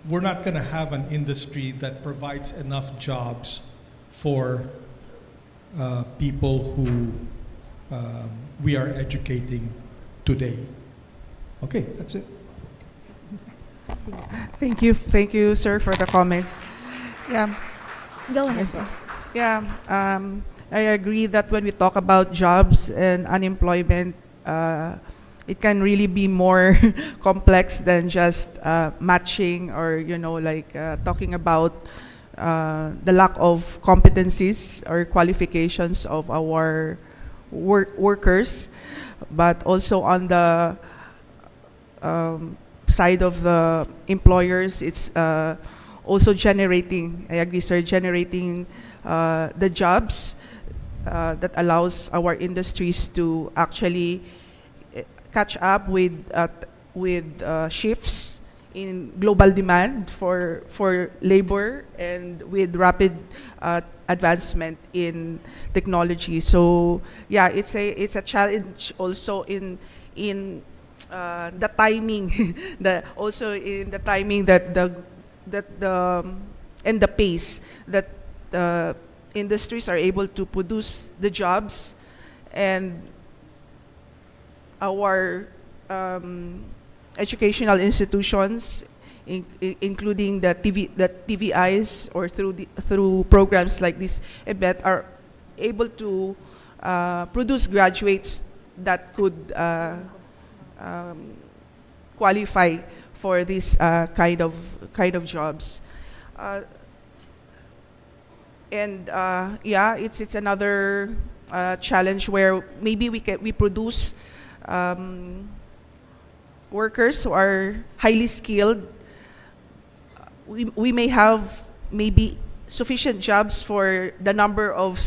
we're not going to have an industry that provides enough jobs for people who we are educating today. Okay, that's it. Thank you, sir, for the comments. Yeah. Go ahead. Yes, yeah, I agree that when we talk about jobs and unemployment, it can really be more complex than just matching or talking about the lack of competencies or qualifications of our workers, but also on the side of the employers, it's also generating, I agree, sir, generating the jobs that allows our industries to actually catch up with shifts in global demand for labor and with rapid advancement in technology. So yeah, it's a challenge also in the timing, also in the timing that and the pace that the industries are able to produce the jobs, and our educational institutions, including the TVIs or through programs like this event, are able to produce graduates that could qualify for this kind of jobs. Yeah, it's another challenge where maybe we produce workers who are highly skilled. We may have maybe sufficient jobs for the number of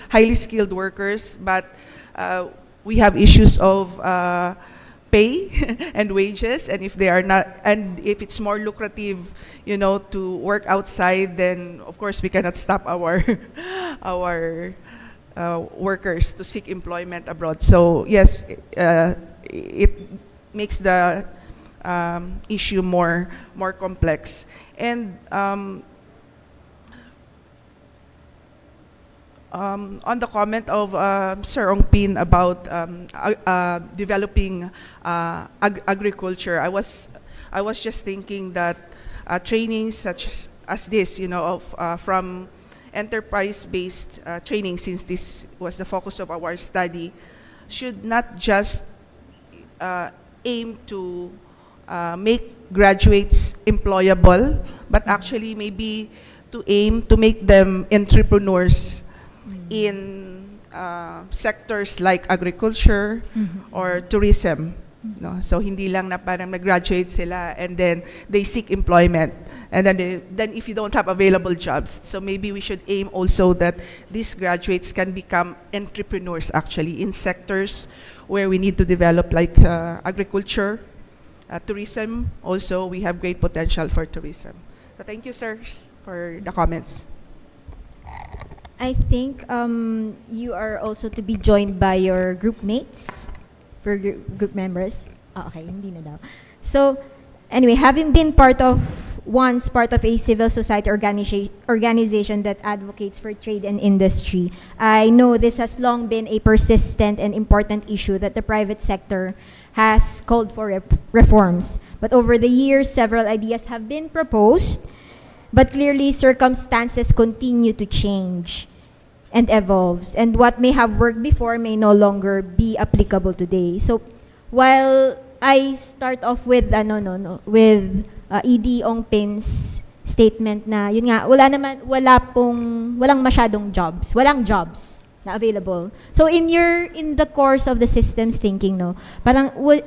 highly skilled workers, but we have issues of pay and wages, and if they are not, and if it's more lucrative, to work outside, then of course we cannot stop our workers to seek employment abroad. So yes, it makes the issue more complex. And on the comment of Sir Ong Pin about developing agriculture, I was just thinking that trainings such as this, from enterprise-based training, since this was the focus of our study, should not just aim to make graduates employable, but actually maybe to aim to make them entrepreneurs in sectors like agriculture or tourism. No? So hindi lang na parang nag-graduate sila and then they seek employment, and then if you don't have available jobs, so maybe we should aim also that these graduates can become entrepreneurs actually in sectors where we need to develop, like agriculture, tourism. Also, we have great potential for tourism. So thank you, sirs, for the comments. I think you are also to be joined by your group mates, for group members. Ah, okay, hindi na daw. So, anyway, having been once part of a civil society organization that advocates for trade and industry, I know this has long been a persistent and important issue that the private sector has called for reforms. But over the years, several ideas have been proposed, but clearly circumstances continue to change and evolves, and what may have worked before may no longer be applicable today. So, while I start off with with ED Ongpin's statement na yun nga, walang masyadong jobs, walang jobs na available. So in the course of the systems thinking, no, parang were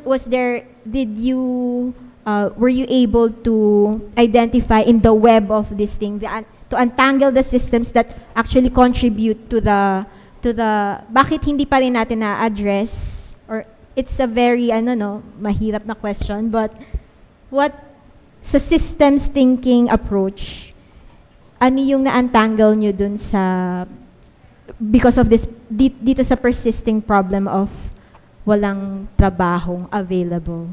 you able to identify in the web of this thing to untangle the systems that actually contribute to the bakit hindi pa rin natin na-address? Or it's a very mahirap na question, but what sa systems thinking approach, ano yung na-untangle nyo dun sa because of this dito sa persisting problem of walang trabahong available?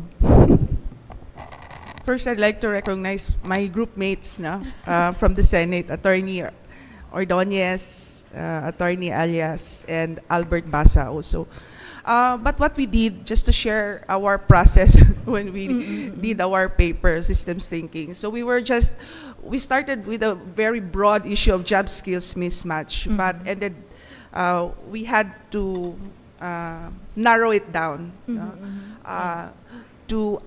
First, I'd like to recognize my group mates from the Senate, Attorney Ordonez, Attorney Alias, and Albert Basa also. But what we did, just to share our process when we did our paper, systems thinking. So we started with a very broad issue of job skills mismatch, but ended, we had to narrow it down to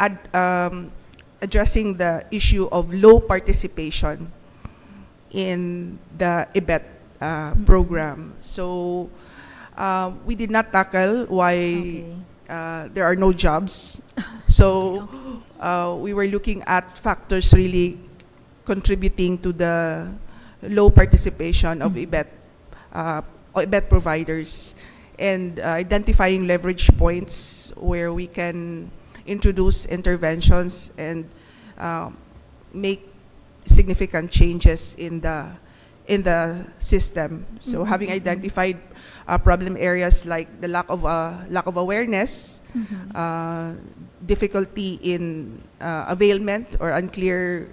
addressing the issue of low participation in the IBET program. So we did not tackle why there are no jobs. So we were looking at factors really contributing to the low participation of IBET providers, and identifying leverage points where we can introduce interventions and make significant changes in the system. So having identified problem areas like the lack of awareness, difficulty in availment or unclear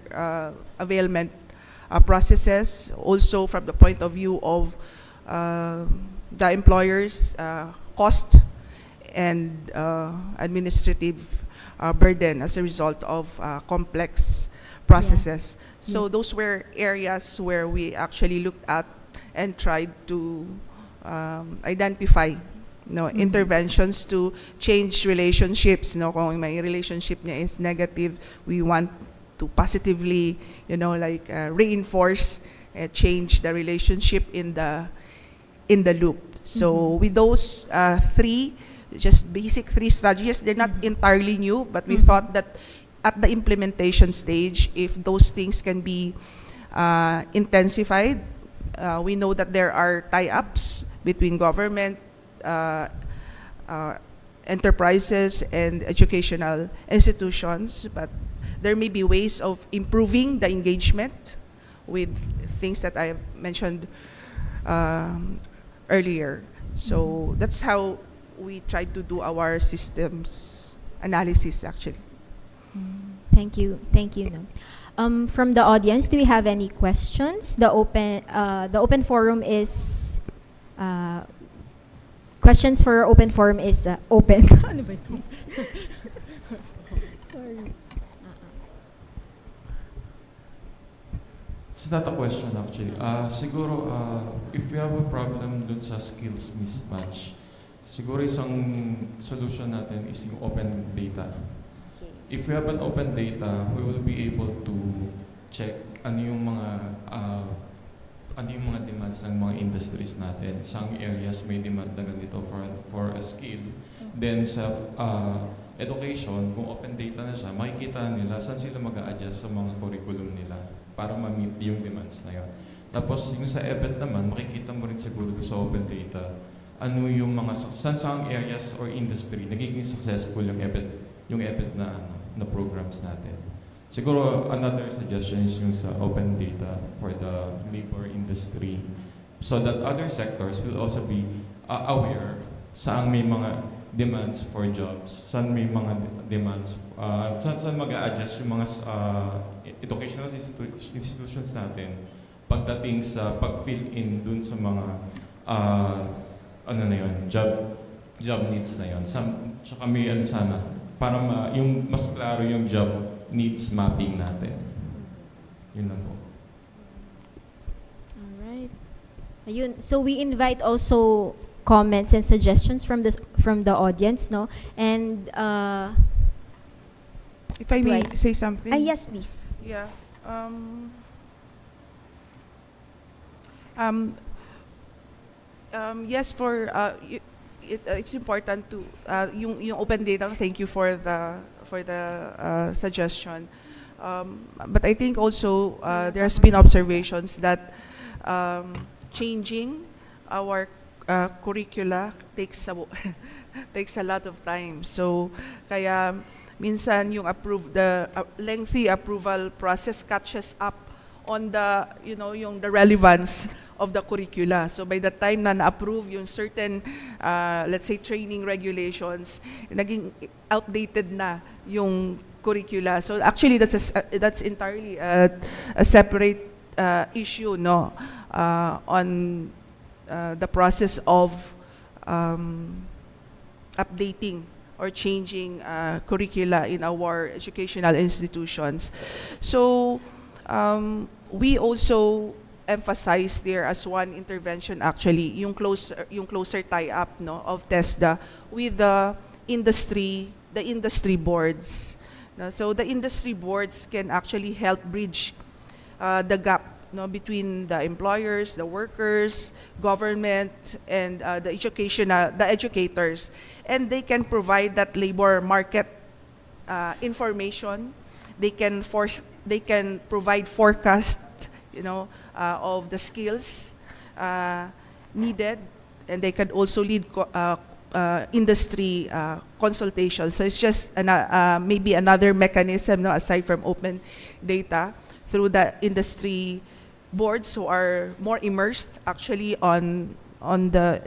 availment processes, also from the point of view of the employer's cost and administrative burden as a result of complex processes. So those were areas where we actually looked at and tried to identify interventions to change relationships. Kung may relationship niya is negative, we want to positively reinforce, change the relationship in the loop. So with those just basic three strategies, they're not entirely new, but we thought that at the implementation stage, if those things can be intensified, we know that there are tie-ups between government, enterprises, and educational institutions, but there may be ways of improving the engagement with things that I mentioned earlier. So that's how we tried to do our systems analysis, actually. Thank you. From the audience, do we have any questions? The open forum is questions for open forum is open. Sorry. It's not a question actually. Siguro, if we have a problem dun sa skills mismatch, siguro isang solution natin is yung open data. If we have an open data, we will be able to check ano yung mga demands ng mga industries natin. Some areas may demand na ganito for a skill. Then sa education, kung open data na siya, makikita nila saan sila mag-a-adjust sa mga curriculum nila para ma-meet yung demands na yun. Tapos yung sa EBET naman, makikita mo rin siguro sa open data ano yung mga saan areas or industry nagiging successful yung EBET na programs natin. Siguro another suggestion is yung sa open data for the labor industry so that other sectors will also be aware saan may mga demands for jobs, saan may mga demands, saan mag-a-adjust yung mga educational institutions natin pagdating sa pag-fill in dun sa mga ano na yun, job needs na yun. Tsaka may sana, para yung mas klaro yung job needs mapping natin. Yun lang po. Alright. Ayun. So we invite also comments and suggestions from the audience, no? And If I may say something. yes, please. Yeah. Yes, it's important to yung open data. Thank you for the suggestion. But I think also there has been observations that changing our curricula takes a lot of time. So kaya minsan yung the lengthy approval process catches up on the yung the relevance of the curricula. So by the time na na-approve yung certain let's say training regulations, naging outdated na yung curricula. So actually that's entirely a separate issue, no, on the process of updating or changing curricula in our educational institutions. So we also emphasize there as one intervention actually yung closer tie-up, no, of TESDA with the industry boards. No? So the industry boards can actually help bridge the gap, no, between the employers, the workers, government, and the educators, and they can provide that labor market information. They can provide forecast, of the skills needed, and they can also lead industry consultations. So it's just maybe another mechanism, no, aside from open data, through the industry boards who are more immersed actually on the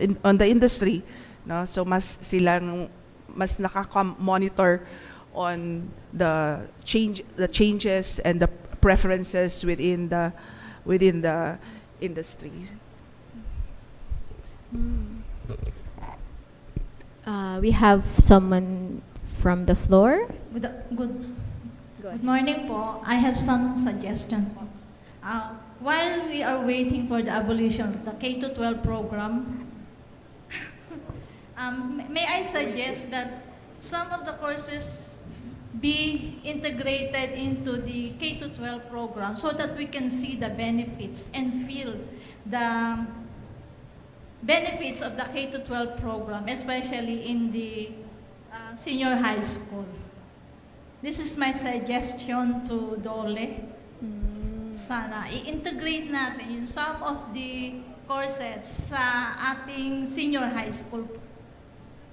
industry, no? So mas nakaka-monitor on the changes and the preferences within the industry. We have someone from the floor. Good morning po. I have some suggestion po. While we are waiting for the abolition of the K-12 program, may I suggest that some of the courses be integrated into the K-12 program so that we can see the benefits and feel the benefits of the K-12 program, especially in the senior high school. This is my suggestion to Dole. Sana i-integrate natin yung some of the courses sa ating senior high school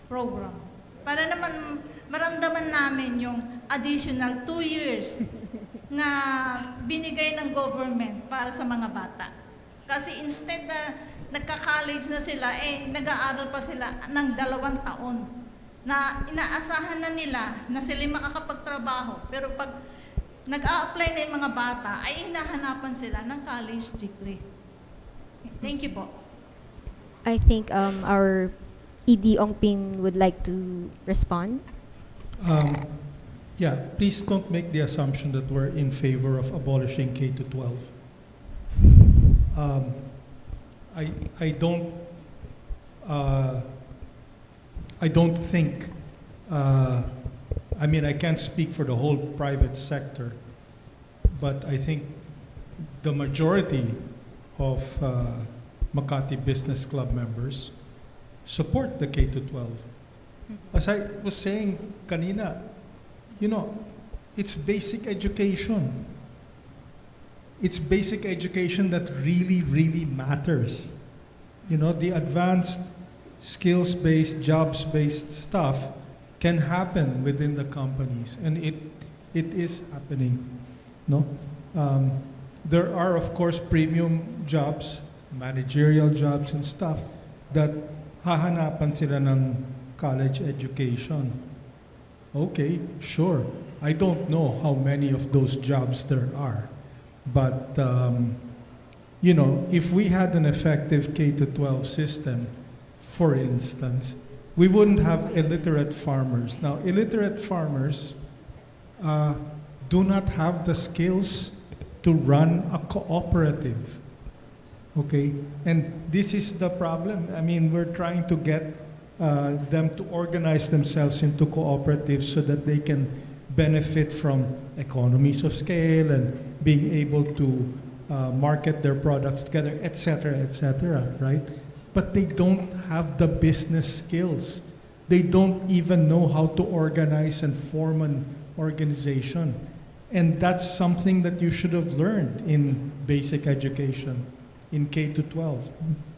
program. Para naman maramdaman namin yung additional 2 years na binigay ng government para sa mga bata. Kasi instead na nagka-college na sila, nag-aaral pa sila ng 2 taon na inaasahan na nila na sila makakapagtrabaho. Pero pag nag-a-apply na yung mga bata, ay hinahanapan sila ng college degree. Thank you po. I think our ED Ongping would like to respond. Yeah, please don't make the assumption that we're in favor of abolishing K-12. I don't think, I can't speak for the whole private sector, but I think the majority of Makati Business Club members support the K-12. As I was saying kanina, it's basic education. It's basic education that really, really matters. The advanced skills-based, jobs-based stuff can happen within the companies, and it is happening. No, there are of course premium jobs managerial jobs and stuff, that hahanapan sila ng college education. Okay, sure. I don't know how many of those jobs there are. But, you know, if we had an effective K-12 system, for instance, we wouldn't have illiterate farmers. Now, illiterate farmers do not have the skills to run a cooperative. Okay? And this is the problem. I mean, we're trying to get them to organize themselves into cooperatives so that they can benefit from economies of scale and being able to market their products together, etc., right? But they don't have the business skills. They don't even know how to organize and form an organization. And that's something that you should have learned in basic education, in K-12.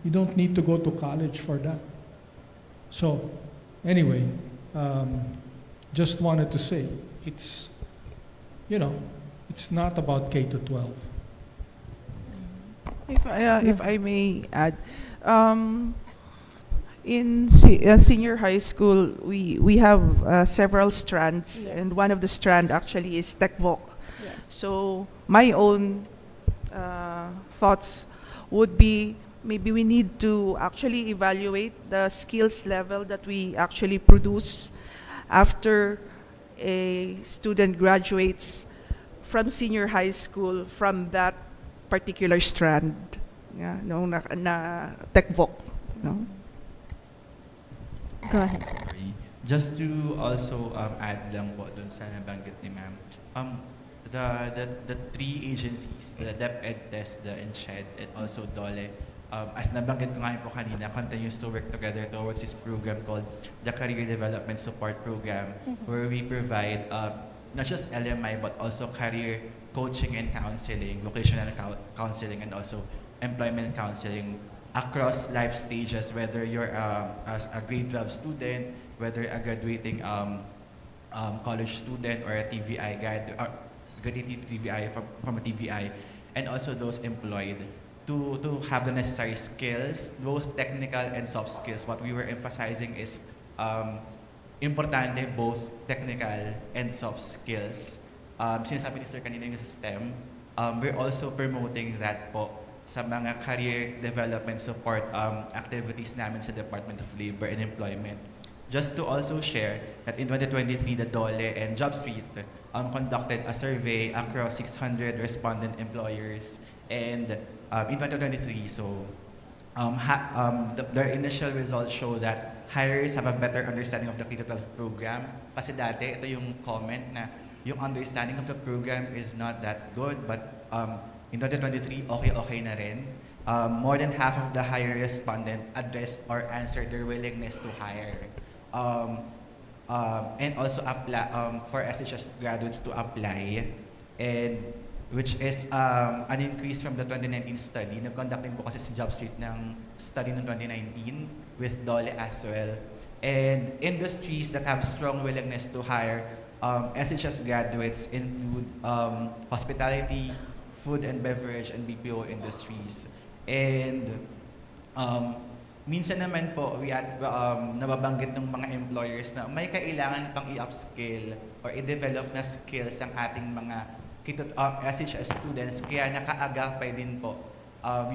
You don't need to go to college for that. So, anyway, just wanted to say, it's, you know, it's not about K-12. If I may add, in senior high school, we have several strands, and one of the strand actually is TechVoc. So my own thoughts would be, maybe we need to actually evaluate the skills level that we actually produce after a student graduates from senior high school from that particular strand, yeah, no, na TechVoc, no? Go ahead. Sorry. Just to also add lang po dun sa nabanggit ni ma'am, the three agencies, the DepEd, TESDA, and SHED, and also DOLE, as nabanggit ko nga po kanina, continues to work together towards this program called the Career Development Support Program, where we provide not just LMI but also career coaching and counseling, vocational counseling, and also employment counseling across life stages, whether you're as a grade 12 student, whether a graduating college student or a TVI graduating TVI from a TVI, and also those employed to have the necessary skills, both technical and soft skills. What we were emphasizing is importante both technical and soft skills. Sinasabi ni Sir kanina yung STEM, we're also promoting that po sa mga career development support activities namin sa Department of Labor and Employment. Just to also share that in 2023, the DOLE and JobStreet conducted a survey across 600 respondent employers, and in 2023, so their initial results show that hirers have a better understanding of the K-12 program. Kasi dati, ito yung comment na yung understanding of the program is not that good, but in 2023, okay na rin. More than half of the hire respondent addressed or answered their willingness to hire. And also for SHS graduates to apply, and which is an increase from the 2019 study. Nag-conducting po kasi si JobStreet ng study ng 2019 with DOLE as well. And industries that have strong willingness to hire SHS graduates include hospitality, food and beverage, and BPO industries. And minsan naman po, nababanggit ng mga employers na may kailangan pang i-upskill or i-develop na skills ang ating mga SHS students, kaya nakaagapay din po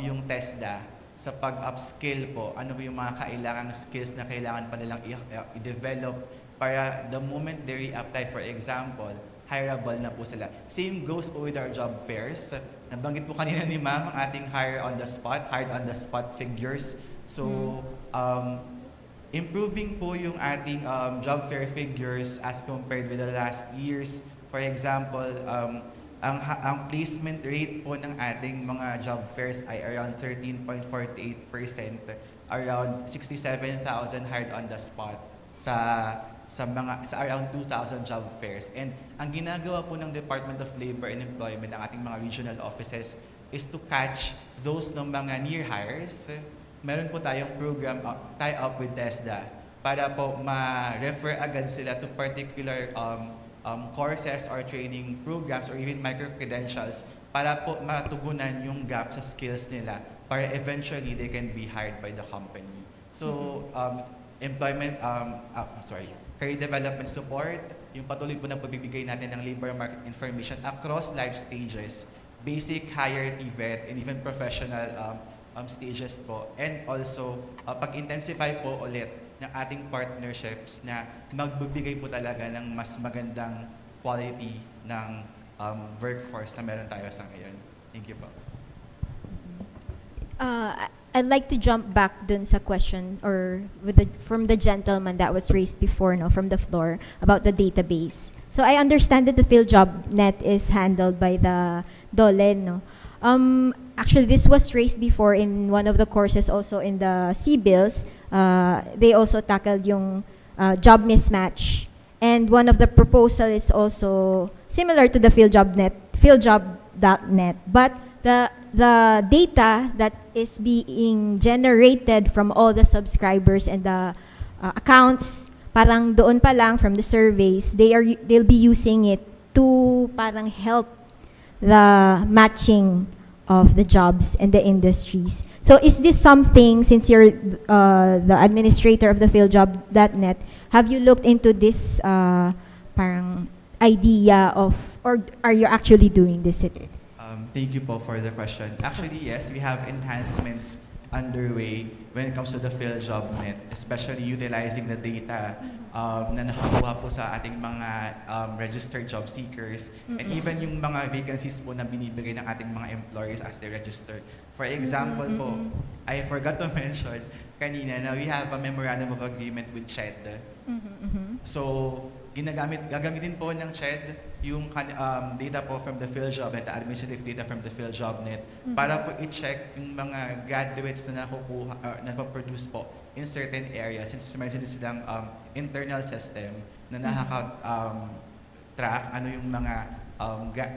yung TESDA sa pag-upskill po. Ano yung mga kailangang skills na kailangan pa nilang i-develop para the moment they re-apply, for example, hireable na po sila. Same goes po with our job fairs. Nabanggit po kanina ni ma'am ang ating hired on the spot figures. So, improving po yung ating job fair figures as compared with the last years. For example, ang placement rate po ng ating mga job fairs ay around 13.48%, around 67,000 hired on the spot sa around 2,000 job fairs. And ang ginagawa po ng Department of Labor and Employment, ng ating mga regional offices, is to catch those ng mga near hires. Meron po tayong program tie-up with TESDA para po ma-refer agad sila to particular courses or training programs or even micro-credentials para po matugunan yung gap sa skills nila para eventually they can be hired by the company. So, career development support, yung patuloy po na pagbibigay natin ng labor market information across life stages, basic, higher, TVET, and even professional stages po. And also, pag-intensify po ulit ng ating partnerships na magbibigay po talaga ng mas magandang quality ng workforce na meron tayo sa ngayon. Thank you po. I'd like to jump back dun sa question or from the gentleman that was raised before, no, from the floor about the database. So I understand that the PhilJobNet is handled by the DOLE, no? Actually, this was raised before in one of the courses also in the CBILLS. They also tackled yung job mismatch. And one of the proposal is also similar to the PhilJobNet, PhilJob.net. But the data that is being generated from all the subscribers and the accounts, parang doon pa lang from the surveys, they'll be using it to parang help the matching of the jobs and the industries. So is this something, since you're the administrator of the PhilJob.net, have you looked into this parang idea of, or are you actually doing this? Thank you po for the question. Actually, yes, we have enhancements underway when it comes to the PhilJobNet, especially utilizing the data na nakakuha po sa ating mga registered job seekers and even yung mga vacancies po na binibigay ng ating mga employers as they register. For example po, I forgot to mention kanina na we have a memorandum of agreement with CHED. So, gagamitin po ng CHED yung data po from the PhilJobNet, the administrative data from the PhilJobNet, para po i-check yung mga graduates na nakukuha, na-produce po in certain areas, since meron silang internal system na nakaka-track ano yung mga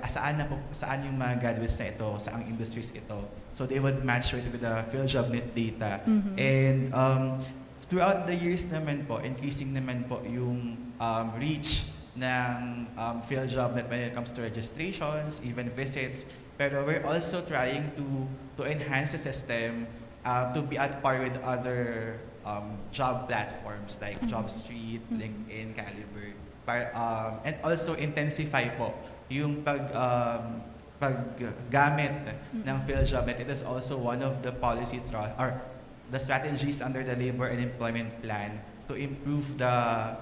saan yung mga graduates na ito, saang industries ito. So they would match with the PhilJobNet data. And throughout the years naman po, increasing naman po yung reach ng PhilJobNet when it comes to registrations, even visits. Pero we're also trying to enhance the system to be at par with other job platforms like JobStreet, LinkedIn, Caliber. And also intensify po yung paggamit ng PhilJobNet. It is also one of the policy or the strategies under the Labor and Employment Plan to improve the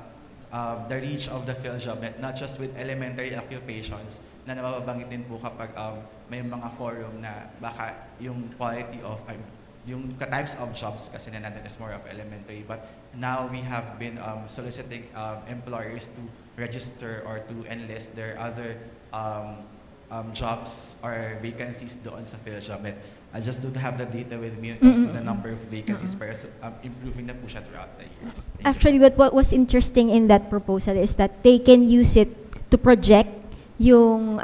reach of the PhilJobNet, not just with elementary occupations na nababanggit din po kapag may mga forum na baka yung quality of, yung types of jobs kasi na natin is more of elementary. But now we have been soliciting employers to register or to enlist their other jobs or vacancies doon sa PhilJobNet. I just don't have the data with me when it comes to the number of vacancies, pero improving na po siya throughout the years. Actually, what was interesting in that proposal is that they can use it to project yung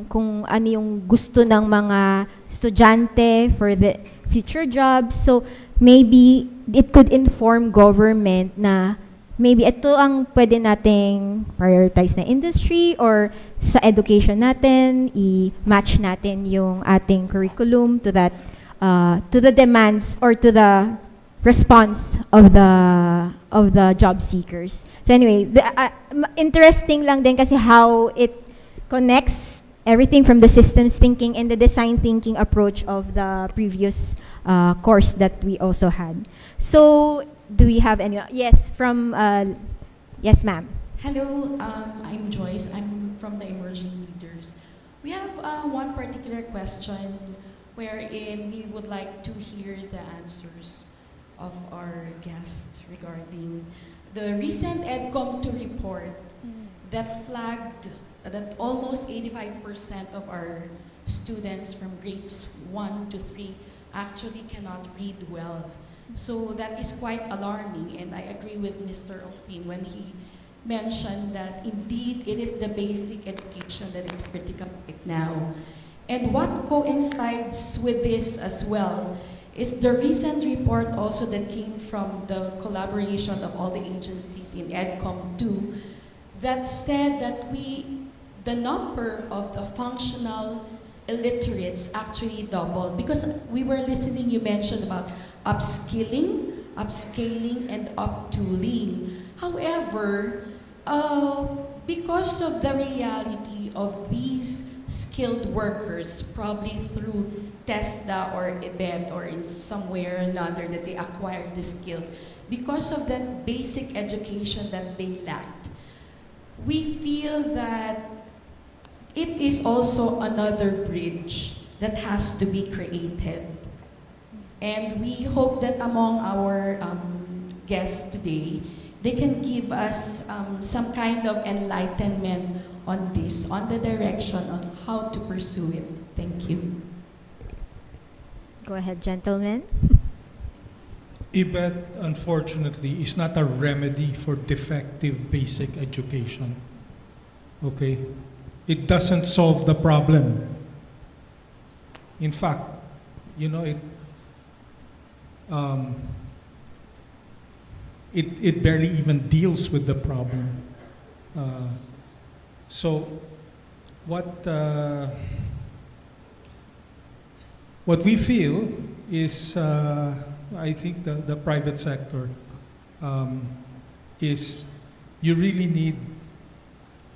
kung ano yung gusto ng mga estudyante for the future jobs. So maybe it could inform government na maybe ito ang pwede nating prioritize na industry, or sa education natin, i-match natin yung ating curriculum to that, to the demands or to the response of the job seekers. So anyway, interesting lang din kasi how it connects everything from the systems thinking and the design thinking approach of the previous course that we also had. So, do we have any? Yes, yes, ma'am. Hello, I'm Joyce. I'm from the Emerging Leaders. We have one particular question wherein we would like to hear the answers of our guests regarding the recent EDCOM2 report that flagged that almost 85% of our students from grades 1 to 3 actually cannot read well. So that is quite alarming, and I agree with Mr. Opin when he mentioned that indeed it is the basic education that is critical right now. And what coincides with this as well is the recent report also that came from the collaboration of all the agencies in EDCOM2 that said that the number of the functional illiterates actually doubled? Because we were listening, you mentioned about upskilling, upscaling, and uptooling. However, because of the reality of these skilled workers, probably through TESDA or EBET or in somewhere or another that they acquired the skills, because of that basic education that they lacked, we feel that it is also another bridge that has to be created. And we hope that among our guests today, they can give us some kind of enlightenment on this, on the direction on how to pursue it. Thank you. Go ahead, gentlemen. EBET, unfortunately, is not a remedy for defective basic education. Okay? It doesn't solve the problem. In fact, you know, it barely even deals with the problem. So what we feel is, I think the private sector is, you really need,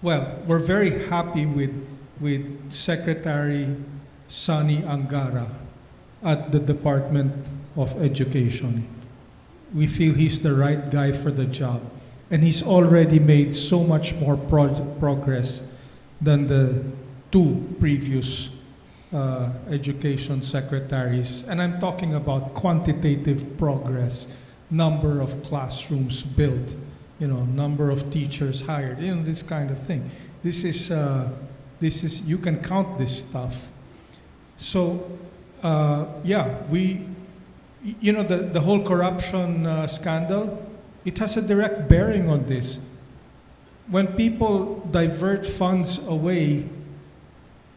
well, we're very happy with Secretary Sonny Angara at the Department of Education. We feel he's the right guy for the job. And he's already made so much more progress than the two previous education secretaries. And I'm talking about quantitative progress, number of classrooms built, you know, number of teachers hired, you know, this kind of thing. This is, you can count this stuff. So, yeah, you know, the whole corruption scandal, it has a direct bearing on this. When people divert funds away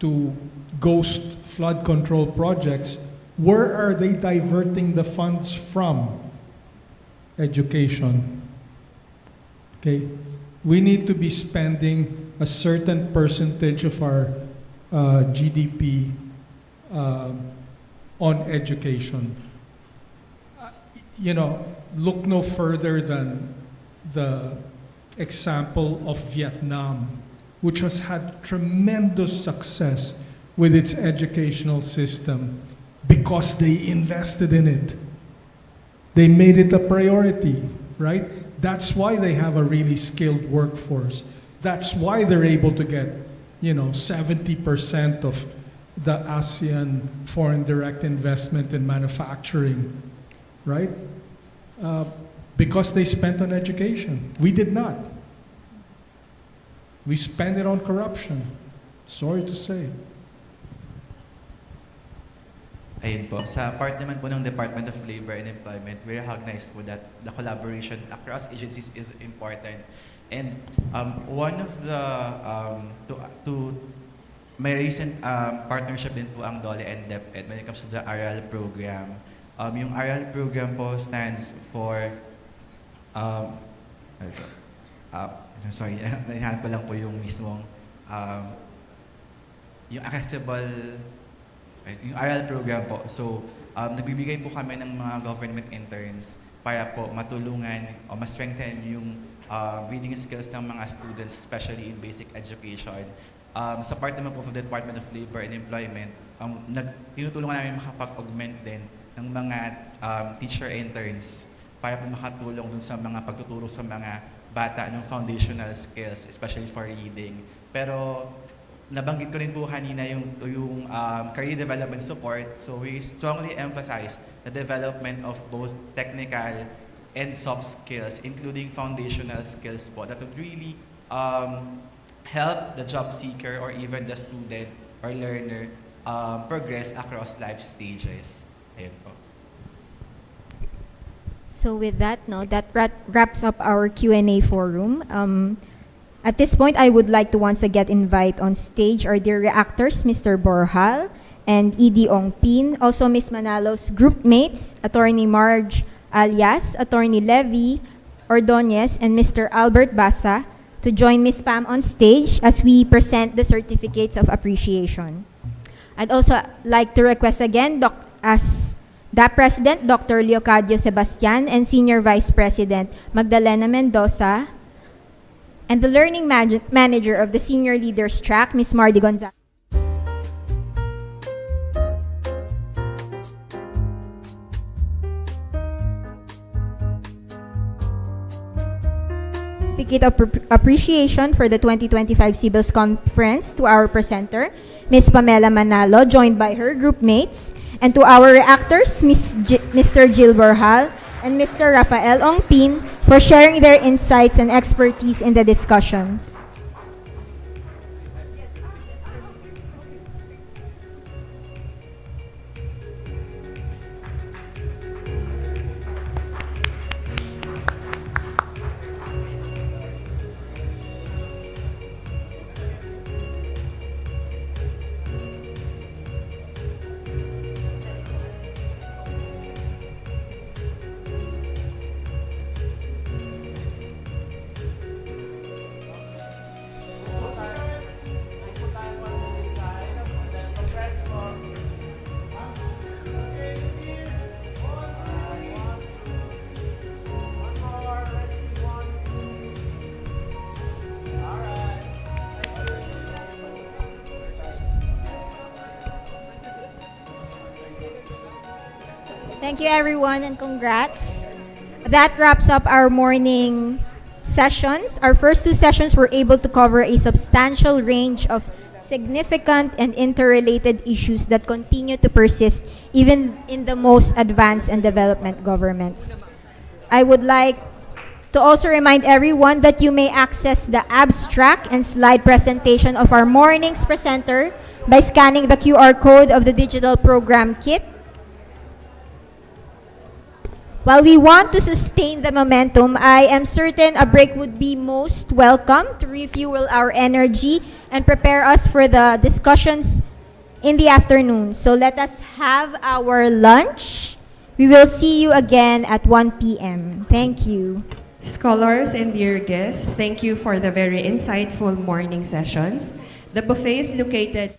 to ghost flood control projects, where are they diverting the funds from? Education. Okay? We need to be spending a certain percentage of our GDP on education. You know, look no further than the example of Vietnam, which has had tremendous success with its educational system because they invested in it. They made it a priority, right? That's why they have a really skilled workforce. That's why they're able to get, you know, 70% of the ASEAN foreign direct investment in manufacturing, right? Because they spent on education. We did not. We spent it on corruption. Sorry to say. Ayun po, sa part naman po ng Department of Labor and Employment, we recognize po that the collaboration across agencies is important. And one of the, may recent partnership din po ang DOLE and DepEd when it comes to the ARAL program. Yung ARAL program po stands for, sorry, nahihanap ko lang po yung mismong, yung accessible, yung ARAL program po. So, nagbibigay po kami ng mga government interns para po matulungan o ma-strengthen yung reading skills ng mga students, especially in basic education. Sa part naman po of the Department of Labor and Employment, tinutulungan namin makapag-augment din ng mga teacher interns para po makatulong dun sa mga pagtuturo sa mga bata ng foundational skills, especially for reading. Pero nabanggit ko rin po kanina yung career development support. So we strongly emphasize the development of both technical and soft skills, including foundational skills po, that would really help the job seeker or even the student or learner progress across life stages. Ayun po. So with that, that wraps up our Q&A forum. At this point, I would like to once again invite on stage our dear reactors, Mr. Borjal and E.D. Ongpin, also Ms. Manalo's group mates, Attorney Marge Alias, Attorney Levy Ordonez, and Mr. Albert Basa, to join Ms. Pam on stage as we present the certificates of appreciation. I'd also like to request again as the President, Dr. Leocadio Sebastian, and Senior Vice President, Magdalena Mendoza, and the Learning Manager of the Senior Leaders Track, Ms. Mardy Gonzalez. Certificate of Appreciation for the 2025 CBILLS Conference to our presenter, Ms. Pamela Manalo, joined by her group mates, and to our reactors, Mr. Jill Borjal and Mr. Rafael Ongpin, for sharing their insights and expertise in the discussion. Thank you, everyone, and congrats. That wraps up our morning sessions. Our first two sessions were able to cover a substantial range of significant and interrelated issues that continue to persist even in the most advanced and development governments. I would like to also remind everyone that you may access the abstract and slide presentation of our morning's presenter by scanning the QR code of the digital program kit. While we want to sustain the momentum, I am certain a break would be most welcome to refuel our energy and prepare us for the discussions in the afternoon. So let us have our lunch. We will see you again at 1 p.m. Thank you. Scholars and dear guests, thank you for the very insightful morning sessions. The buffet is located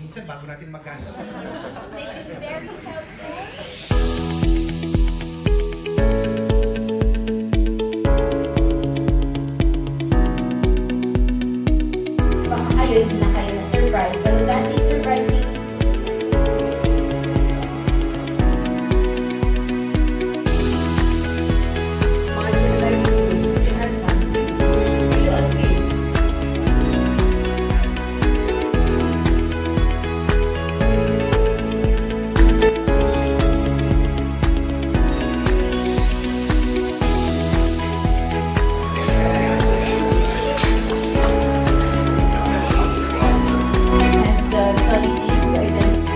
minsan bago natin maggastos. Very helpful. Baka kayo hindi na kayo na-surprise, pero that is surprising. Marginalized groups in our country. Do you agree? As the study is to identify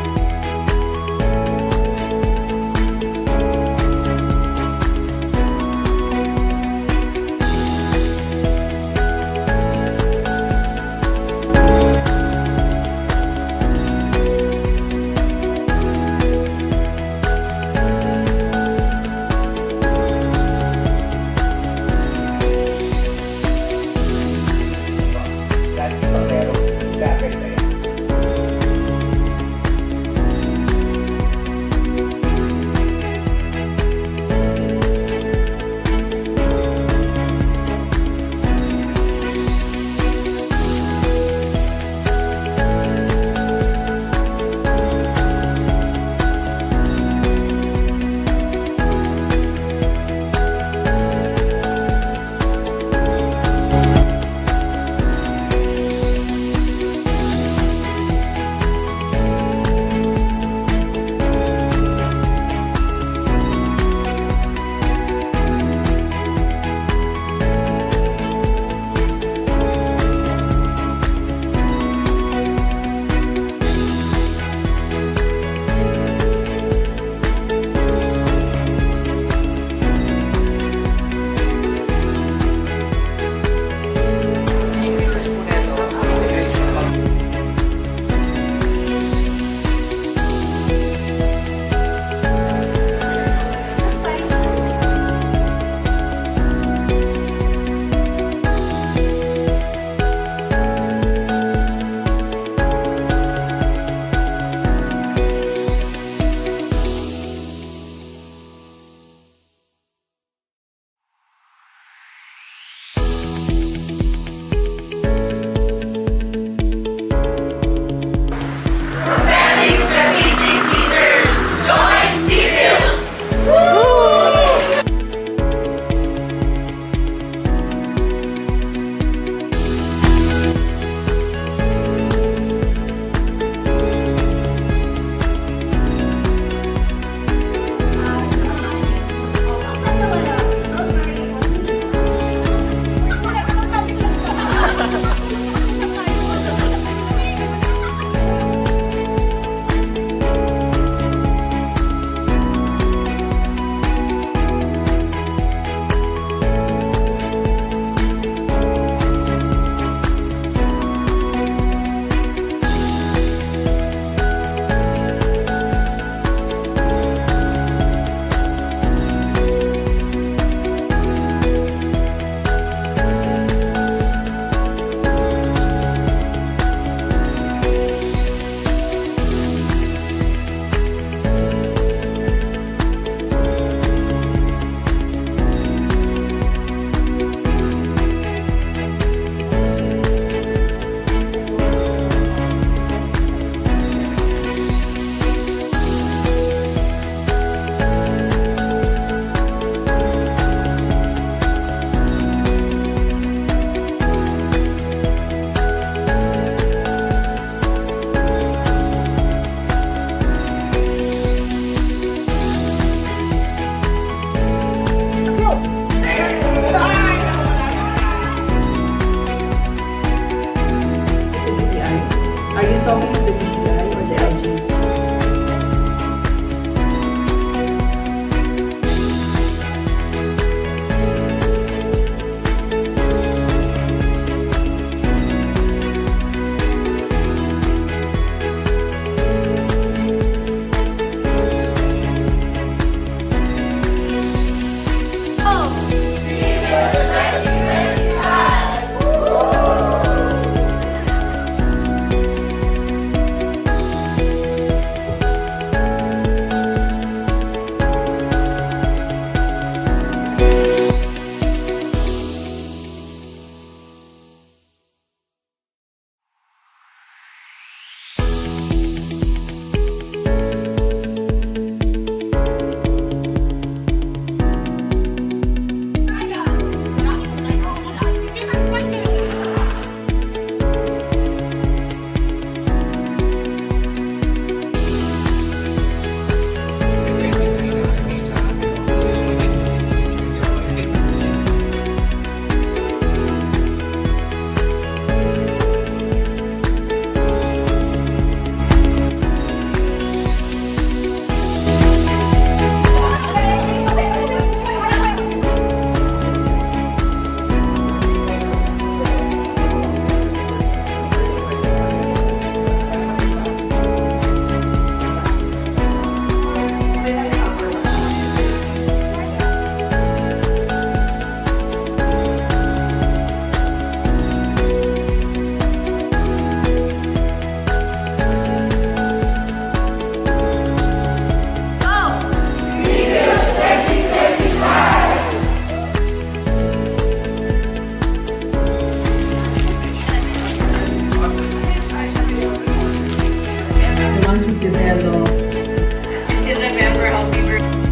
develop. Still remember how we were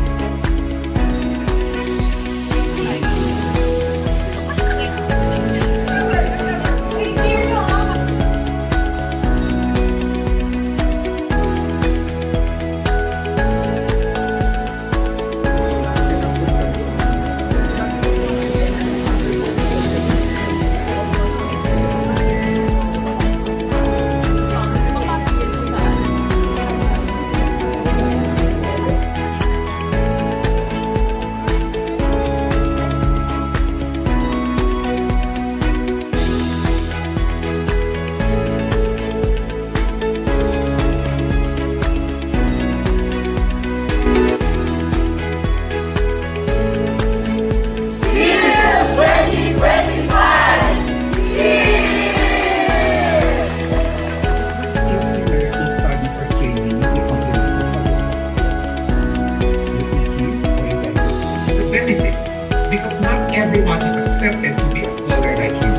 because not everyone is accepted to be a scholar like you.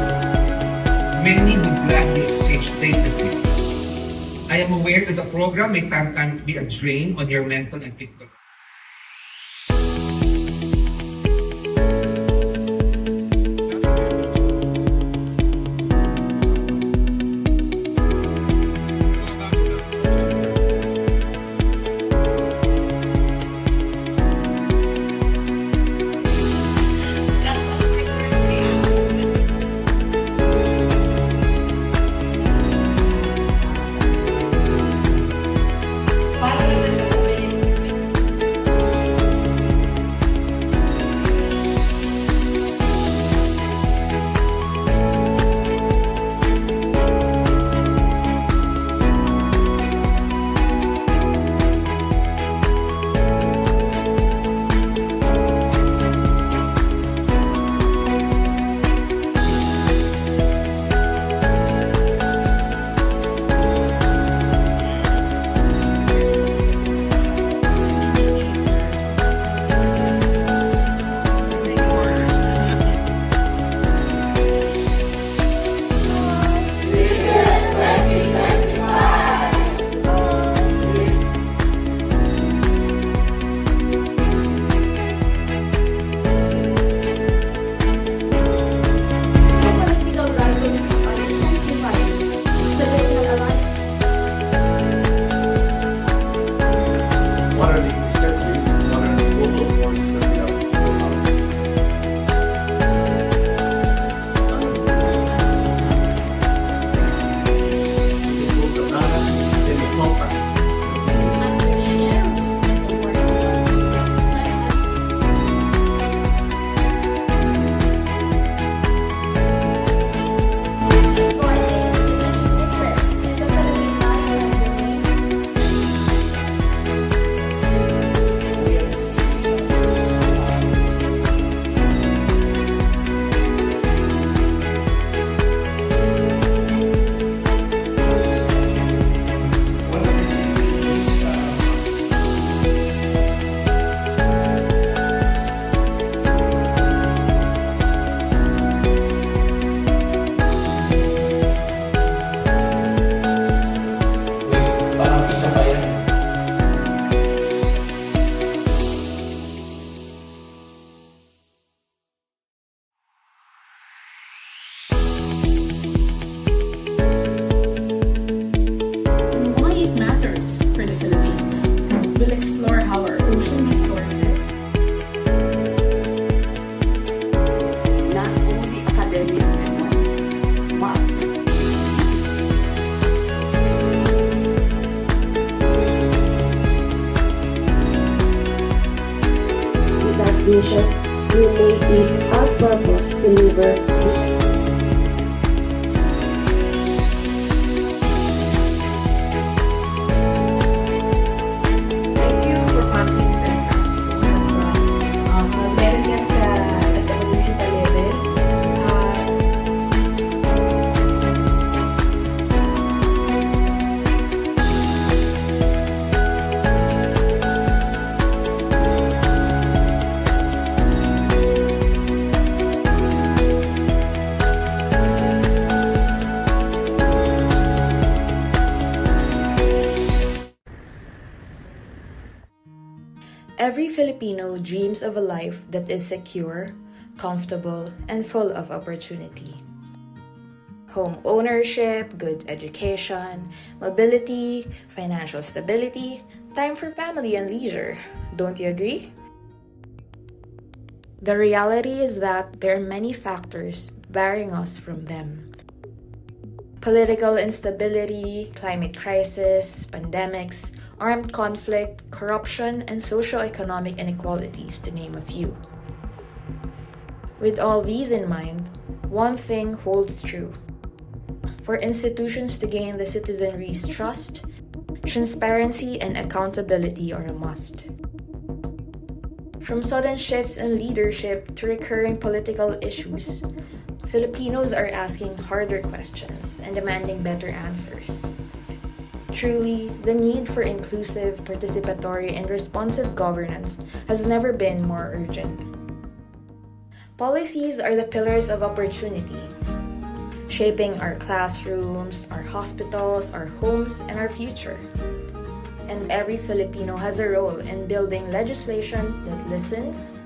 Many would gladly exchange places with you. I am aware that the program may sometimes be a drain on your mental and physical. vision, we make it our purpose to deliver Every Filipino dreams of a life that is secure, comfortable, and full of opportunity. Home ownership, good education, mobility, financial stability, time for family and leisure. Don't you agree? The reality is that there are many factors barring us from them. Political instability, climate crisis, pandemics, armed conflict, corruption, and socio-economic inequalities, to name a few. With all these in mind, one thing holds true. For institutions to gain the citizenry's trust, transparency and accountability are a must. From sudden shifts in leadership to recurring political issues, Filipinos are asking harder questions and demanding better answers. Truly, the need for inclusive, participatory, and responsive governance has never been more urgent. Policies are the pillars of opportunity, shaping our classrooms, our hospitals, our homes, and our future. And every Filipino has a role in building legislation that listens,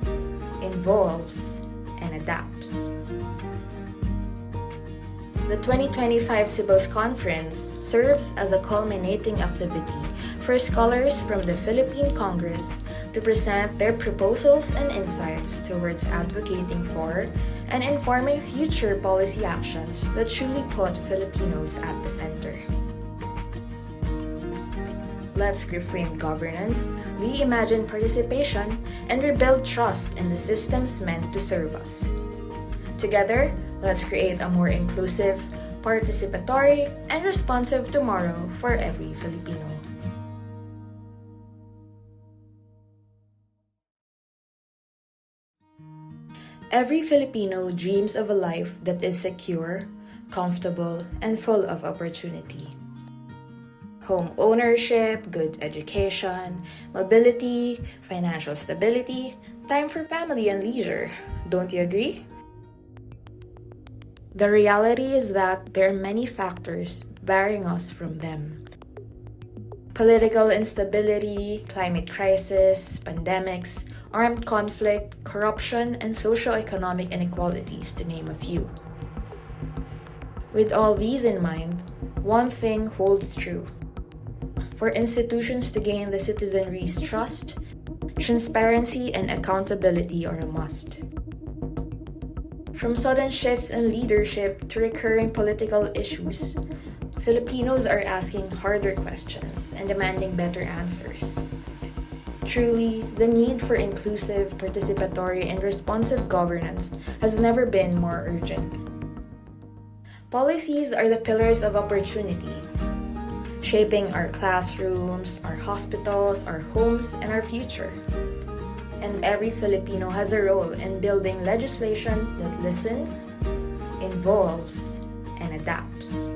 involves, and adapts. The 2025 CBILLS Conference serves as a culminating activity for scholars from the Philippine Congress to present their proposals and insights towards advocating for and informing future policy actions that truly put Filipinos at the center. Let's reframe governance, reimagine participation, and rebuild trust in the systems meant to serve us. Together, let's create a more inclusive, participatory, and responsive tomorrow for every Filipino. Every Filipino dreams of a life that is secure, comfortable, and full of opportunity. Home ownership, good education, mobility, financial stability, time for family and leisure. Don't you agree? The reality is that there are many factors barring us from them. Political instability, climate crisis, pandemics, armed conflict, corruption, and socio-economic inequalities, to name a few. With all these in mind, one thing holds true. For institutions to gain the citizenry's trust, transparency and accountability are a must. From sudden shifts in leadership to recurring political issues, Filipinos are asking harder questions and demanding better answers. Truly, the need for inclusive, participatory, and responsive governance has never been more urgent. Policies are the pillars of opportunity, shaping our classrooms, our hospitals, our homes, and our future. And every Filipino has a role in building legislation that listens, involves, and adapts.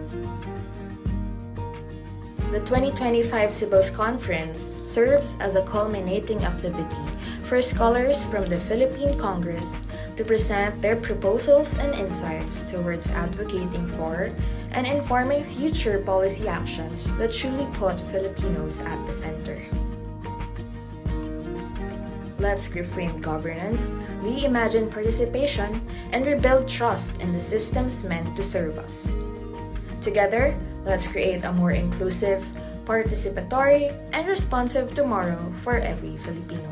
The 2025 CBILLS Conference serves as a culminating activity for scholars from the Philippine Congress to present their proposals and insights towards advocating for and informing future policy actions that truly put Filipinos at the center. Let's reframe governance, reimagine participation, and rebuild trust in the systems meant to serve us. Together, let's create a more inclusive, participatory, and responsive tomorrow for every Filipino.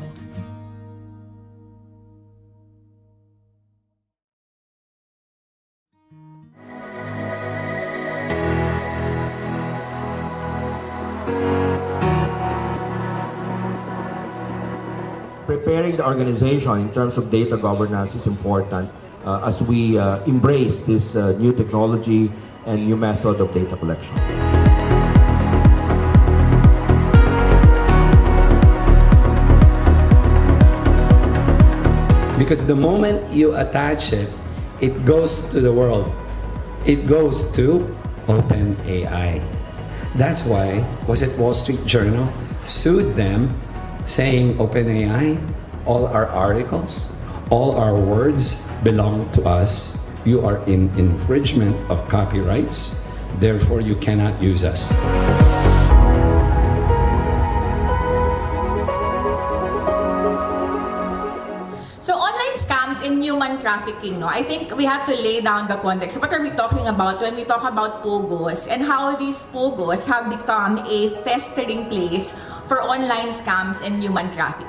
Preparing the organization in terms of data governance is important as we embrace this new technology and new method of data collection. Because the moment you attach it, it goes to the world. It goes to OpenAI. That's why, was it Wall Street Journal sued them saying OpenAI, all our articles, all our words belong to us. You are in infringement of copyrights, therefore you cannot use us. trafficking, no, I think we have to lay down the context. What are we talking about when we talk about pogos and how these pogos have become a festering place for online scams and human trafficking?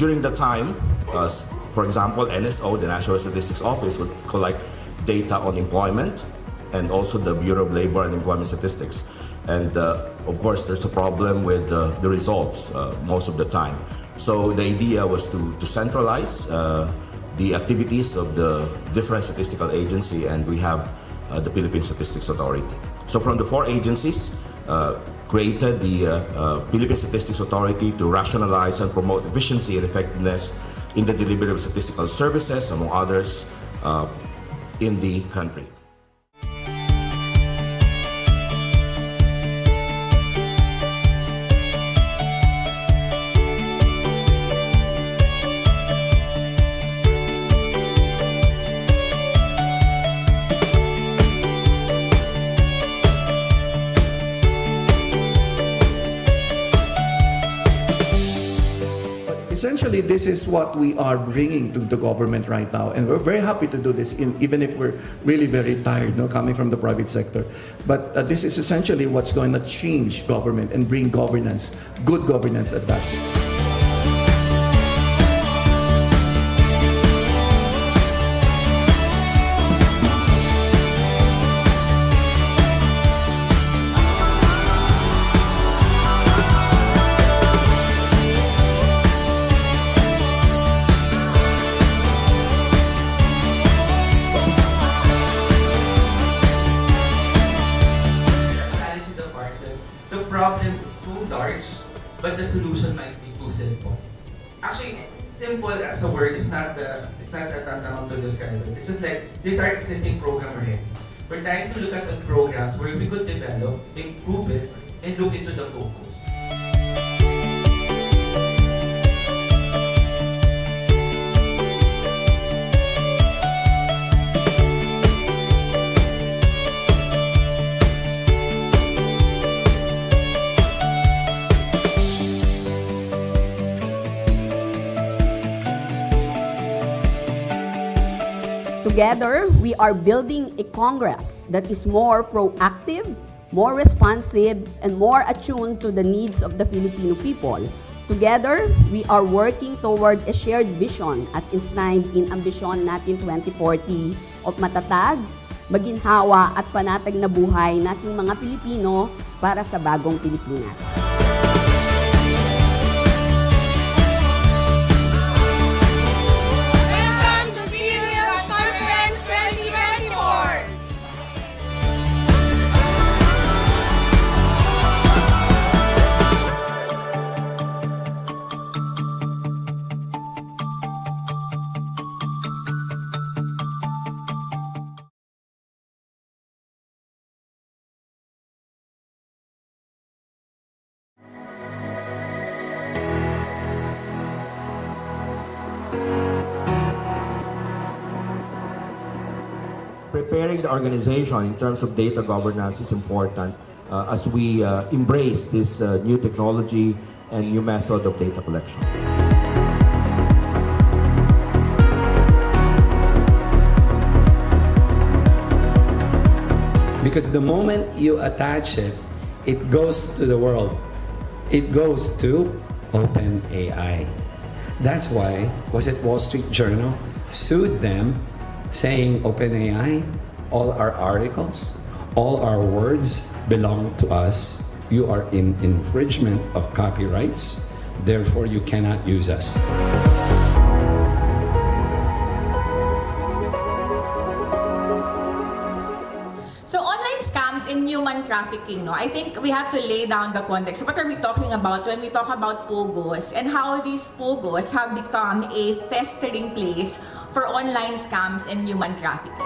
During the time, for example, NSO, the National Statistics Office, would collect data on employment and also the Bureau of Labor and Employment Statistics. And of course, there's a problem with the results most of the time. So the idea was to centralize the activities of the different statistical agency, and we have the Philippine Statistics Authority. So from the four agencies, created the Philippine Statistics Authority to rationalize and promote efficiency and effectiveness in the delivery of statistical services, among others, in the country. Essentially, this is what we are bringing to the government right now, and we're very happy to do this, even if we're really very tired, coming from the private sector. But this is essentially what's going to change government and bring governance, good governance at that. But the solution might be too simple. Actually, simple as a word is not that tantamount to describe it. It's just like these are existing program already. We're trying to look at the programs where we could develop, improve it, and look into the focus. Together, we are building a Congress that is more proactive, more responsive, and more attuned to the needs of the Filipino people. Together, we are working toward a shared vision as enshrined in Ambisyon Natin 2040 of matatag, maginhawa at panatag na buhay nating mga Pilipino para sa bagong Pilipinas. Preparing the organization in terms of data governance is important as we embrace this new technology and new method of data collection. Because the moment you attach it, it goes to the world. It goes to OpenAI. That's why, was it Wall Street Journal sued them saying OpenAI, all our articles, all our words belong to us. You are in infringement of copyrights, therefore you cannot use us. So online scams in human trafficking, no? I think we have to lay down the context. What are we talking about when we talk about POGOs and how these POGOs have become a festering place for online scams and human trafficking?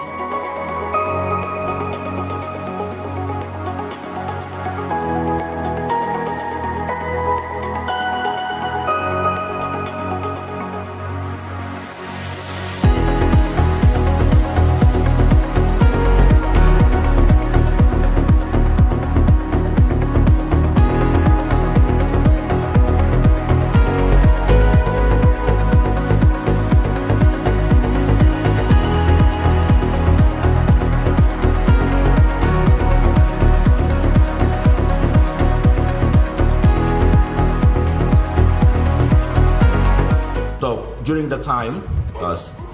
During the time,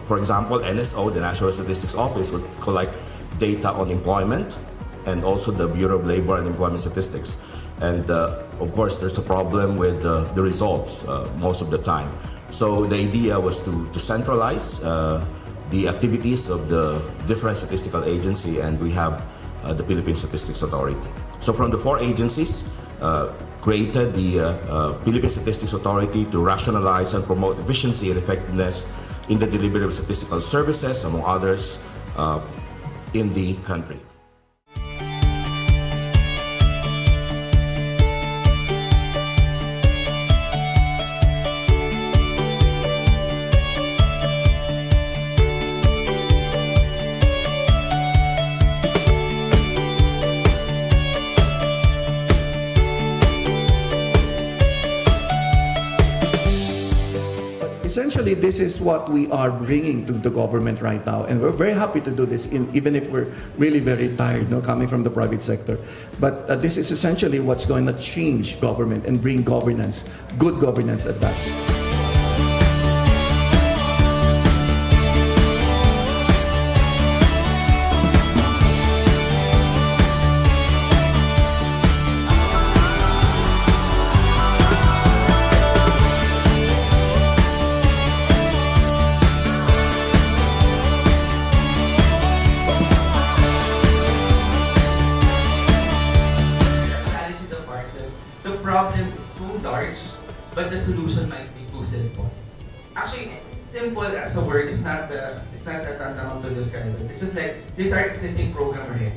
for example, NSO, the National Statistics Office, would collect data on employment and also the Bureau of Labor and Employment Statistics. And of course, there's a problem with the results most of the time. So the idea was to centralize the activities of the different statistical agency, and we have the Philippine Statistics Authority. So from the four agencies, created the Philippine Statistics Authority to rationalize and promote efficiency and effectiveness in the delivery of statistical services, among others, in the country. Essentially, this is what we are bringing to the government right now, and we're very happy to do this, even if we're really very tired, coming from the private sector. But this is essentially what's going to change government and bring governance, good governance at that. But the solution might be too simple. Actually, simple as a word is not tantamount to describe it. It's just like these are existing program already.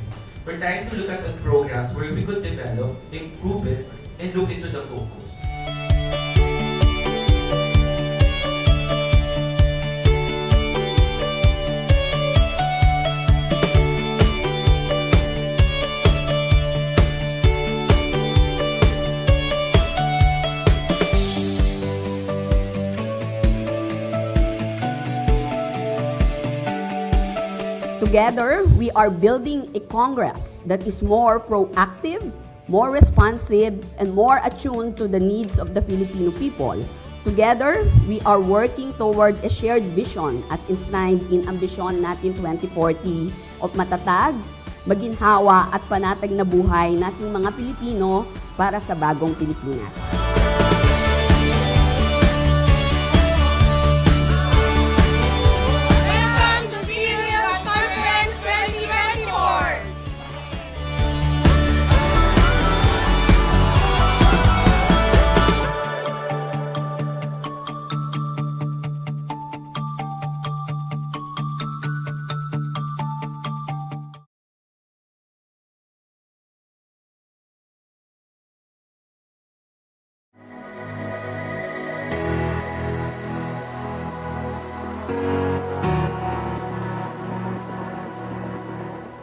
We're trying to look at the programs where we could develop, improve it, and look into the focus. Together, we are building a Congress that is more proactive, more responsive, and more attuned to the needs of the Filipino people. Together, we are working toward a shared vision as enshrined in Ambisyon Natin 2040 of matatag, maginhawa at panatag na buhay nating mga Pilipino para sa bagong Pilipinas.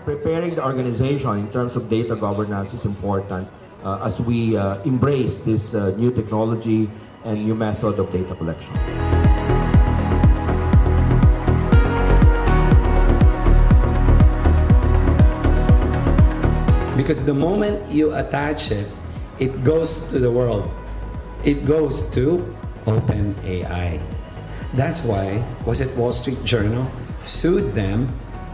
Preparing the organization in terms of data governance is important as we embrace this new technology and new method of data collection. Because the moment you attach it, it goes to the world. It goes to OpenAI. That's why, was it Wall Street Journal sued them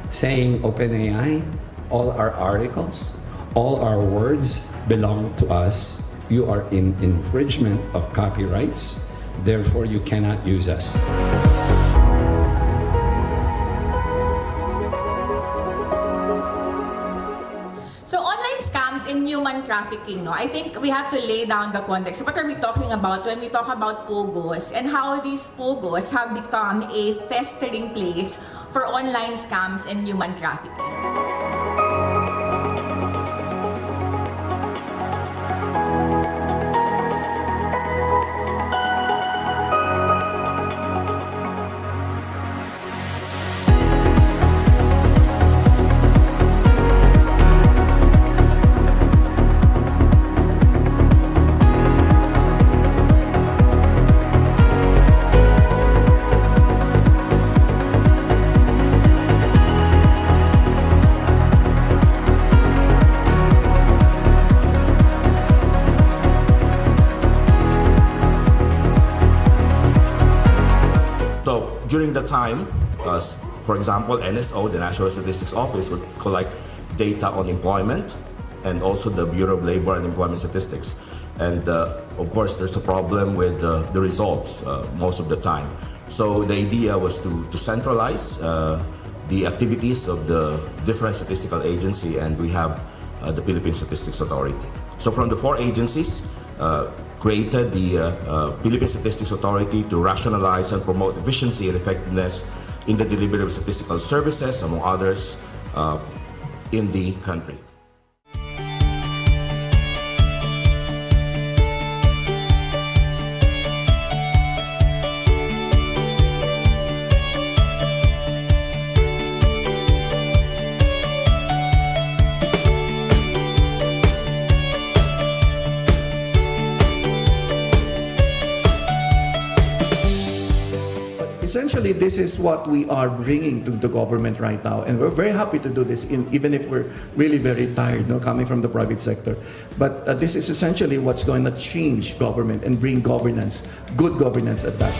saying, OpenAI, all our articles, all our words belong to us. You are in infringement of copyrights, therefore you cannot use us. So scams in human trafficking, no? I think we have to lay down the context. What are we talking about when we talk about POGOs and how these POGOs have become a festering place for online scams and human trafficking? During the time, for example, NSO, the National Statistics Office, would collect data on employment and also the Bureau of Labor and Employment Statistics. And of course, there's a problem with the results most of the time. So the idea was to centralize the activities of the different statistical agency, and we have the Philippine Statistics Authority. So from the four agencies, created the Philippine Statistics Authority to rationalize and promote efficiency and effectiveness in the delivery of statistical services, among others, in the country. Essentially, this is what we are bringing to the government right now, and we're very happy to do this, even if we're really very tired, coming from the private sector. But this is essentially what's going to change government and bring governance, good governance at that.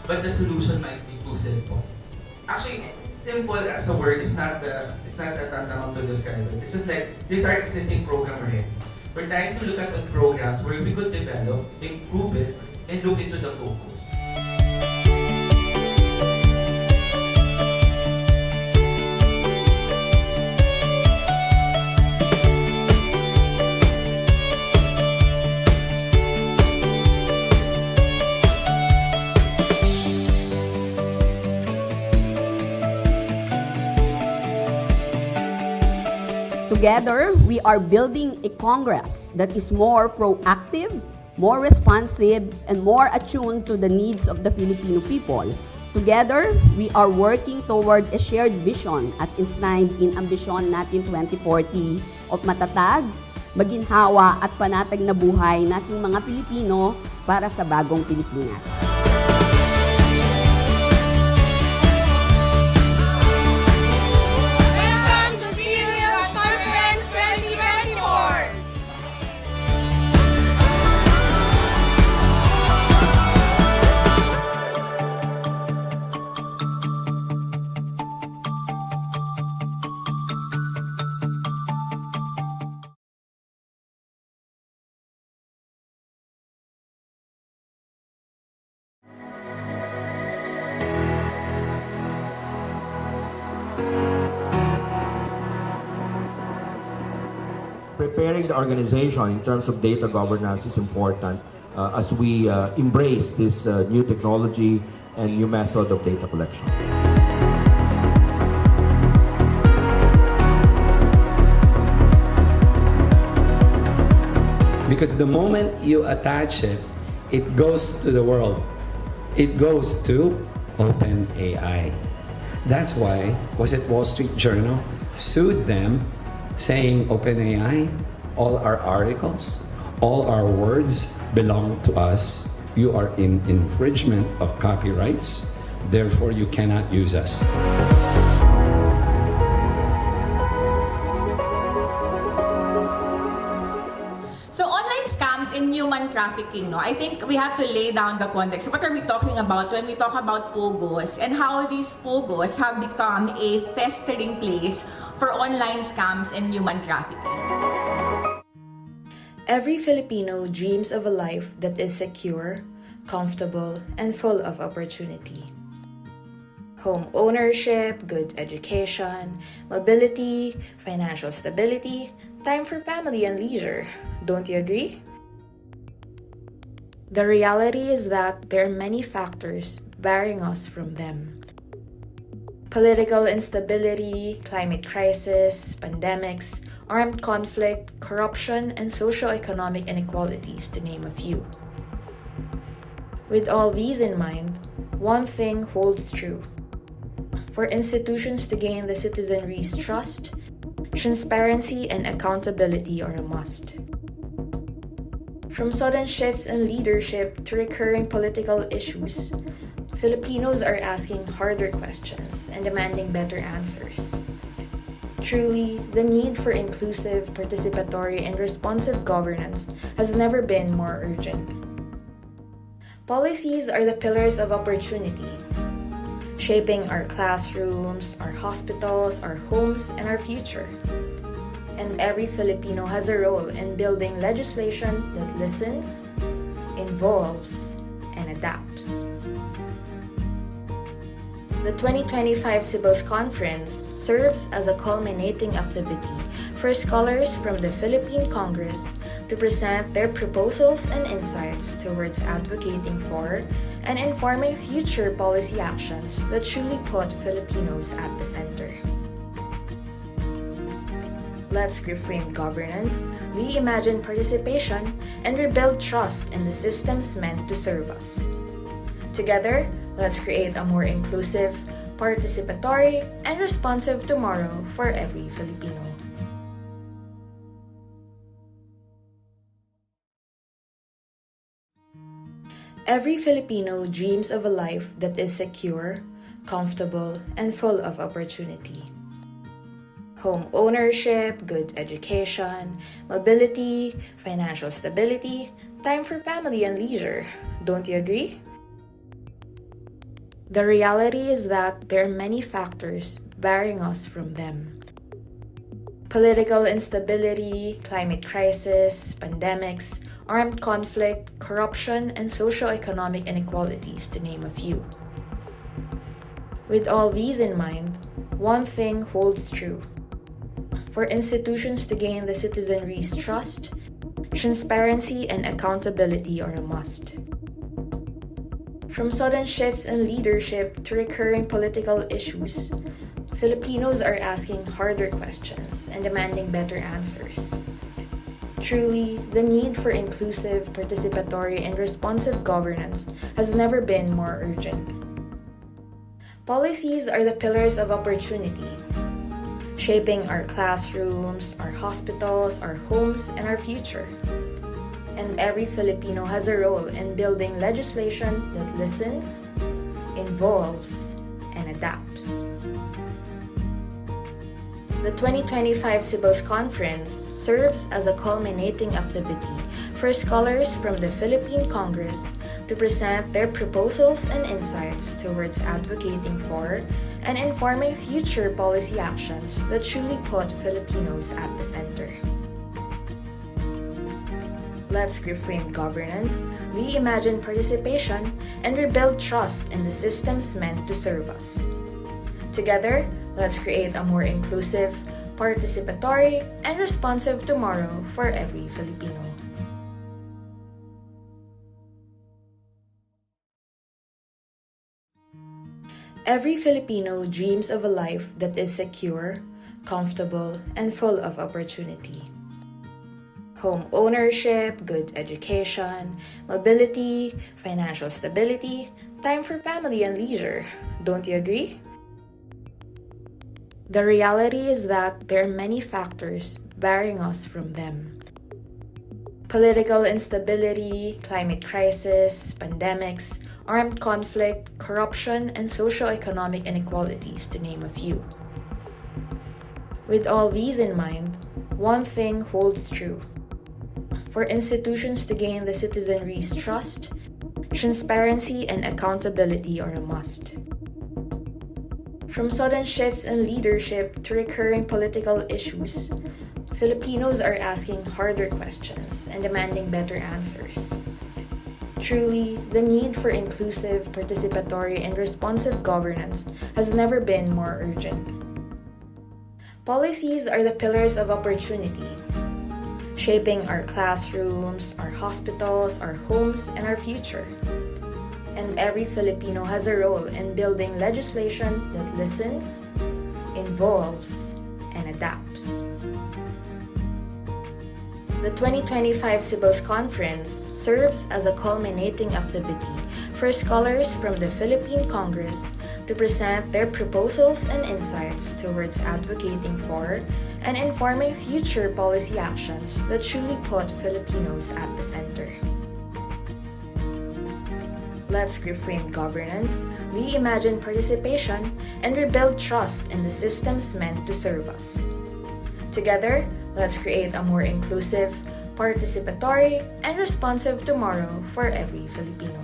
But the solution might be too simple. Actually, simple as a word is not it's not that tantamount to describe it. It's just like these are existing program already. We're trying to look at the programs where we could develop, improve it, and look into the focus. Together, we are building a Congress that is more proactive, more responsive, and more attuned to the needs of the Filipino people. Together, we are working toward a shared vision as enshrined in Ambisyon Natin 2040 of matatag, maginhawa at panatag na buhay nating mga Pilipino para sa bagong Pilipinas. Preparing the organization in terms of data governance is important as we embrace this new technology and new method of data collection. Because the moment you attach it, it goes to the world. It goes to OpenAI. That's why, was it Wall Street Journal sued them saying, OpenAI, all our articles, all our words belong to us. You are in infringement of copyrights, therefore you cannot use us. So online scams and human trafficking, no, I think we have to lay down the context. What are we talking about when we talk about POGOs and how these POGOs have become a festering place for online scams and human trafficking? Every Filipino dreams of a life that is secure, comfortable, and full of opportunity. Home ownership, good education, mobility, financial stability, time for family and leisure. Don't you agree? The reality is that there are many factors barring us from them. Political instability, climate crisis, pandemics, armed conflict, corruption, and socio-economic inequalities, to name a few. With all these in mind, one thing holds true. For institutions to gain the citizenry's trust, transparency and accountability are a must. From sudden shifts in leadership to recurring political issues, Filipinos are asking harder questions and demanding better answers. Truly, the need for inclusive, participatory, and responsive governance has never been more urgent. Policies are the pillars of opportunity, shaping our classrooms, our hospitals, our homes, and our future. And every Filipino has a role in building legislation that listens, involves, and adapts. The 2025 CBILLS Conference serves as a culminating activity for scholars from the Philippine Congress to present their proposals and insights towards advocating for and informing future policy actions that truly put Filipinos at the center. Let's reframe governance, reimagine participation, and rebuild trust in the systems meant to serve us. Together, let's create a more inclusive, participatory, and responsive tomorrow for every Filipino. Every Filipino dreams of a life that is secure, comfortable, and full of opportunity. Home ownership, good education, mobility, financial stability, time for family and leisure. Don't you agree? The reality is that there are many factors barring us from them. Political instability, climate crisis, pandemics, armed conflict, corruption, and socio-economic inequalities, to name a few. With all these in mind, one thing holds true. For institutions to gain the citizenry's trust, transparency and accountability are a must. From sudden shifts in leadership to recurring political issues, Filipinos are asking harder questions and demanding better answers. Truly, the need for inclusive, participatory, and responsive governance has never been more urgent. Policies are the pillars of opportunity, shaping our classrooms, our hospitals, our homes, and our future. And every Filipino has a role in building legislation that listens, involves, and adapts. The 2025 CBILLS Conference serves as a culminating activity for scholars from the Philippine Congress to present their proposals and insights towards advocating for and informing future policy actions that truly put Filipinos at the center. Let's reframe governance, reimagine participation, and rebuild trust in the systems meant to serve us. Together, let's create a more inclusive, participatory, and responsive tomorrow for every Filipino. Every Filipino dreams of a life that is secure, comfortable, and full of opportunity. Home ownership, good education, mobility, financial stability, time for family and leisure. Don't you agree? The reality is that there are many factors barring us from them. Political instability, climate crisis, pandemics, armed conflict, corruption, and socio-economic inequalities, to name a few. With all these in mind, one thing holds true. For institutions to gain the citizenry's trust, transparency and accountability are a must. From sudden shifts in leadership to recurring political issues, Filipinos are asking harder questions and demanding better answers. Truly, the need for inclusive, participatory, and responsive governance has never been more urgent. Policies are the pillars of opportunity, shaping our classrooms, our hospitals, our homes, and our future. And every Filipino has a role in building legislation that listens, involves, and adapts. The 2025 CBILLS Conference serves as a culminating activity for scholars from the Philippine Congress to present their proposals and insights towards advocating for and informing future policy actions that truly put Filipinos at the center. Let's reframe governance, reimagine participation, and rebuild trust in the systems meant to serve us. Together, let's create a more inclusive, participatory, and responsive tomorrow for every Filipino.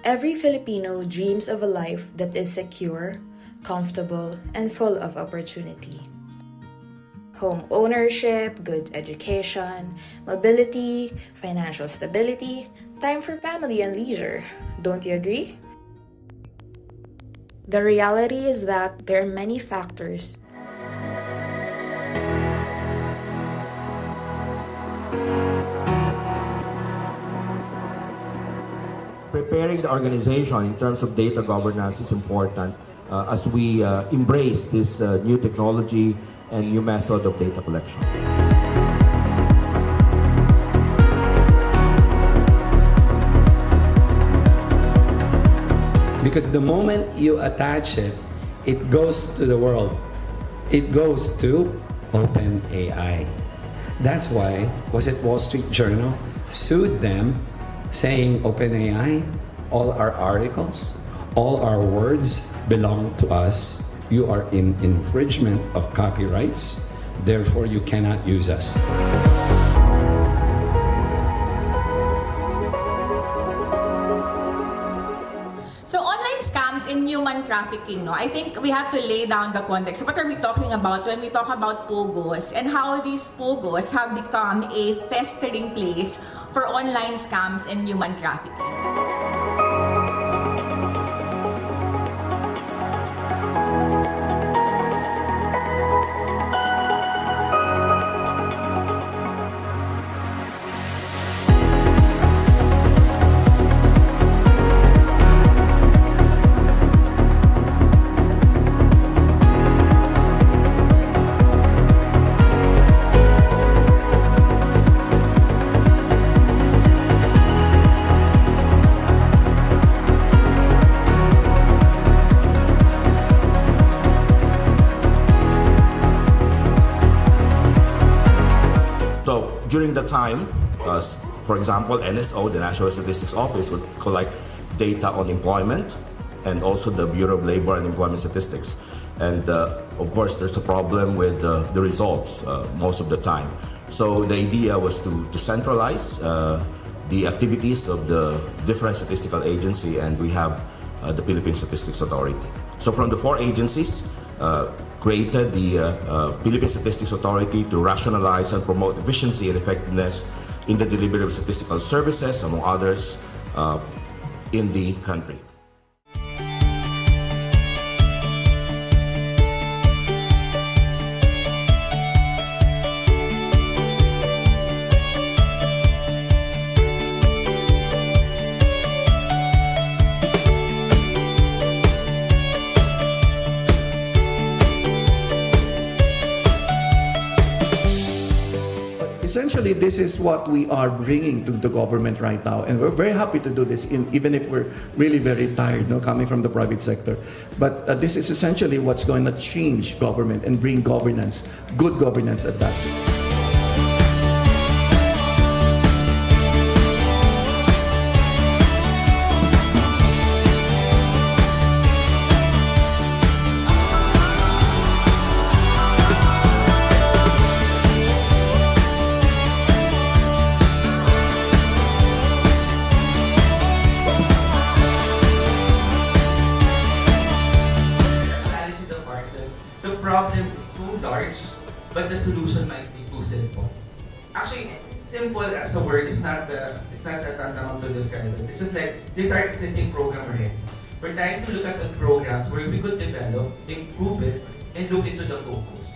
Every Filipino dreams of a life that is secure, comfortable, and full of opportunity. Home ownership, good education, mobility, financial stability, time for family and leisure. Don't you agree? The reality is that there are many factors. Preparing the organization in terms of data governance is important as we embrace this new technology and new method of data collection. Because the moment you attach it, it goes to the world. It goes to OpenAI. That's why, was it Wall Street Journal sued them saying OpenAI, all our articles, all our words belong to us. You are in infringement of copyrights, therefore you cannot use us. So online scams in human trafficking, no? I think we have to lay down the context. What are we talking about when we talk about POGOs and how these POGOs have become a festering place for online scams and human trafficking? During the time, for example, NSO, the National Statistics Office, would collect data on employment and also the Bureau of Labor and Employment Statistics. And of course, there's a problem with the results most of the time. So the idea was to centralize the activities of the different statistical agency, and we have the Philippine Statistics Authority. So from the four agencies, created the Philippine Statistics Authority to rationalize and promote efficiency and effectiveness in the delivery of statistical services, among others, in the country. Essentially, this is what we are bringing to the government right now, and we're very happy to do this, even if we're really very tired, coming from the private sector. But this is essentially what's going to change government and bring governance, good governance at that. the solution might be too simple. Actually, simple as a word is not it's not that tantamount to describe it. It's just like these are existing program already. We're trying to look at the programs where we could develop, improve it, and look into the focus.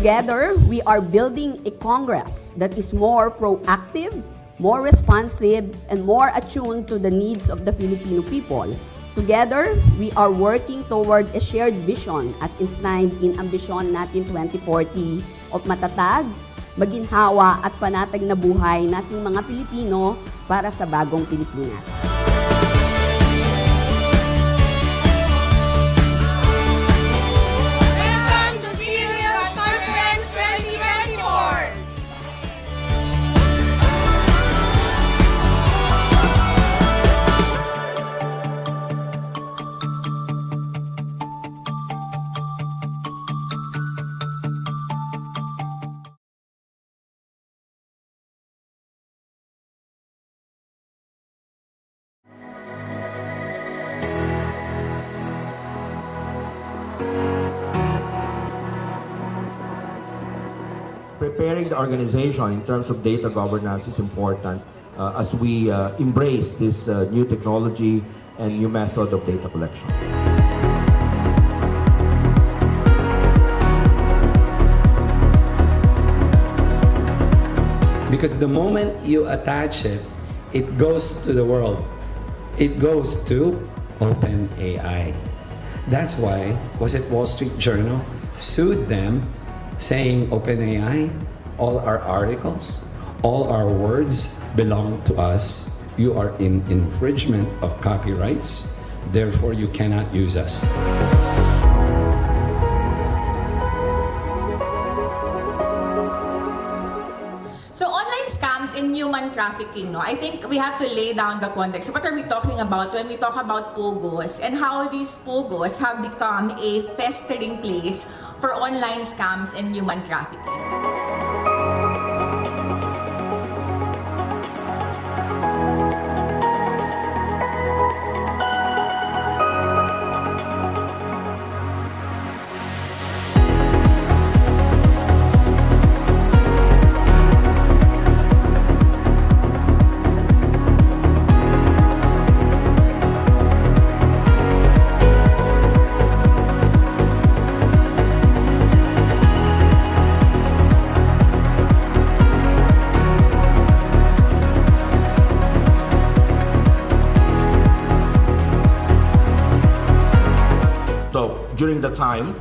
Together, we are building a Congress that is more proactive, more responsive, and more attuned to the needs of the Filipino people. Together, we are working toward a shared vision as enshrined in Ambisyon Natin 2040 of matatag, maginhawa at panatag na buhay nating mga Pilipino para sa bagong Pilipinas. Preparing the organization in terms of data governance is important as we embrace this new technology and new method of data collection. Because the moment you attach it, it goes to the world. It goes to OpenAI. That's why, was it Wall Street Journal sued them saying OpenAI, all our articles, all our words belong to us. You are in infringement of copyrights, therefore you cannot use us. So online scams in human trafficking, no? I think we have to lay down the context. What are we talking about when we talk about POGOs and how these POGOs have become a festering place for online scams and human trafficking? During the time,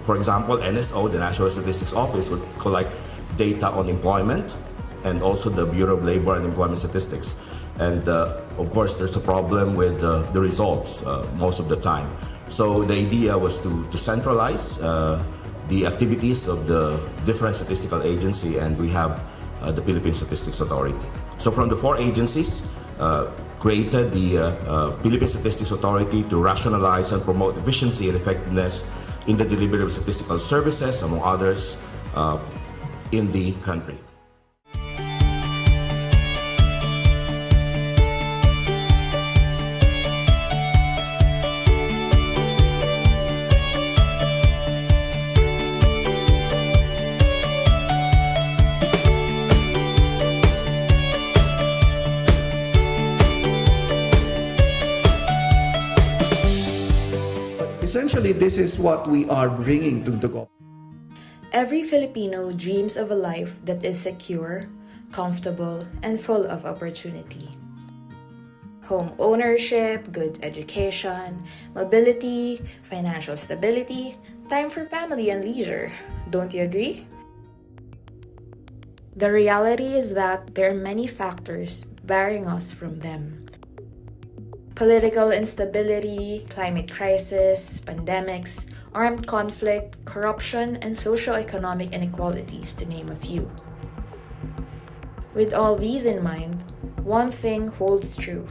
for example, NSO, the National Statistics Office, would collect data on employment and also the Bureau of Labor and Employment Statistics. And of course, there's a problem with the results most of the time. So the idea was to centralize the activities of the different statistical agency, and we have the Philippine Statistics Authority. So from the four agencies, created the Philippine Statistics Authority to rationalize and promote efficiency and effectiveness in the delivery of statistical services, among others, in the country. Essentially, this is what we are bringing to the government. Every Filipino dreams of a life that is secure, comfortable, and full of opportunity. Home ownership, good education, mobility, financial stability, time for family and leisure. Don't you agree? The reality is that there are many factors barring us from them. Political instability, climate crisis, pandemics, armed conflict, corruption, and socio-economic inequalities, to name a few. With all these in mind, one thing holds true.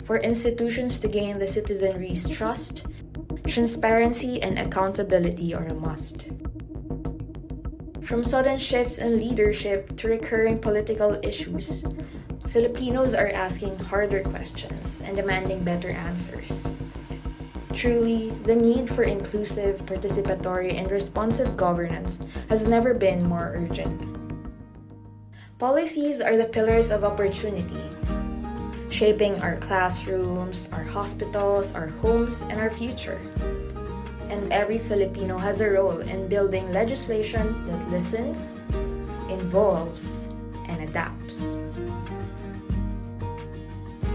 For institutions to gain the citizenry's trust, transparency and accountability are a must. From sudden shifts in leadership to recurring political issues, Filipinos are asking harder questions and demanding better answers. Truly, the need for inclusive, participatory, and responsive governance has never been more urgent. Policies are the pillars of opportunity, shaping our classrooms, our hospitals, our homes, and our future. And every Filipino has a role in building legislation that listens, involves, and adapts.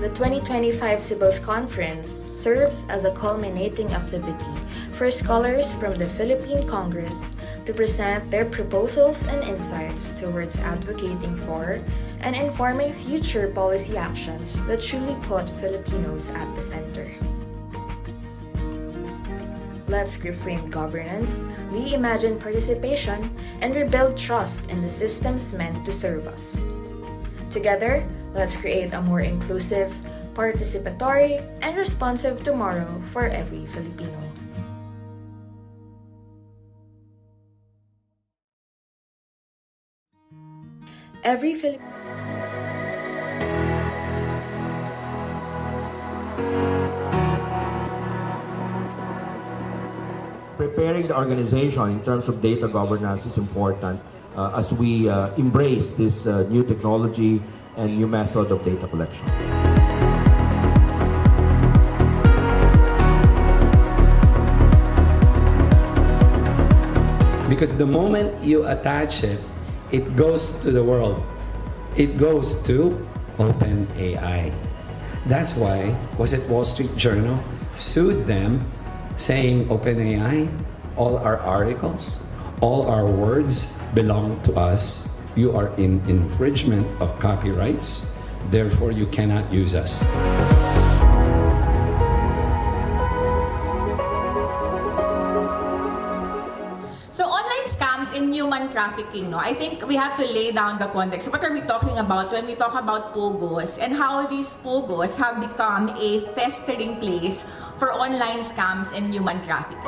The 2025 CBILLS Conference serves as a culminating activity for scholars from the Philippine Congress to present their proposals and insights towards advocating for and informing future policy actions that truly put Filipinos at the center. Let's reframe governance, reimagine participation, and rebuild trust in the systems meant to serve us. Together, let's create a more inclusive, participatory, and responsive tomorrow for every Filipino. Every Filipino. Preparing the organization in terms of data governance is important as we embrace this new technology and new method of data collection. Because the moment you attach it, it goes to the world. It goes to OpenAI. That's why, was it Wall Street Journal sued them saying OpenAI, all our articles, all our words belong to us. You are in infringement of copyrights, therefore you cannot use us. So online scams in human trafficking, no? I think we have to lay down the context. What are we talking about when we talk about POGOs and how these POGOs have become a festering place for online scams and human trafficking?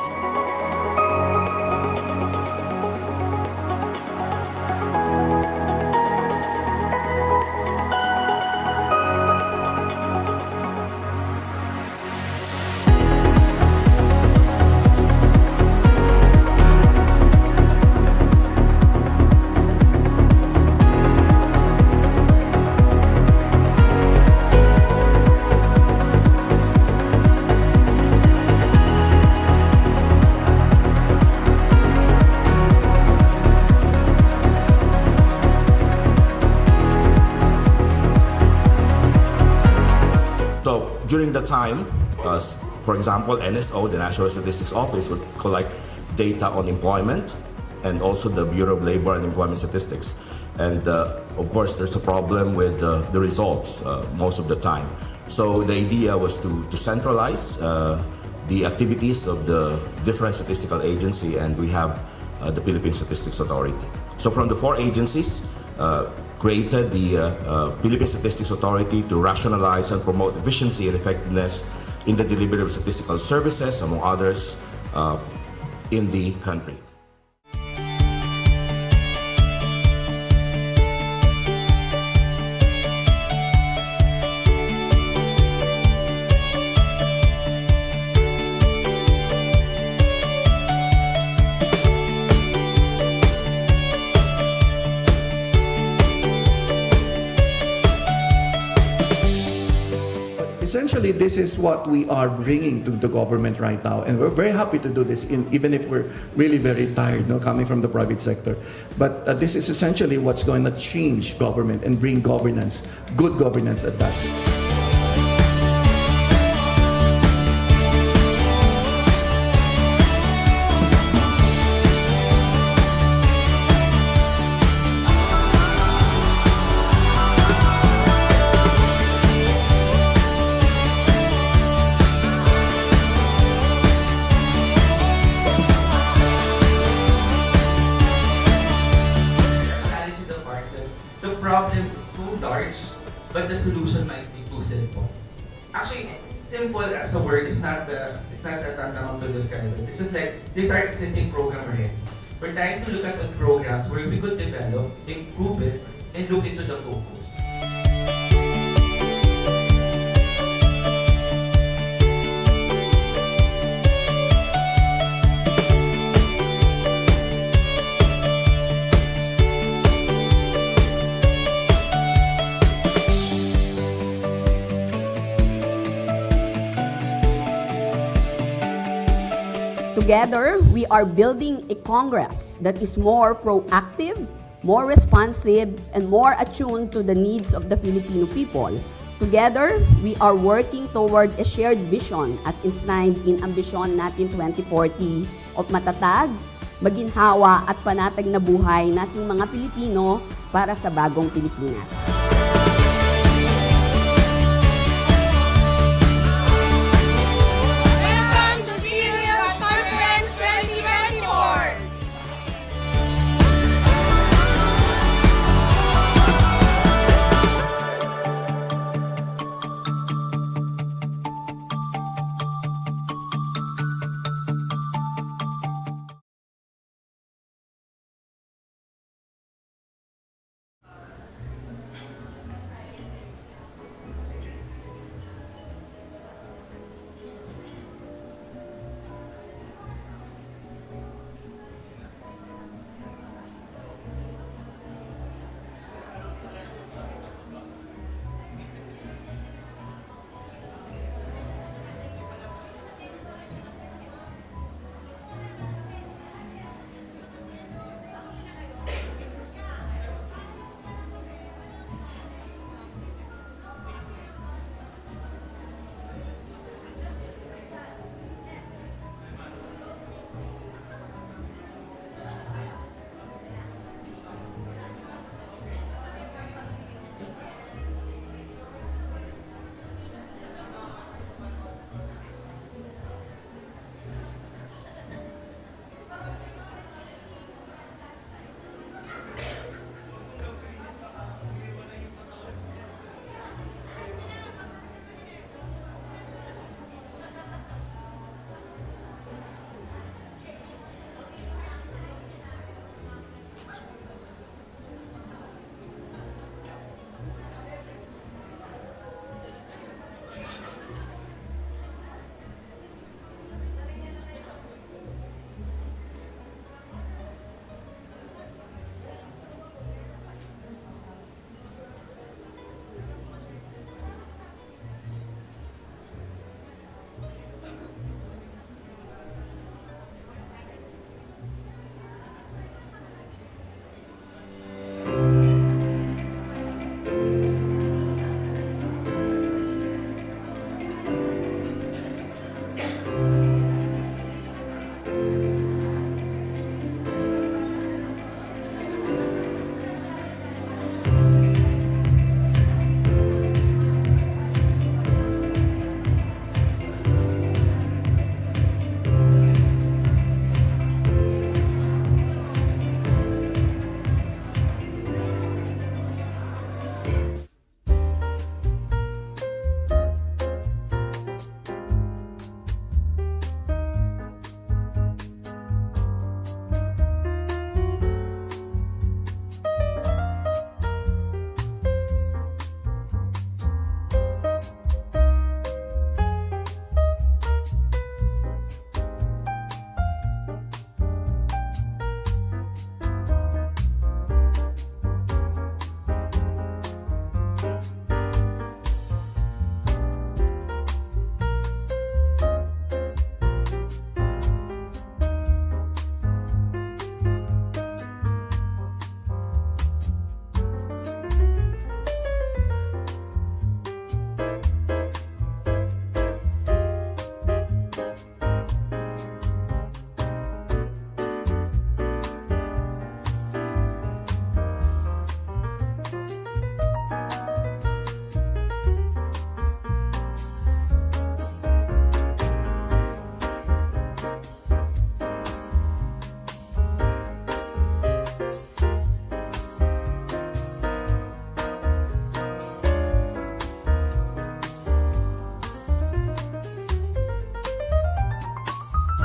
During the time, for example, NSO, the National Statistics Office, would collect data on employment and also the Bureau of Labor and Employment Statistics. And of course, there's a problem with the results most of the time. So the idea was to centralize the activities of the different statistical agency, and we have the Philippine Statistics Authority. So from the four agencies, created the Philippine Statistics Authority to rationalize and promote efficiency and effectiveness in the delivery of statistical services, among others, in the country. Essentially, this is what we are bringing to the government right now, and we're very happy to do this, even if we're really very tired, coming from the private sector. But this is essentially what's going to change government and bring governance, good governance at that. The problem is so large, but the solution might be too simple. Actually, simple as a word is not it's not a tantamount to describe it. It's just like these are existing program already. We're trying to look at the programs where we could develop, improve it, and look into the focus. Together, we are building a Congress that is more proactive, more responsive, and more attuned to the needs of the Filipino people. Together, we are working toward a shared vision as enshrined in Ambisyon Natin 2040 of matatag, maginhawa at panatag na buhay nating mga Pilipino para sa bagong Pilipinas.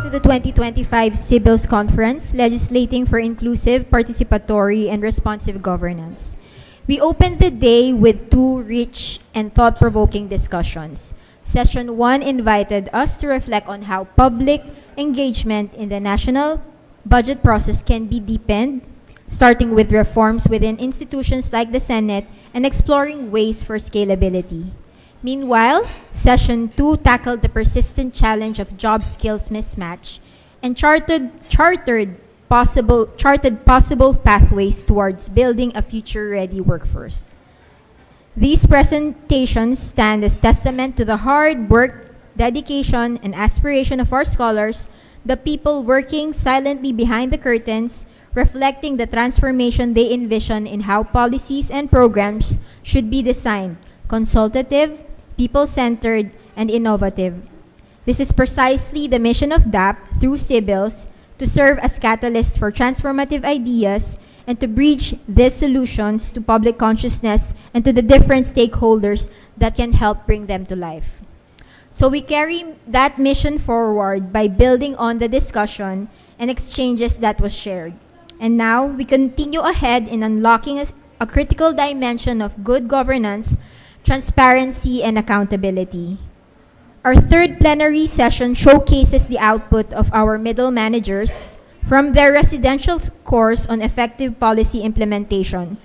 to the 2025 CBILLS Conference, Legislating for Inclusive, Participatory, and Responsive Governance. We opened the day with two rich and thought-provoking discussions. Session 1 invited us to reflect on how public engagement in the national budget process can be deepened, starting with reforms within institutions like the Senate and exploring ways for scalability. Meanwhile, Session 2 tackled the persistent challenge of job skills mismatch and charted possible pathways towards building a future-ready workforce. These presentations stand as testament to the hard work, dedication, and aspiration of our scholars, the people working silently behind the curtains, reflecting the transformation they envision in how policies and programs should be designed, consultative, people-centered, and innovative. This is precisely the mission of DAP through CBILLS, to serve as catalysts for transformative ideas and to bridge these solutions to public consciousness and to the different stakeholders that can help bring them to life. So we carry that mission forward by building on the discussion and exchanges that was shared. And now we continue ahead in unlocking a critical dimension of good governance, transparency, and accountability. Our third plenary session showcases the output of our middle managers from their residential course on effective policy implementation,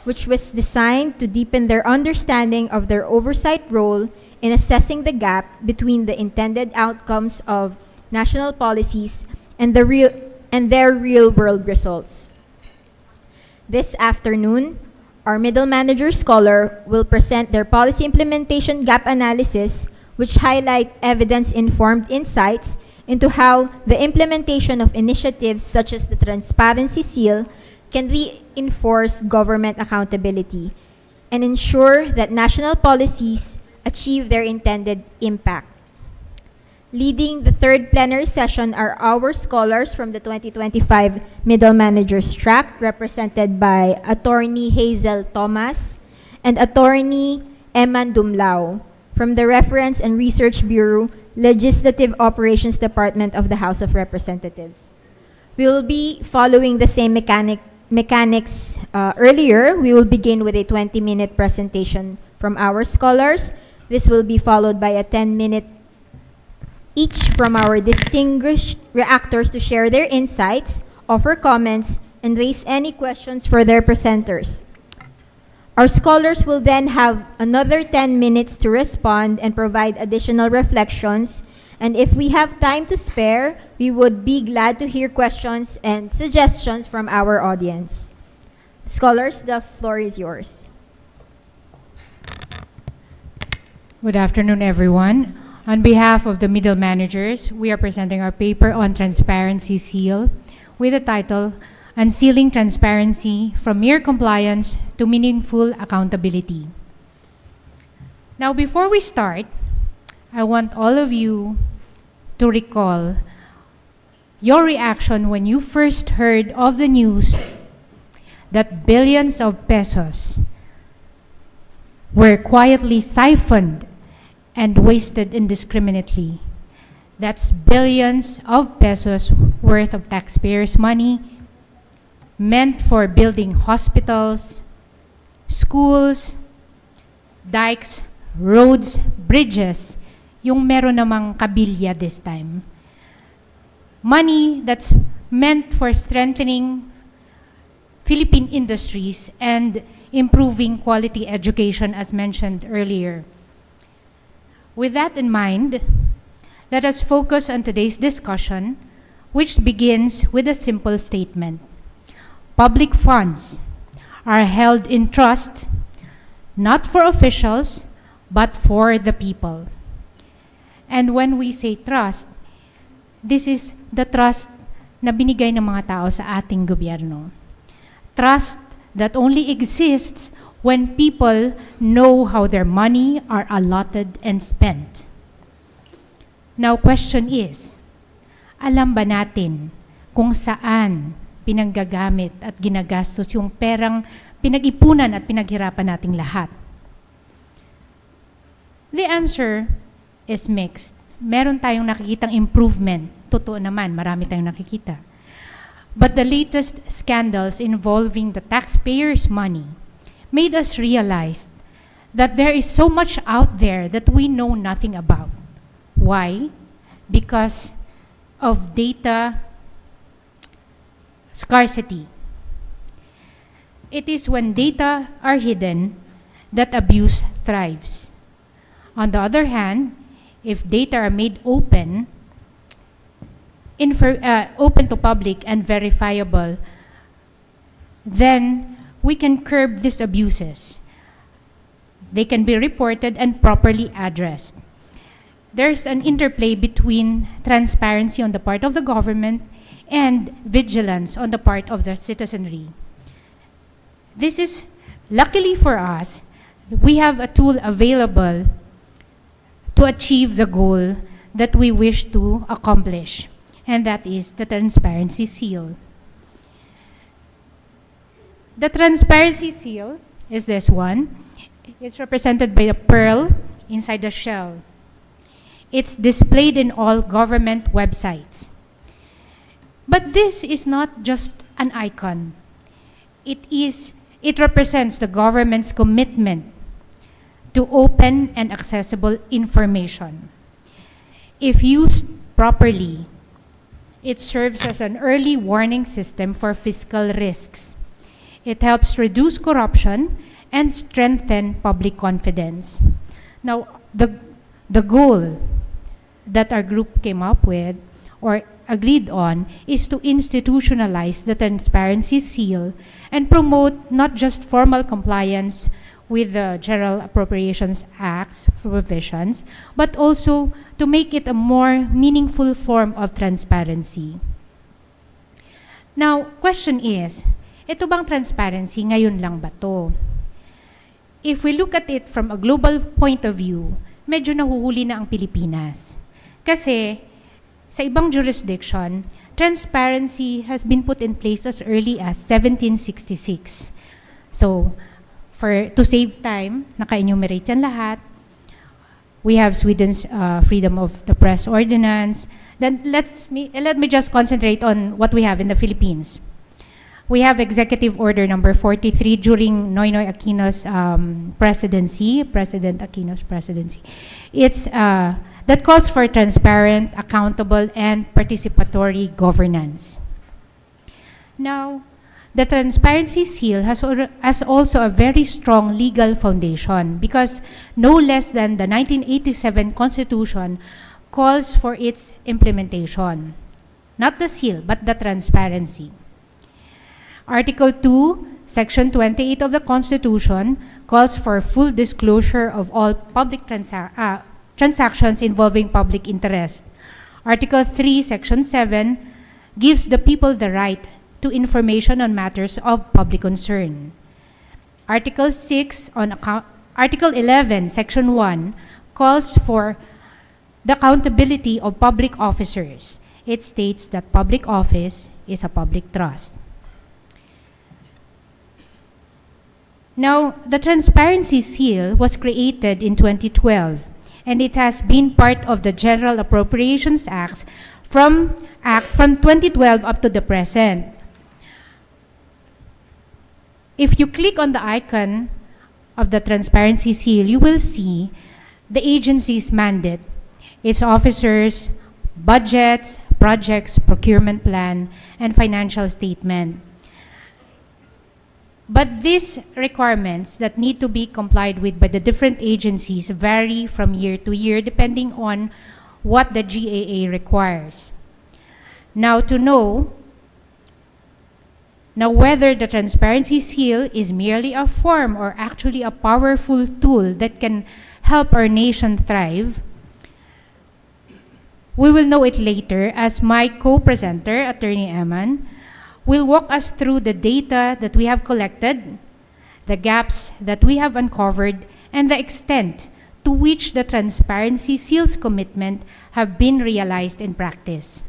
which was designed to deepen their understanding of their oversight role in assessing the gap between the intended outcomes of national policies and their real-world results. This afternoon, our middle manager scholar will present their policy implementation gap analysis, which highlight evidence-informed insights into how the implementation of initiatives such as the Transparency Seal can reinforce government accountability and ensure that national policies achieve their intended impact. Leading the third plenary session are our scholars from the 2025 Middle Managers Track, represented by Attorney Hazel Thomas and Attorney Eman Dumlao, from the Reference and Research Bureau, Legislative Operations Department of the House of Representatives. We will be following the same mechanics earlier. We will begin with a 20-minute presentation from our scholars. This will be followed by a 10-minute each from our distinguished reactors to share their insights, offer comments, and raise any questions for their presenters. Our scholars will then have another 10 minutes to respond and provide additional reflections. And if we have time to spare, we would be glad to hear questions and suggestions from our audience. Scholars, the floor is yours. Good afternoon, everyone. On behalf of the middle managers, we are presenting our paper on Transparency Seal with the title, Unsealing Transparency from Mere Compliance to Meaningful Accountability. Now, before we start, I want all of you to recall your reaction when you first heard of the news that billions of pesos were quietly siphoned and wasted indiscriminately. That's billions of pesos worth of taxpayers' money meant for building hospitals, schools, dikes, roads, bridges, yung meron namang kabilya this time. Money that's meant for strengthening Philippine industries and improving quality education, as mentioned earlier. With that in mind, let us focus on today's discussion, which begins with a simple statement. Public funds are held in trust, not for officials, but for the people. And when we say trust, this is the trust na binigay ng mga tao sa ating gobyerno. Trust that only exists when people know how their money are allotted and spent. Now, question is, alam ba natin kung saan pinanggagamit at ginagastos yung perang pinag-ipunan at pinaghirapan nating lahat? The answer is mixed. meron tayong nakikitang improvement. Totoo naman, marami tayong nakikita. But the latest scandals involving the taxpayers' money made us realize that there is so much out there that we know nothing about. Why? Because of data scarcity. It is when data are hidden that abuse thrives. On the other hand, if data are made open, open to public and verifiable, then we can curb these abuses. They can be reported and properly addressed. There's an interplay between transparency on the part of the government and vigilance on the part of the citizenry. This is, luckily for us, we have a tool available to achieve the goal that we wish to accomplish, and that is the Transparency Seal. The Transparency Seal is this one. It's represented by a pearl inside the shell. It's displayed in all government websites. But this is not just an icon. It represents the government's commitment to open and accessible information. If used properly, it serves as an early warning system for fiscal risks. It helps reduce corruption and strengthen public confidence. Now, the goal that our group came up with or agreed on is to institutionalize the Transparency Seal and promote not just formal compliance with the General Appropriations Act's provisions, but also to make it a more meaningful form of transparency. Now, question is, ito bang transparency ngayon lang ba to? If we look at it from a global point of view, medyo nahuhuli na ang Pilipinas. Kasi sa ibang jurisdiction, transparency has been put in place as early as 1766. So, to save time, naka-enumerate yan lahat. We have Sweden's Freedom of the Press Ordinance. Then let me just concentrate on what we have in the Philippines. We have Executive Order number 43 during Noynoy Aquino's presidency, President Aquino's presidency. It's that calls for transparent, accountable, and participatory governance. Now, the Transparency Seal has also a very strong legal foundation because no less than the 1987 Constitution calls for its implementation. Not the seal, but the transparency. Article 2, Section 28 of the Constitution calls for full disclosure of all public transactions involving public interest. Article 3, Section 7 gives the people the right to information on matters of public concern. Article 11, Section 1 calls for the accountability of public officers. It states that public office is a public trust. Now, the Transparency Seal was created in 2012, and it has been part of the General Appropriations Act from 2012 up to the present. If you click on the icon of the Transparency Seal, you will see the agency's mandate, its officers, budgets, projects, procurement plan, and financial statement. But these requirements that need to be complied with by the different agencies vary from year to year depending on what the GAA requires. Now, to know whether the Transparency Seal is merely a form or actually a powerful tool that can help our nation thrive, we will know it later as my co-presenter, Attorney Eman, will walk us through the data that we have collected, the gaps that we have uncovered, and the extent to which the Transparency Seal's commitment have been realized in practice.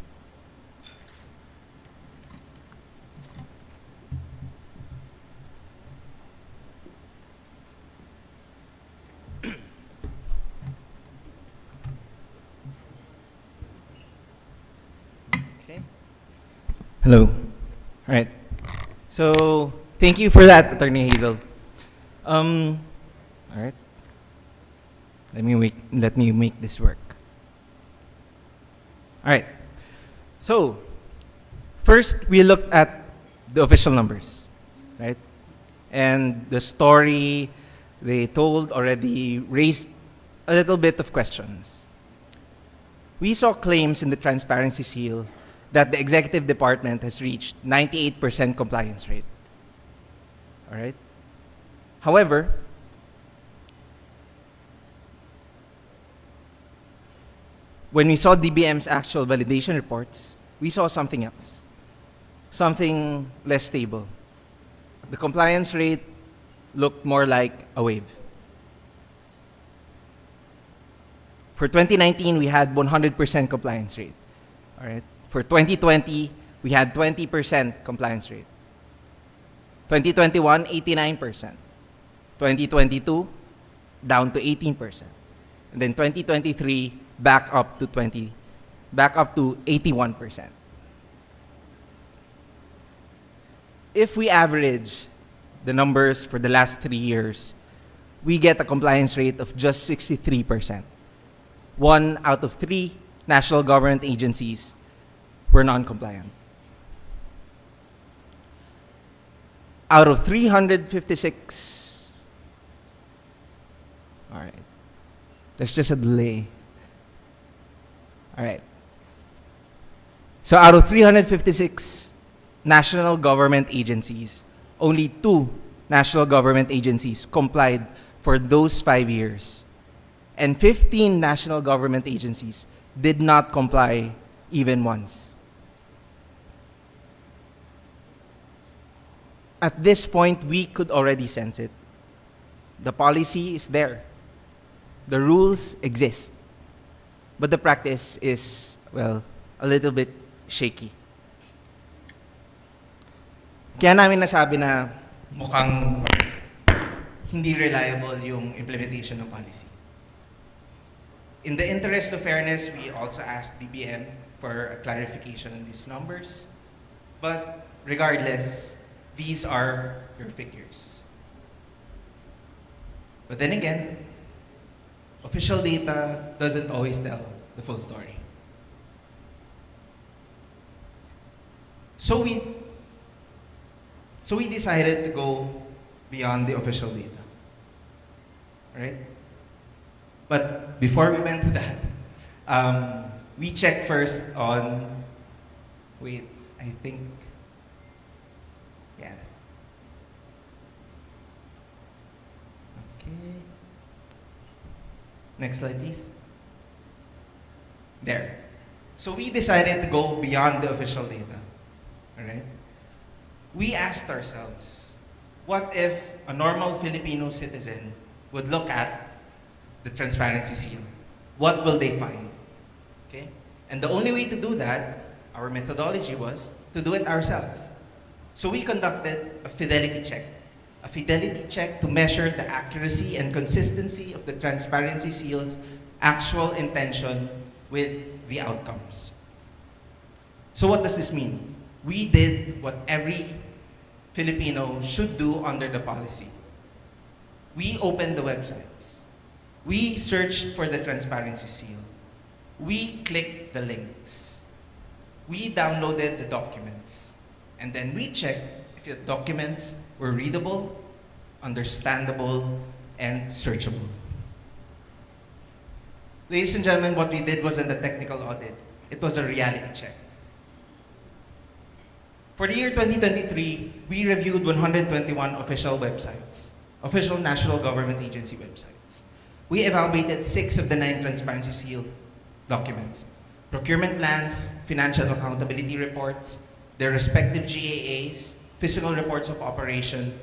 Hello. All right. So, thank you for that, Attorney Hazel. All right. Let me make this work. All right. So, first we looked at the official numbers, right? And the story they told already raised a little bit of questions. We saw claims in the Transparency Seal that the Executive Department has reached 98% compliance rate. All right? However, when we saw DBM's actual validation reports, we saw something else, something less stable. The compliance rate looked more like a wave. For 2019, we had 100% compliance rate. All right. For 2020, we had 20% compliance rate. 2021, 89%. 2022, down to 18%. And then 2023, back up to 81%. If we average the numbers for the last 3 years, we get a compliance rate of just 63%. 1 out of 3 national government agencies were non-compliant. Out of 356, all right, there's just a delay. All right. So out of 356 national government agencies, only 2 national government agencies complied for those 5 years. And 15 national government agencies did not comply even once. At this point, we could already sense it. The policy is there. The rules exist. But the practice is, well, a little bit shaky. Kaya namin nasabi na mukhang hindi reliable yung implementation ng policy. In the interest of fairness, we also asked DBM for a clarification on these numbers. But regardless, these are your figures. But then again, official data doesn't always tell the full story. So we decided to go beyond the official data. Right? But before we went to that, we checked first on, wait, I think, yeah. Okay. Next slide, please. There. So we decided to go beyond the official data. All right? We asked ourselves, what if a normal Filipino citizen would look at the Transparency Seal? What will they find? Okay? And the only way to do that, our methodology was to do it ourselves. So we conducted a fidelity check. A fidelity check to measure the accuracy and consistency of the Transparency Seal's actual intention with the outcomes. So what does this mean? We did what every Filipino should do under the policy. We opened the websites. We searched for the Transparency Seal. We clicked the links. We downloaded the documents. And then we checked if the documents were readable, understandable, and searchable. Ladies and gentlemen, what we did wasn't a technical audit. It was a reality check. For the year 2023, we reviewed 121 official websites, official national government agency websites. We evaluated 6 of the 9 Transparency Seal documents: procurement plans, financial accountability reports, their respective GAAs, fiscal reports of operation,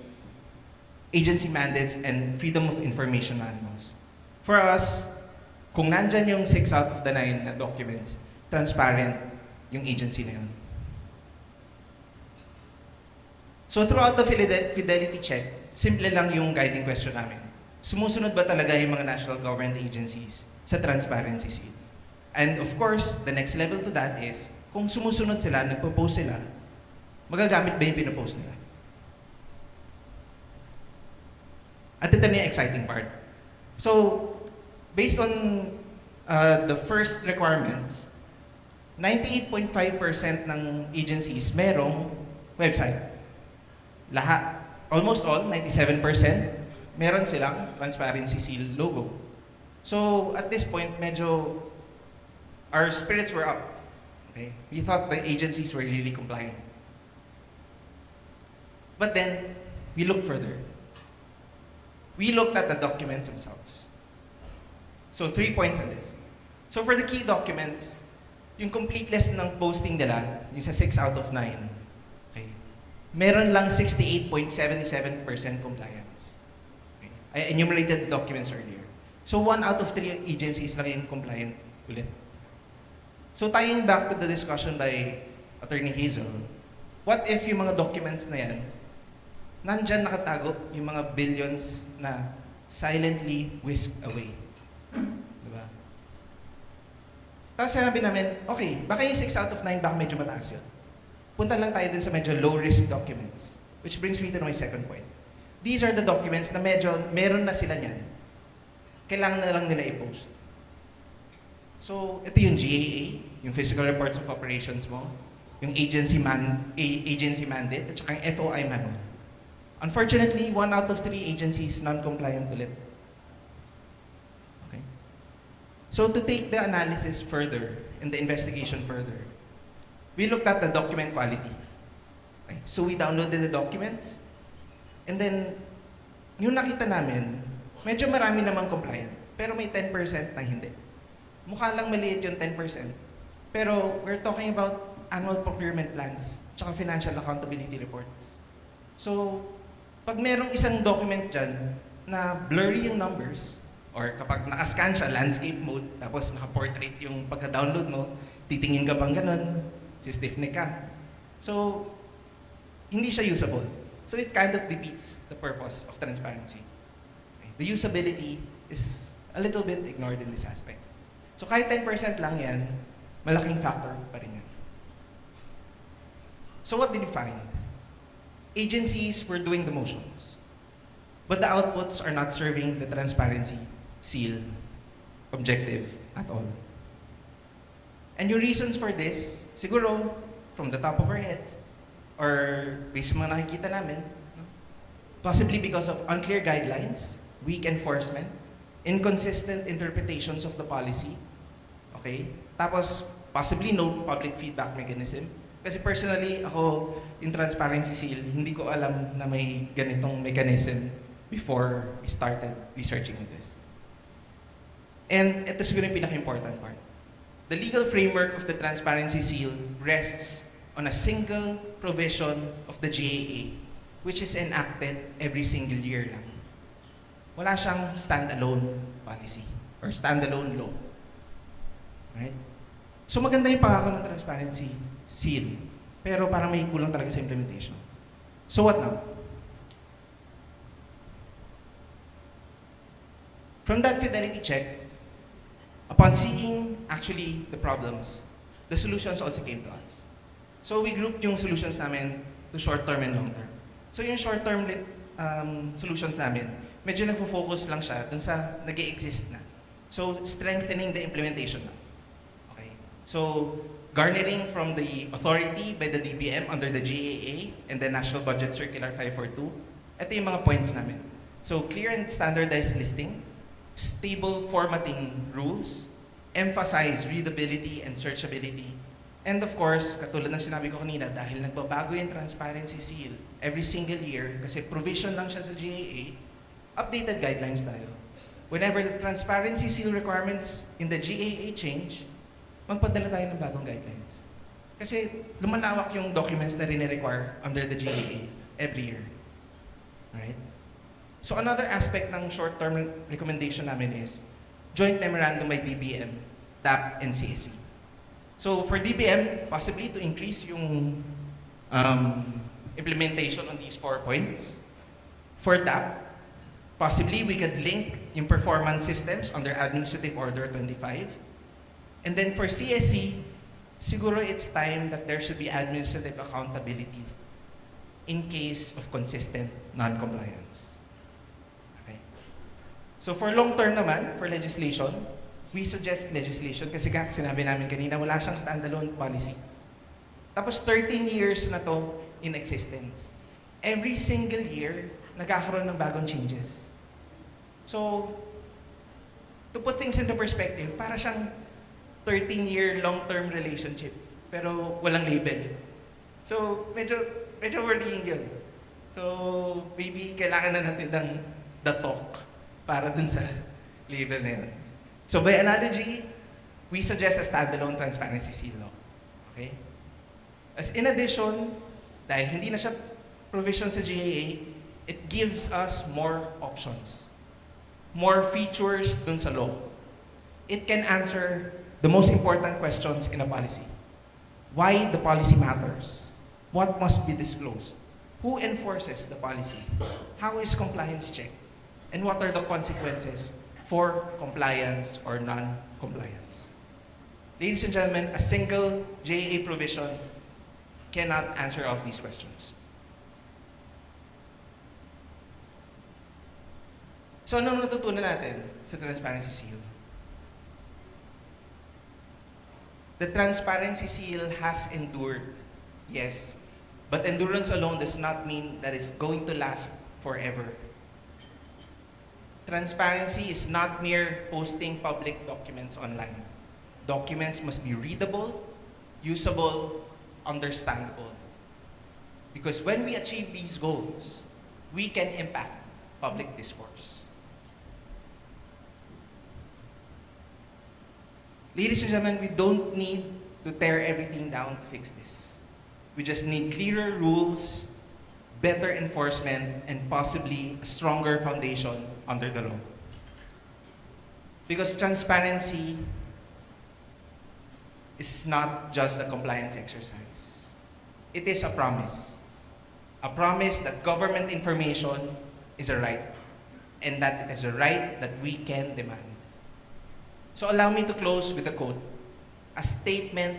agency mandates, and freedom of information manuals. For us, kung nandyan yung 6 out of the 9 na documents, transparent yung agency na yun. So throughout the fidelity check, simple lang yung guiding question namin. Sumusunod ba talaga yung mga national government agencies sa Transparency Seal? And of course, the next level to that is, kung sumusunod sila, nagpo-post sila, magagamit ba yung pinopost nila? At ito na yung exciting part. So, based on the first requirements, 98.5% ng agencies merong website. Lahat, almost all, 97%, meron silang Transparency Seal logo. So, at this point, medyo our spirits were up. Okay? We thought the agencies were really compliant. But then, we looked further. We looked at the documents themselves. So 3 points on this. So for the key documents, yung complete list ng posting nila, yung sa 6 out of 9, okay, meron lang 68.77% compliance. Okay. I enumerated the documents earlier. So 1 out of 3 agencies lang yung compliant ulit. So tying back to the discussion by Attorney Hazel, what if yung mga documents na yan, nandyan nakatago yung mga billions na silently whisked away. Diba? Tapos sinabi namin, okay, baka yung 6 out of 9 baka medyo mataas yun. Punta lang tayo dun sa medyo low-risk documents. Which brings me to my second point. These are the documents na medyo meron na sila niyan. Kailangan na lang nila i-post. So, ito yung GAA, yung Physical Reports of Operations mo, yung agency mandate, at saka yung FOI manual. Unfortunately, 1 out of 3 agencies non-compliant ulit. Okay? So to take the analysis further and the investigation further, we looked at the document quality. Okay? So we downloaded the documents, and then yung nakita namin, medyo marami namang compliant, pero may 10% na hindi. Mukha lang maliit yung 10%, pero we're talking about annual procurement plans, tsaka financial accountability reports. So, pag merong isang document dyan na blurry yung numbers, or kapag nakascan siya, landscape mode, tapos naka-portrait yung pagka-download mo, titingin ka pang ganun, si-stiffneck ka. So, hindi siya usable. So, it kind of defeats the purpose of transparency. Okay. The usability is a little bit ignored in this aspect. So, kahit 10% lang yan, malaking factor pa rin yan. So, what did you find? Agencies were doing the motions, but the outputs are not serving the transparency seal objective at all. And your reasons for this, siguro, from the top of our heads, or based sa mga nakikita namin, possibly because of unclear guidelines, weak enforcement, inconsistent interpretations of the policy, okay? Tapos, possibly no public feedback mechanism. Kasi personally, ako, in Transparency Seal, hindi ko alam na may ganitong mechanism before we started researching this. And ito siguro yung pinaka-important part. The legal framework of the Transparency Seal rests on a single provision of the GAA, which is enacted every single year lang. Wala siyang standalone policy or standalone law. Right? So maganda yung pangako ng Transparency Seal, pero parang may kulang talaga sa implementation. So what now? From that fidelity check, upon seeing actually the problems, the solutions also came to us. So we grouped yung solutions namin to short-term and long-term. So yung short-term solutions namin, medyo nagfo-focus lang siya dun sa nag-i-exist na. So strengthening the implementation na. Okay? So garnering from the authority by the DBM under the GAA and the National Budget Circular 542. Ito yung mga points namin. So, clear and standardized listing, stable formatting rules, emphasize readability and searchability, and of course, katulad ng sinabi ko kanina, dahil nagbabago yung Transparency Seal every single year, kasi provision lang siya sa GAA, updated guidelines tayo. Whenever the Transparency Seal requirements in the GAA change, magpadala tayo ng bagong guidelines. Kasi lumalawak yung documents na rin-require under the GAA every year. Alright? So another aspect ng short-term recommendation namin is joint memorandum by DBM, TAP, and CSE. So for DBM, possibly to increase yung implementation on these 4 points. For TAP, possibly we could link yung performance systems under Administrative Order 25. And then for CSE, siguro it's time that there should be administrative accountability in case of consistent non-compliance. Okay. So for long term naman, for legislation, we suggest legislation kasi sinabi namin kanina, wala siyang standalone policy. Tapos 13 years na to in existence. Every single year, nagkakaroon ng bagong changes. So, to put things into perspective, para siyang 13-year long-term relationship, pero walang label. So, medyo worrying yun. So, maybe kailangan na natin ng the talk para dun sa label na yun. So, by analogy, we suggest a standalone transparency seal law. Okay? As in addition, dahil hindi na siya provision sa GAA, it gives us more options, more features dun sa law. It can answer the most important questions in a policy. Why the policy matters? What must be disclosed? Who enforces the policy? How is compliance checked? And what are the consequences for compliance or non-compliance? Ladies and gentlemen, a single GAA provision cannot answer all of these questions. So anong natutunan natin sa Transparency Seal? The Transparency Seal has endured, yes, but endurance alone does not mean that it's going to last forever. Transparency is not mere posting public documents online. Documents must be readable, usable, understandable. Because when we achieve these goals, we can impact public discourse. Ladies and gentlemen, we don't need to tear everything down to fix this. We just need clearer rules, better enforcement, and possibly a stronger foundation under the law. Because transparency is not just a compliance exercise. It is a promise. A promise that government information is a right, and that it is a right that we can demand. So allow me to close with a quote, a statement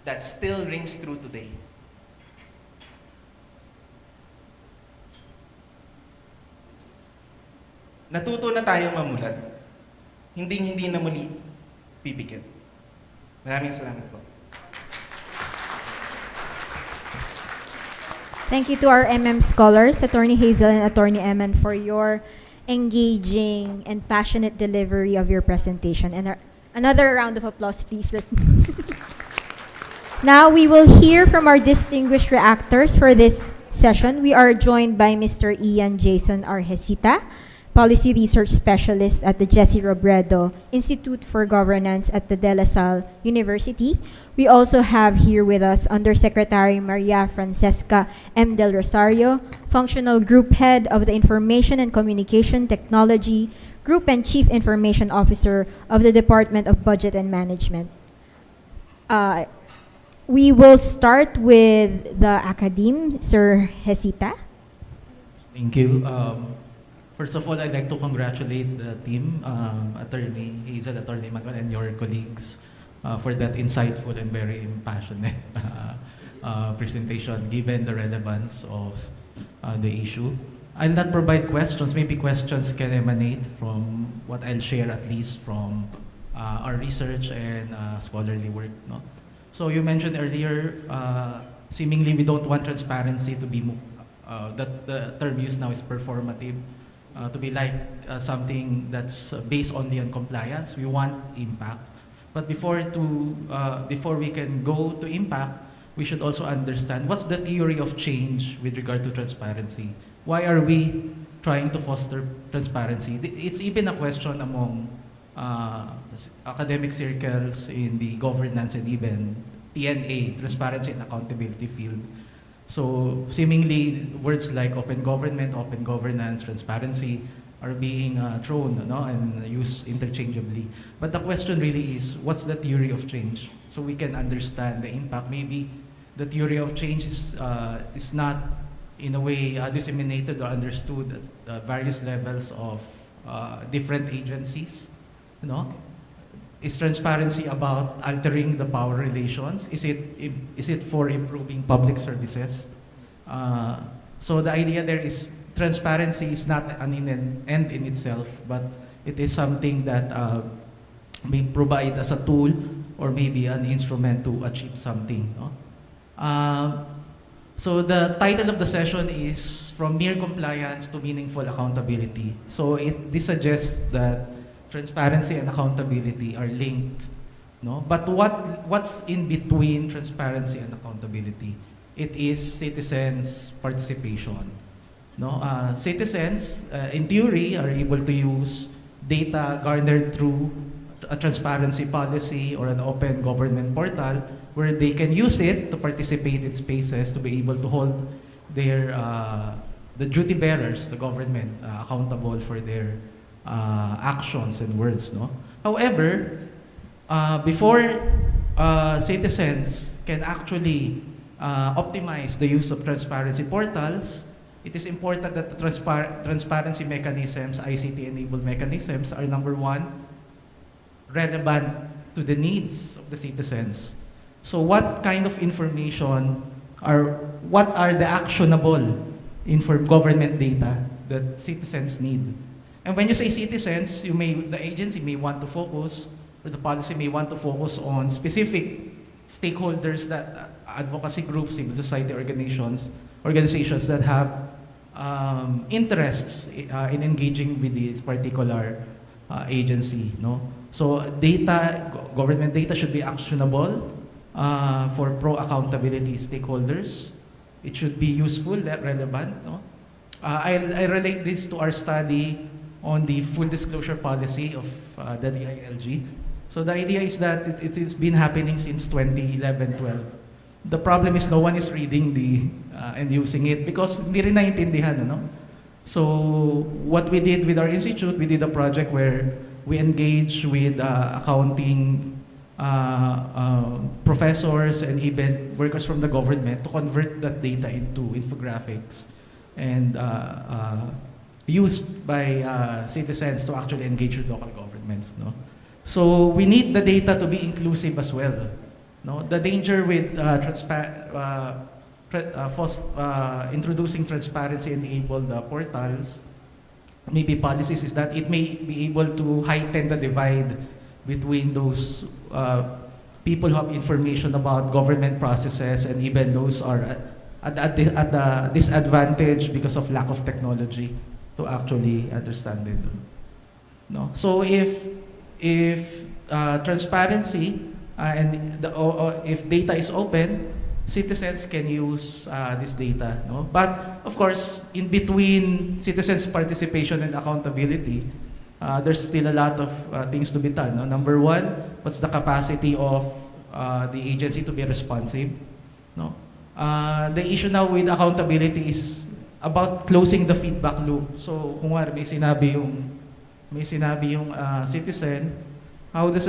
that still rings true today. Natuto na tayong mamulat, hindi na muli pipikit. Maraming salamat po. Thank you to our scholars, Attorney Hazel and Attorney Eman, for your engaging and passionate delivery of your presentation. And another round of applause, please. Now we will hear from our distinguished reactors for this session. We are joined by Mr. Ian Jason Argesita, Policy Research Specialist at the Jesse Robredo Institute for Governance at the De La Salle University. We also have here with us Undersecretary Maria Francesca M. Del Rosario, Functional Group Head of the Information and Communication Technology Group and Chief Information Officer of the Department of Budget and Management. We will start with the academe, Sir Hesita. Thank you. First of all, I'd like to congratulate the team, Attorney Hazel, Attorney Manuel, and your colleagues for that insightful and very passionate presentation, given the relevance of the issue. I'll not provide questions. Maybe questions can emanate from what I'll share, at least from our research and scholarly work. No? So you mentioned earlier, seemingly we don't want transparency to be, that the term used now is performative. To be like something that's based only on compliance. We want impact. But before we can go to impact, we should also understand what's the theory of change with regard to transparency. Why are we trying to foster transparency? It's even a question among academic circles in the governance and even TNA, transparency and accountability field. So seemingly words like open government, open governance, transparency are being thrown and used interchangeably. But the question really is, what's the theory of change? So we can understand the impact. Maybe the theory of change is not in a way disseminated or understood at various levels of different agencies. is transparency about altering the power relations? Is it for improving public services? So the idea there is transparency is not an end in itself, but it is something that may provide as a tool or maybe an instrument to achieve something. No? So the title of the session is From Mere Compliance to Meaningful Accountability. So this suggests that transparency and accountability are linked. No? But what's in between transparency and accountability? It is citizens' participation. No? Citizens, in theory, are able to use data garnered through a transparency policy or an open government portal where they can use it to participate in spaces to be able to hold their the duty bearers, the government, accountable for their actions and words. No? However, before citizens can actually optimize the use of transparency portals, it is important that the transparency mechanisms, ICT-enabled mechanisms, are number one, relevant to the needs of the citizens. So what kind of information what are the actionable government data that citizens need? And when you say citizens, the agency may want to focus, or the policy may want to focus on specific stakeholders, that advocacy groups, civil society organizations that have interests in engaging with this particular agency. No? So government data should be actionable for pro-accountability stakeholders. It should be useful, relevant. No? I relate this to our study on the full disclosure policy of the DILG. So the idea is that it's been happening since 2011-12. The problem is no one is reading and using it because hindi rin naiintindihan, no? So what we did with our institute, we did a project where we engaged with accounting professors and even workers from the government to convert that data into infographics and used by citizens to actually engage with local governments. No? So we need the data to be inclusive as well. No? The danger with introducing transparency-enabled portals, maybe policies, is that it may be able to heighten the divide between those people who have information about government processes and even those are at a disadvantage because of lack of technology to actually understand it. No? So if transparency and if data is open, citizens can use this data. No? But of course, in between citizens' participation and accountability, there's still a lot of things to be done. No? Number one, what's the capacity of the agency to be responsive? No? The issue now with accountability is about closing the feedback loop. So kung may sinabi yung citizen, how is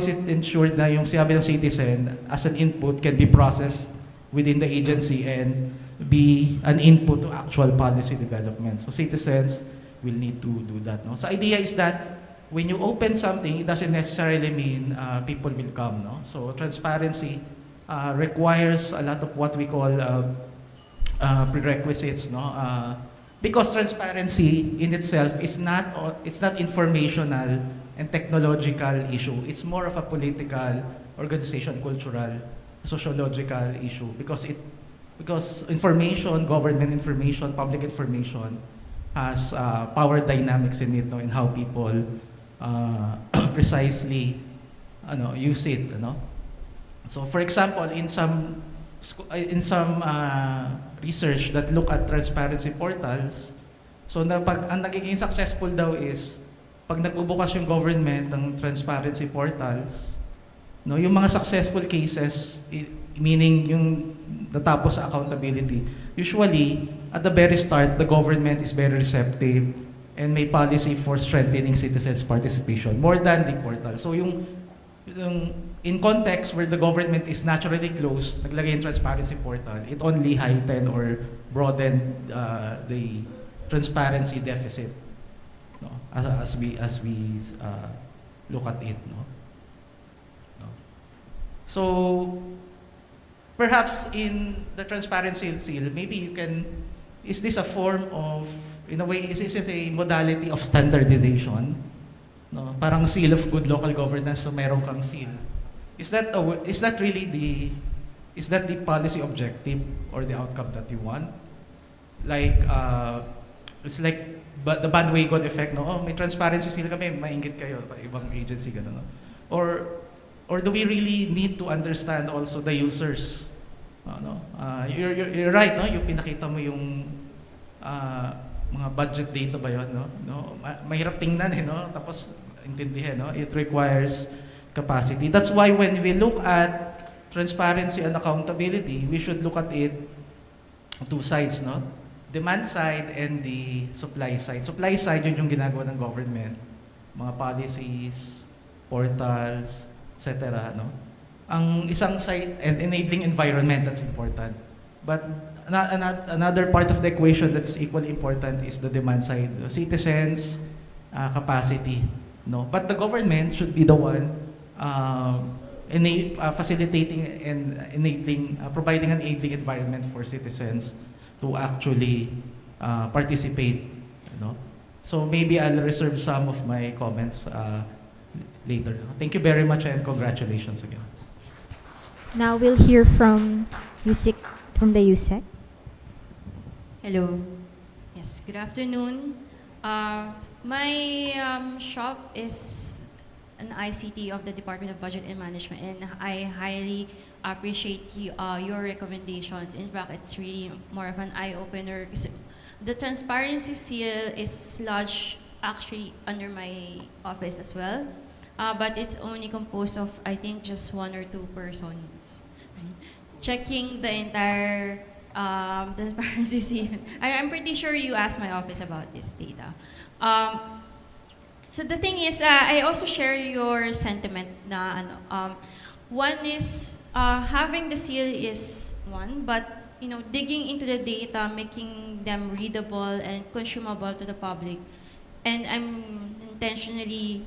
it ensured na yung sinabi ng citizen as an input can be processed within the agency and be an input to actual policy development? So citizens will need to do that. No? So idea is that when you open something, it doesn't necessarily mean people will come. No? So transparency requires a lot of what we call prerequisites. No? Because transparency in itself it's not informational and technological issue. It's more of a political, organization, cultural, sociological issue because information, government information, public information has power dynamics in it, no, in how people precisely use it. So for example, in some research that look at transparency portals, so ang nagiging successful daw is pag nagbubukas yung government ng transparency portals, no, yung mga successful cases, meaning yung natapos sa accountability, usually at the very start, the government is very receptive and may policy for strengthening citizens' participation more than the portal. So yung in context where the government is naturally closed, naglagay yung transparency portal, it only heightened or broadened the transparency deficit, no? as we look at it. No? So perhaps in the transparency seal, maybe you can, is this a form of, in a way, is this a modality of standardization? No? Parang seal of good local governance, so meron kang seal. Is that really the policy objective or the outcome that you want? Like, it's like the bandwagon effect, no? Oh, may transparency seal kami, maingit kayo, ibang agency, gano'n, no? Or do we really need to understand also the users? No? You're right, no? Yung pinakita mo yung mga budget data ba yun, no? Mahirap tingnan, no? Tapos intindihin, no? It requires capacity. That's why when we look at transparency and accountability, we should look at it two sides, no? Demand side and the supply side. Supply side, yun yung ginagawa ng government. Mga policies, portals, etc. No? Ang isang side, and enabling environment, that's important. But another part of the equation that's equally important is the demand side. Citizens, capacity. No? But the government should be the one facilitating and enabling, providing an enabling environment for citizens to actually participate. No? So maybe I'll reserve some of my comments later. Thank you very much and congratulations again. Now we'll hear from USEC, from the USEC. Hello. Yes, good afternoon. My shop is an ICT of the Department of Budget and Management, and I highly appreciate your recommendations. In fact, it's really more of an eye-opener. The transparency seal is lodged actually under my office as well, but it's only composed of, I think, just 1 or 2 persons. Checking the entire transparency seal. I'm pretty sure you asked my office about this data. So the thing is, I also share your sentiment na one is having the seal is one, but digging into the data, making them readable and consumable to the public, and I'm intentionally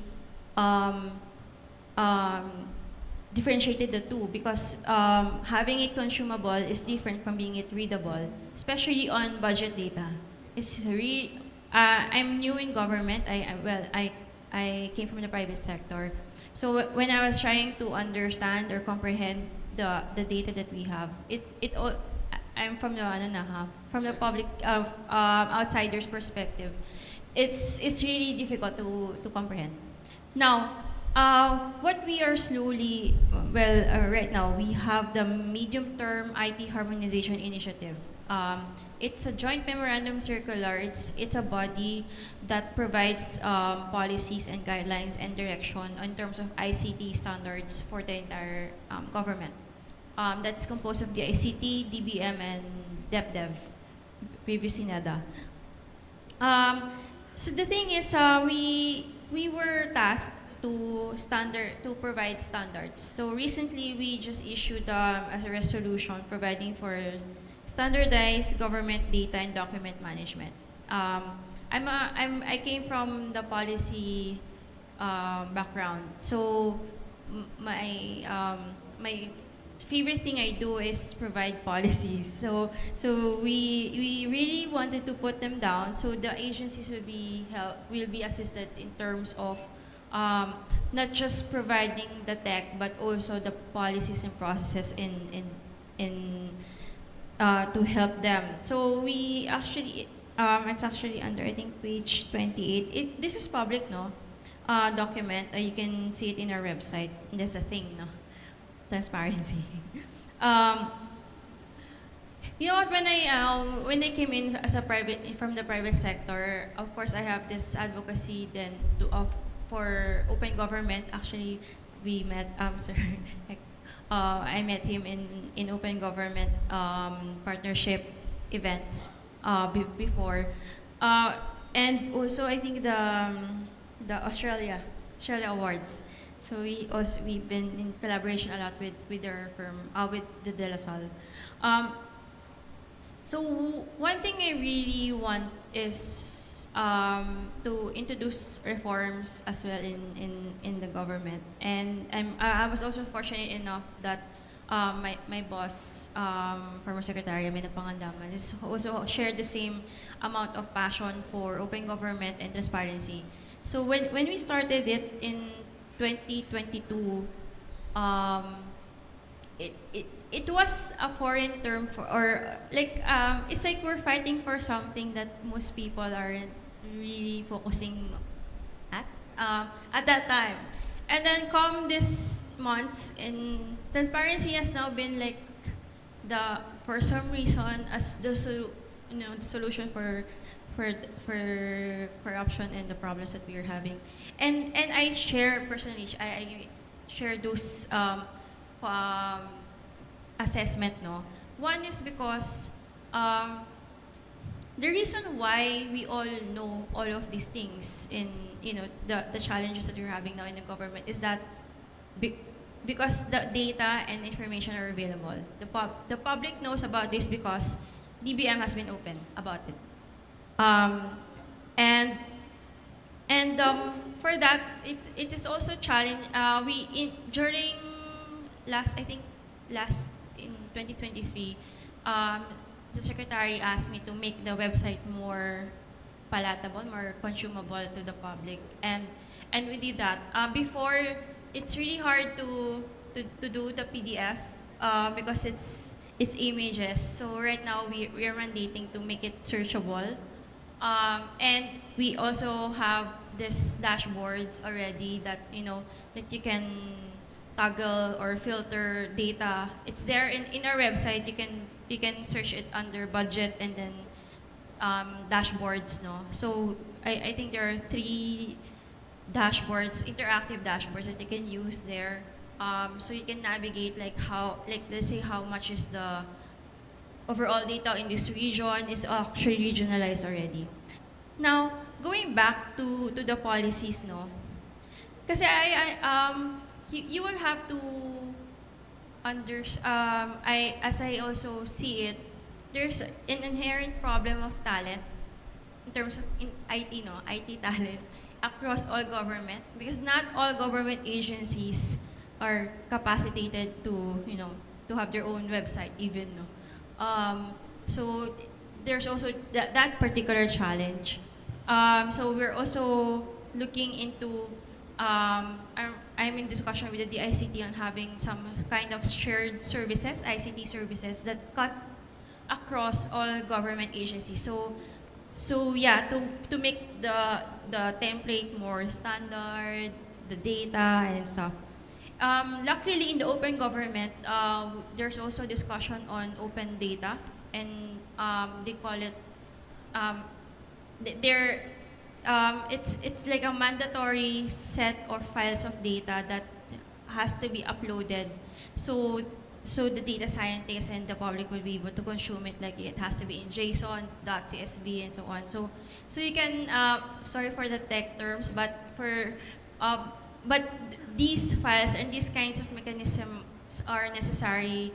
differentiated the two because having it consumable is different from being it readable, especially on budget data. It's really I'm new in government. I came from the private sector. So when I was trying to understand or comprehend the data that we have, I'm from the public outsider's perspective. It's really difficult to comprehend. Now, what we are slowly, right now we have the medium-term IT harmonization initiative. It's a joint memorandum circular. It's a body that provides policies and guidelines and direction in terms of ICT standards for the entire government. That's composed of the ICT, DBM, and DepDev, previously NEDA. So the thing is, we were tasked to provide standards. So recently, we just issued as a resolution providing for standardized government data and document management. I came from the policy background, so my favorite thing I do is provide policies. So we really wanted to put them down so the agencies will be assisted in terms of not just providing the tech but also the policies and processes to help them. So we actually, it's actually under, I think, page 28. This is public, no? Document. You can see it in our website. That's a thing, no? Transparency. You know what? When I came in as from the private sector, of course I have this advocacy then for open government. Actually, we met sir. I met him in open government partnership events before, and also I think the Australia Awards. So we've been in collaboration a lot with our firm with the De La Salle. So one thing I really want is to introduce reforms as well in the government. And I was also fortunate enough that my boss, former Secretary Amina Pangandaman, is also shared the same amount of passion for open government and transparency. So when we started it in 2022, it was a foreign term for, or like, it's like we're fighting for something that most people aren't really focusing at that time. And then come this months, and transparency has now been like for some reason as the the solution for corruption and the problems that we are having. And I share personally, I share those assessment, no. One is because the reason why we all know all of these things in the challenges that we're having now in the government is that because the data and information are available. The public knows about this because DBM has been open about it. For that, it is also challenge. During last in 2023, the secretary asked me to make the website more palatable, more consumable to the public, and we did that. Before, it's really hard to do the PDF because it's images. So right now we are mandating to make it searchable, and we also have this dashboards already that that you can toggle or filter data. It's there in our website. You can search it under budget and then dashboards, no. So I think there are 3 dashboards, interactive dashboards that you can use there. So you can navigate like let's say how much is the overall data in this region is actually regionalized already. Now, going back to the policies, no. Kasi you will have to as I also see it, there's an inherent problem of talent in terms of IT, no, IT talent across all government, because not all government agencies are capacitated to to have their own website even, no. So there's also that particular challenge. So we're also looking into I'm in discussion with the DICT on having some kind of shared services, ICT services that cut across all government agencies. So yeah, to make the template more standard, the data and stuff. Luckily, in the open government, there's also discussion on open data, and they call it it's like a mandatory set of files of data that has to be uploaded, so the data scientists and the public will be able to consume it. Like it has to be in JSON, .csv, and so on. So you can sorry for the tech terms, but these files and these kinds of mechanisms are necessary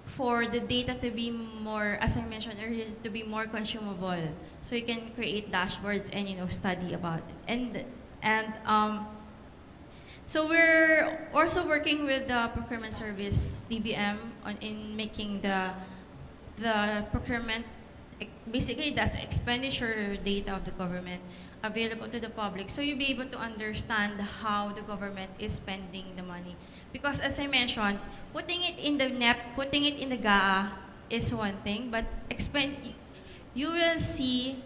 for the data to be more, as I mentioned earlier, to be more consumable. So you can create dashboards and study about it. So we're also working with the procurement service DBM in making the procurement, basically that's expenditure data of the government, available to the public, so you'll be able to understand how the government is spending the money. Because as I mentioned, putting it in the NEP, putting it in the GAA is one thing, but you will see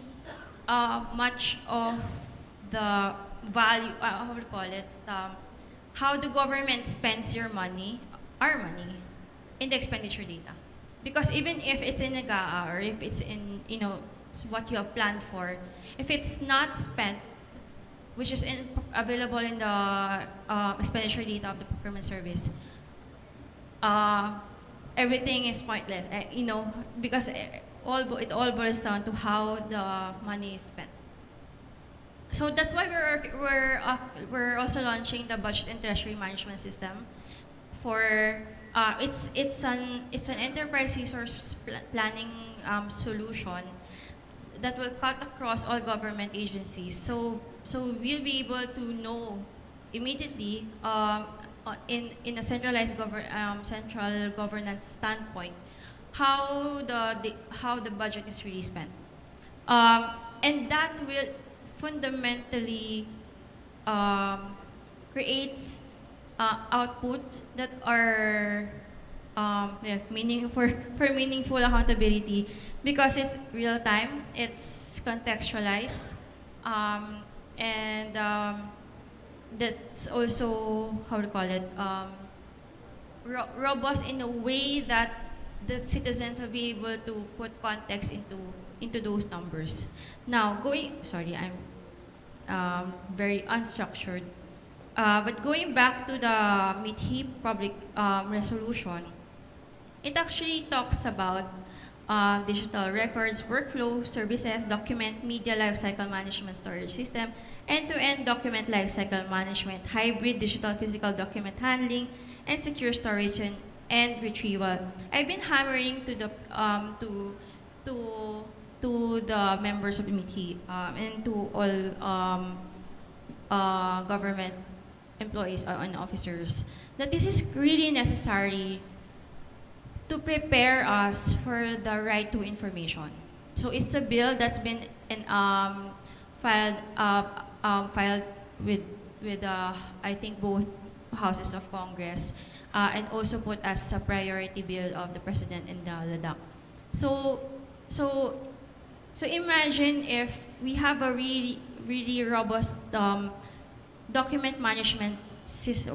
much of the value, how do you call it, how the government spends your money, our money, in the expenditure data. Because even if it's in the GAA or if it's in, what you have planned for, if it's not spent, which is available in the expenditure data of the procurement service, everything is pointless, because it all boils down to how the money is spent. So that's why we're also launching the budget and treasury management system. For it's an enterprise resource planning solution that will cut across all government agencies. So we'll be able to know immediately in a central governance standpoint how the budget is really spent, and that will fundamentally create outputs that are meaningful accountability, because it's real time, it's contextualized, and that's also, how to call it, robust in a way that the citizens will be able to put context into those numbers. Now, I'm very unstructured. But going back to the MITHI public resolution, it actually talks about digital records, workflow, services, document, media lifecycle management storage system, end-to-end document lifecycle management, hybrid digital physical document handling, and secure storage and retrieval. I've been hammering to the members of the MITHI and to all government employees and officers that this is really necessary to prepare us for the right to information. So it's a bill that's been filed with I think both houses of Congress, and also put as a priority bill of the President and the LADAC. So imagine if we have a really robust document management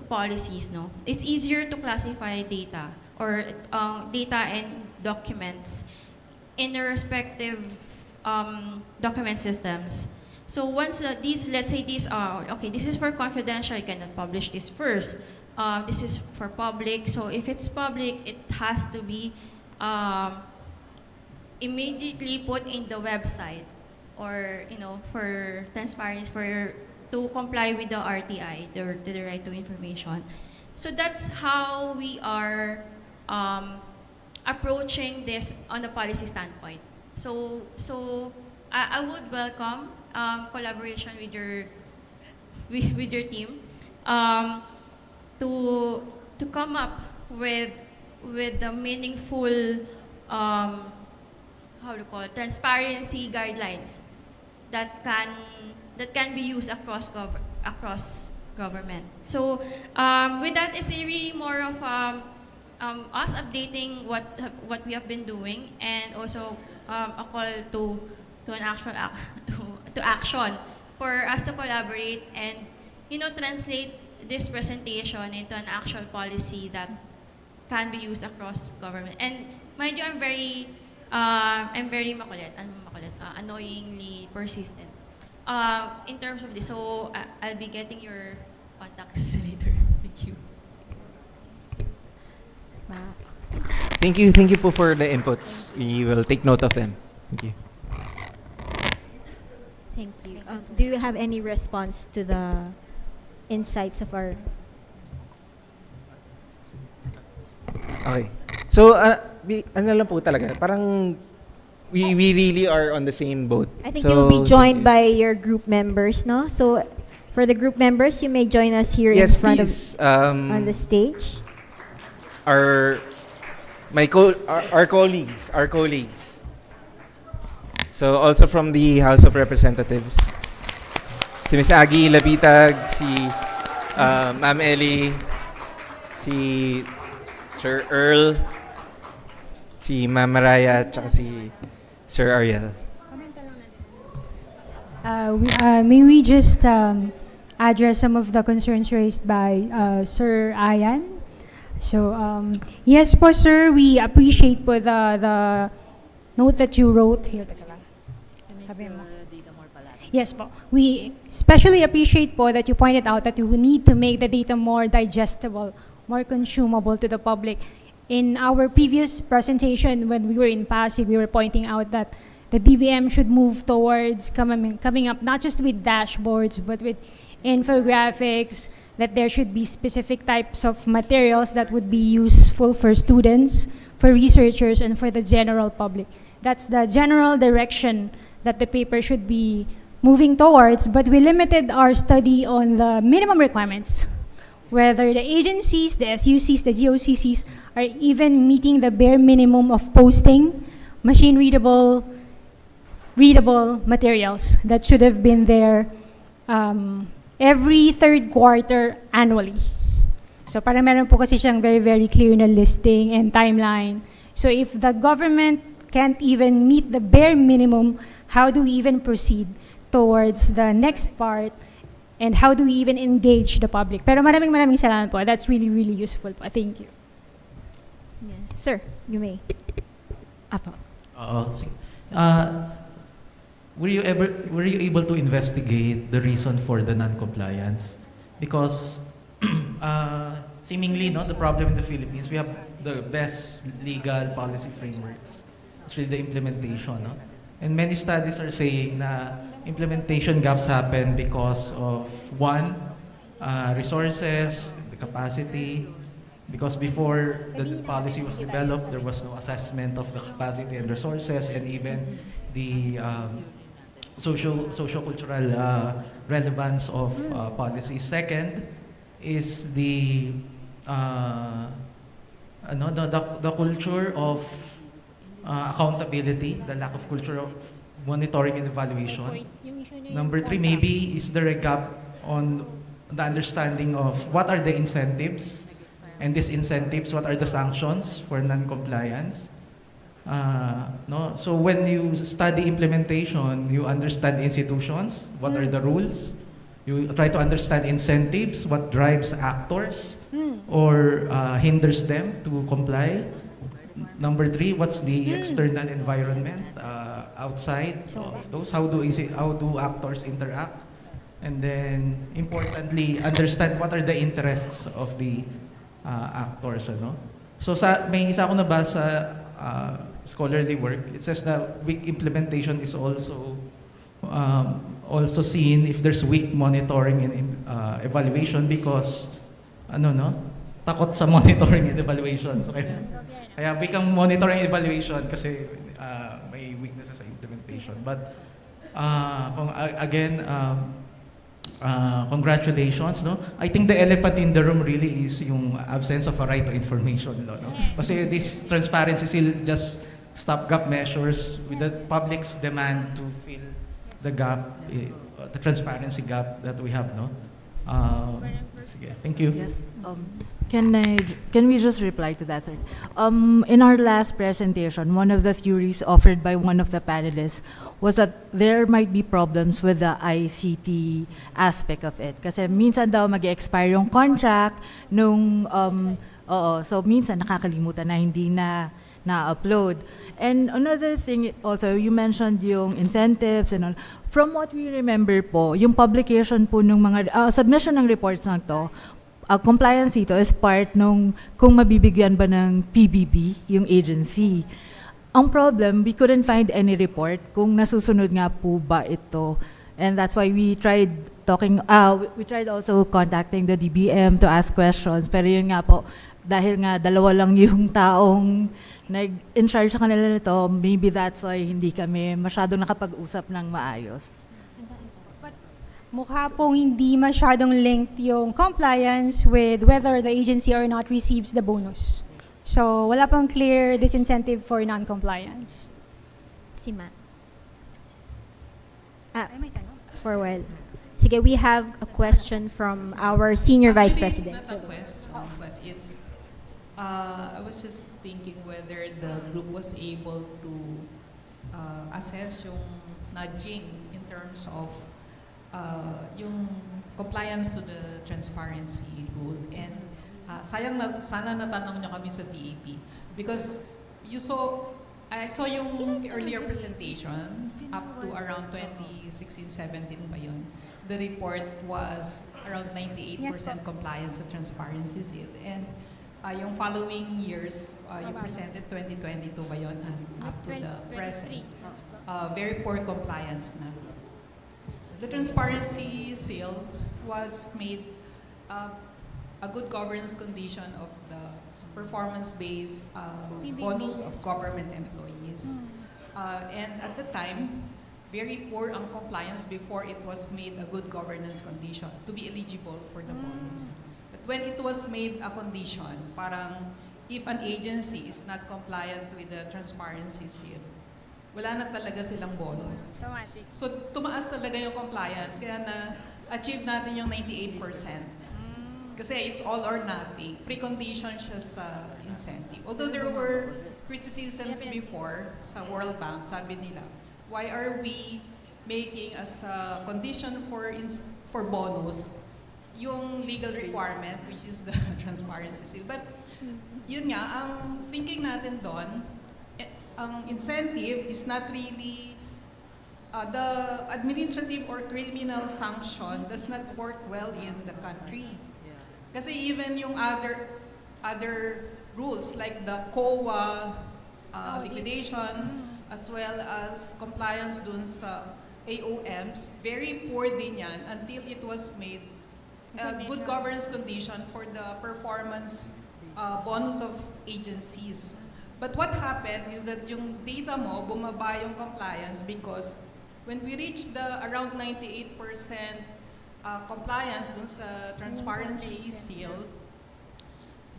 policies. No, it's easier to classify data or data and documents in the respective document systems. So once let's say these are okay, this is for confidential, you cannot publish this first. This is for public. So if it's public, it has to be immediately put in the website, or for transparency, to comply with the RTI, the right to information. So that's how we are approaching this on a policy standpoint. So I would welcome collaboration with your team to come up with the meaningful transparency guidelines that can be used across government. So with that, it's really more of us updating what we have been doing, and also a call to an actual to action for us to collaborate and translate this presentation into an actual policy that can be used across government. And mind you, I'm very makulit, annoyingly persistent in terms of this. So I'll be getting your contacts later. Thank you. Thank you po for the inputs. We will take note of them. Thank you. Thank you. Do you have any response to the insights of our... Okay. So, ano lang po talaga, parang we really are on the same boat. I think you'll be joined by your group members, no? So, for the group members, you may join us here in front please. on the stage. Our colleagues. So, also from the House of Representatives. Si Ms. Aggie Lapitag, si Ma'am Ellie, si Sir Earl, si Ma'am Maraya, at si Sir Ariel. May we just address some of the concerns raised by Sir Ayan? So, yes po sir, we appreciate po the note that you wrote. Here, teka lang. Sabi mo. Yes po. We especially appreciate po that you pointed out that we need to make the data more digestible, more consumable to the public. In our previous presentation, when we were in Pasig, we were pointing out that the DBM should move towards coming up not just with dashboards, but with infographics, that there should be specific types of materials that would be useful for students, for researchers, and for the general public. That's the general direction that the paper should be moving towards, but we limited our study on the minimum requirements, whether the agencies, the SUCs, the GOCCs are even meeting the bare minimum of posting machine readable materials that should have been there every third quarter annually. So para meron po kasi siyang very, very clear na listing and timeline. So if the government can't even meet the bare minimum, how do we even proceed towards the next part, and how do we even engage the public? Pero maraming salamat po. That's really, really useful po. Thank you. Yeah. Sir, you may. Apo. Were you able to investigate the reason for the non-compliance? Because seemingly, no, the problem in the Philippines, we have the best legal policy frameworks. It's really the implementation, no? And many studies are saying na implementation gaps happen because of one, resources, the capacity. Because before the policy was developed, there was no assessment of the capacity and resources, and even the socio-cultural relevance of policy. Second is the culture of accountability, the lack of culture of monitoring and evaluation. Number three, maybe is there a gap on the understanding of what are the incentives, and these incentives, what are the sanctions for non-compliance. No? So when you study implementation, you understand institutions, what are the rules. You try to understand incentives, what drives actors or hinders them to comply. Number three, what's the external environment outside of those? How do actors interact? And then, importantly, understand what are the interests of the actors. Ano? So may isa ako nabasa scholarly work. It says that weak implementation is also seen if there's weak monitoring and evaluation, because takot sa monitoring and evaluation. So kaya weak ang monitoring and evaluation kasi may weaknesses sa implementation. But congratulations, no? I think the elephant in the room really is yung absence of a right to information law, no? Kasi this transparency still just stopgap measures with the public's demand to fill the gap, the transparency gap that we have, no? Sige, thank you. Yes. Can we just reply to that, sir? In our last presentation, one of the theories offered by one of the panelists was that there might be problems with the ICT aspect of it. Kasi minsan daw mag-expire yung contract nung, so minsan nakakalimutan na hindi na-upload. And another thing also, you mentioned yung incentives and all. From what we remember po, yung publication po ng mga, submission ng reports na to, compliance dito is part nung kung mabibigyan ba ng PBB, yung agency. Ang problem, we couldn't find any report kung nasusunod nga po ba ito. And that's why we tried we tried also contacting the DBM to ask questions. Pero yun nga po, dahil nga dalawa lang yung taong nag-in-charge sa kanila nito, maybe that's why hindi kami masyadong nakapag-usap ng maayos. Mukha pong hindi masyadong linked yung compliance with whether the agency or not receives the bonus. So, wala pang clear disincentive for non-compliance. Si Ma. For a while. Sige, we have a question from our Senior Vice President. It's not a question, but it's, I was just thinking whether the group was able to assess yung nudging in terms of yung compliance to the transparency rule. And sayang na, sana natanong nyo kami sa TAP. Because I saw yung earlier presentation up to around 2016-17 ba yun. The report was around 98% compliance sa transparency seal. And yung following years, you presented 2022 ba yun up to the present. Very poor compliance na. The transparency seal was made a good governance condition of the performance-based bonus of government employees. And at the time, very poor ang compliance before it was made a good governance condition to be eligible for the bonus. But when it was made a condition, parang if an agency is not compliant with the transparency seal, wala na talaga silang bonus. So tumaas talaga yung compliance, kaya na-achieve natin yung 98%. Kasi it's all or nothing. Precondition siya sa incentive. Although there were criticisms before sa World Bank, sabi nila, why are we making as a condition for bonus yung legal requirement, which is the transparency seal. But yun nga, ang thinking natin doon, ang incentive is not really the administrative or criminal sanction does not work well in the country. Kasi even yung other rules like the COA liquidation as well as compliance dun sa AOMs, very poor din yan until it was made a good governance condition for the performance bonus of agencies. But what happened is that yung data mo, bumaba yung compliance because when we reach the around 98% compliance dun sa transparency seal,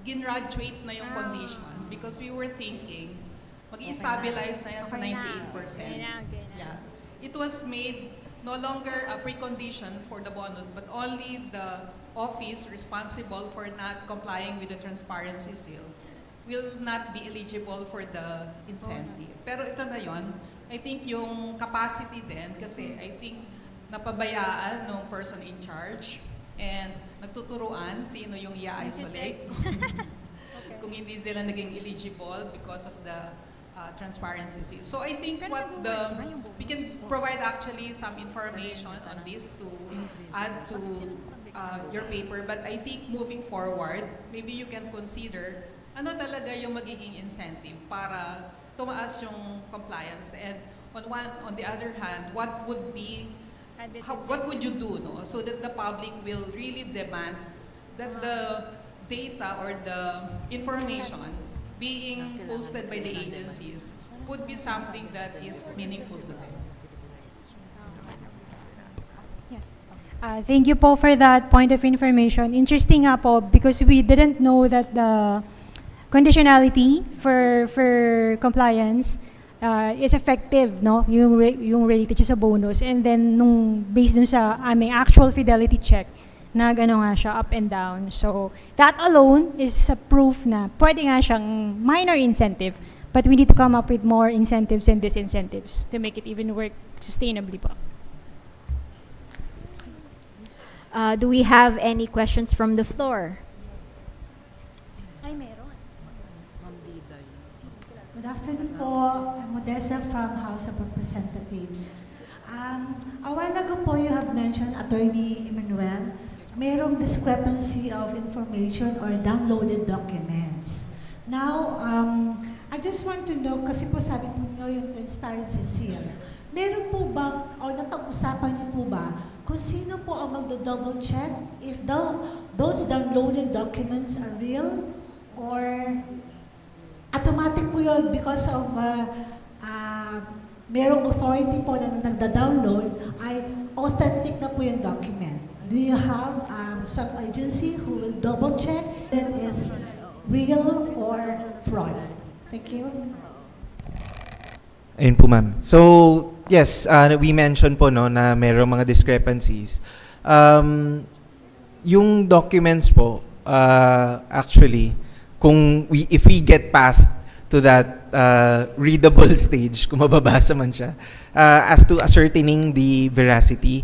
ginraduate na yung condition because we were thinking mag-i-stabilize na yan sa 98%. Yeah. It was made no longer a precondition for the bonus but only the office responsible for not complying with the transparency seal will not be eligible for the incentive. Pero ito na yon, I think yung capacity din kasi I think napabayaan ng person in charge and nagtuturuan sino yung i-isolate kung hindi sila naging eligible because of the transparency seal. So I think we can provide actually some information on this to add to your paper, but I think moving forward, maybe you can consider ano talaga yung magiging incentive para tumaas yung compliance and on the other hand, what would you do so that the public will really demand that the data or the information being posted by the agencies would be something that is meaningful to them. Yes. Thank you po for that point of information. Interesting nga po because we didn't know that the conditionality for compliance is effective, no? Yung related siya sa bonus. And then, based dun sa aming actual fidelity check, na gano'n nga siya, up and down. So, that alone is a proof na pwede nga siyang minor incentive, but we need to come up with more incentives and disincentives to make it even work sustainably po. Do we have any questions from the floor? Ay, meron. Good afternoon po. I'm Modessa from House of Representatives. A while ago po you have mentioned, Attorney Emmanuel, mayroong discrepancy of information or downloaded documents. Now, I just want to know, kasi po sabi po niyo yung transparency seal, meron po bang, o napag-usapan niyo po ba, kung sino po ang magdo-double check if those downloaded documents are real or automatic po yun because of merong authority po na nagda-download ay authentic na po yung document. Do you have some agency who will double check that is real or fraud? Thank you. Ayun po, ma'am. So, yes, we mentioned po no, na mayroong mga discrepancies. Yung documents po, actually, if we get past to that readable stage, kung mababasa man siya, as to ascertaining the veracity,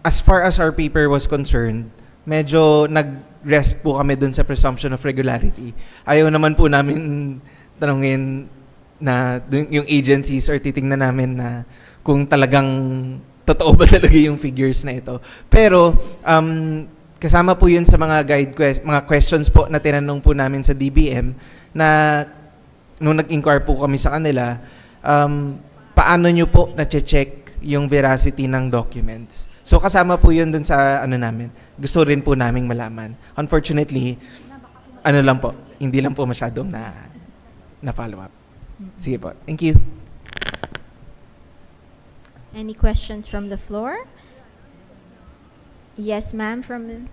as far as our paper was concerned, medyo nag-rest po kami dun sa presumption of regularity. Ayaw naman po namin tanungin na yung agencies or titingnan namin na kung talagang totoo ba talaga yung figures na ito. Pero kasama po yun sa mga mga questions po na tinanong po namin sa DBM na nung nag-inquire po kami sa kanila, paano nyo po na-check yung veracity ng documents. So kasama po yun dun sa namin. Gusto rin po naming malaman. Unfortunately, hindi lang po masyadong na follow up. Sige po. Thank you. Any questions from the floor? Yes, ma'am, from...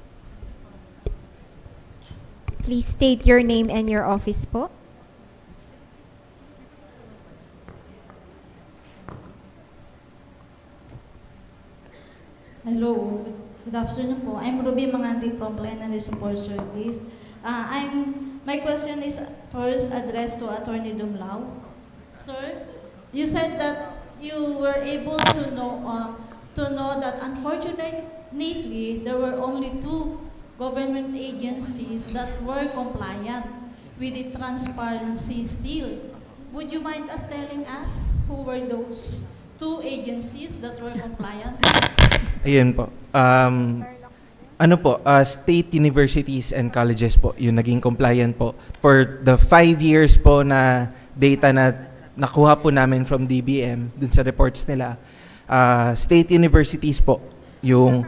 Please state your name and your office po. Hello, good afternoon po. I'm Ruby Mangandi from Plenary Support Service. My question is first addressed to Attorney Dumlao. Sir, you said that you were able to know that unfortunately there were only 2 government agencies that were compliant with the transparency seal. Would you mind us telling us who were those 2 agencies that were compliant? Ayun po. State universities and colleges po, yung naging compliant po. For the 5 years po na data na nakuha po namin from DBM, dun sa reports nila, state universities po, yung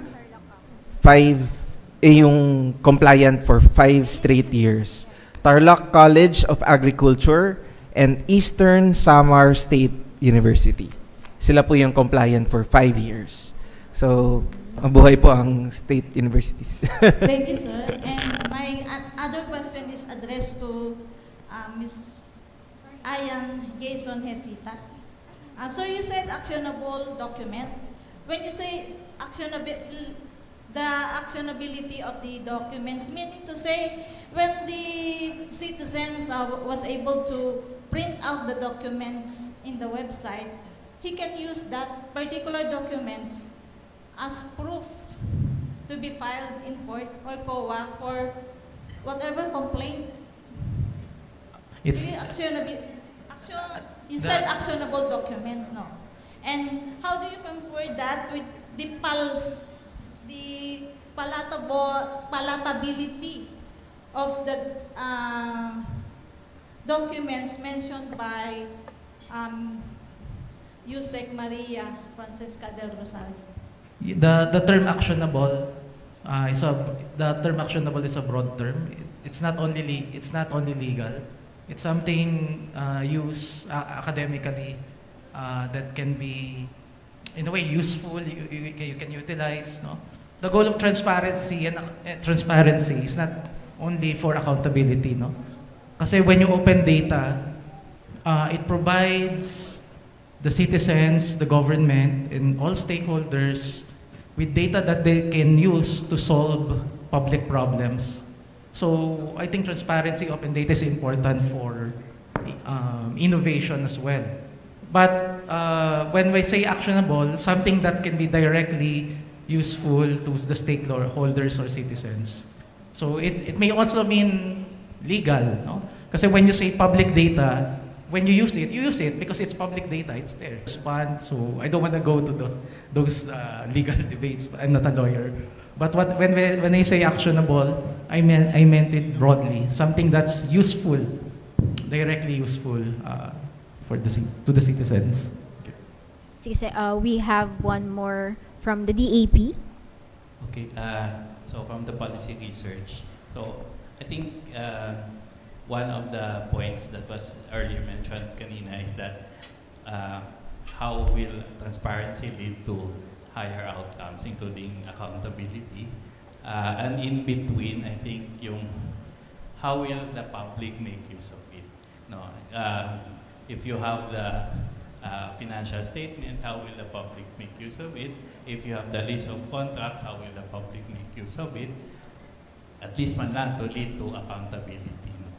yung compliant for 5 straight years. Tarlac College of Agriculture and Eastern Samar State University. Sila po yung compliant for 5 years. So, mabuhay po ang state universities. Thank you, sir. And my other question is addressed to Ms. Ayan Jason Hesita. Sir, you said actionable document. When you say the actionability of the documents, meaning to say when the citizens was able to print out the documents in the website, he can use that particular documents as proof to be filed in court or COA for whatever complaint. You said actionable documents, no? And how do you compare that with the palatability of the documents mentioned by Yusek Maria Francesca del Rosario? The term actionable is a broad term. It's not only legal. It's something used academically that can be, in a way, useful. You can utilize. No, the goal of transparency is not only for accountability. No, kasi when you open data, it provides the citizens, the government, and all stakeholders with data that they can use to solve public problems. So I think transparency, open data is important for innovation as well. But when we say actionable, something that can be directly useful to the stakeholders or citizens. So it may also mean legal, no? Kasi when you say public data, when you use it because it's public data, it's there. So I don't want to go to those legal debates. I'm not a lawyer. But when I say actionable, I meant it broadly. Something that's useful, directly useful to the citizens. Sige, we have one more from the DAP. Okay, so from the policy research. So I think one of the points that was earlier mentioned kanina is that how will transparency lead to higher outcomes, including accountability. And in between, I think how will the public make use of it? No, if you have the financial statement, how will the public make use of it? If you have the list of contracts, how will the public make use of it? At least man lang to lead to accountability. No?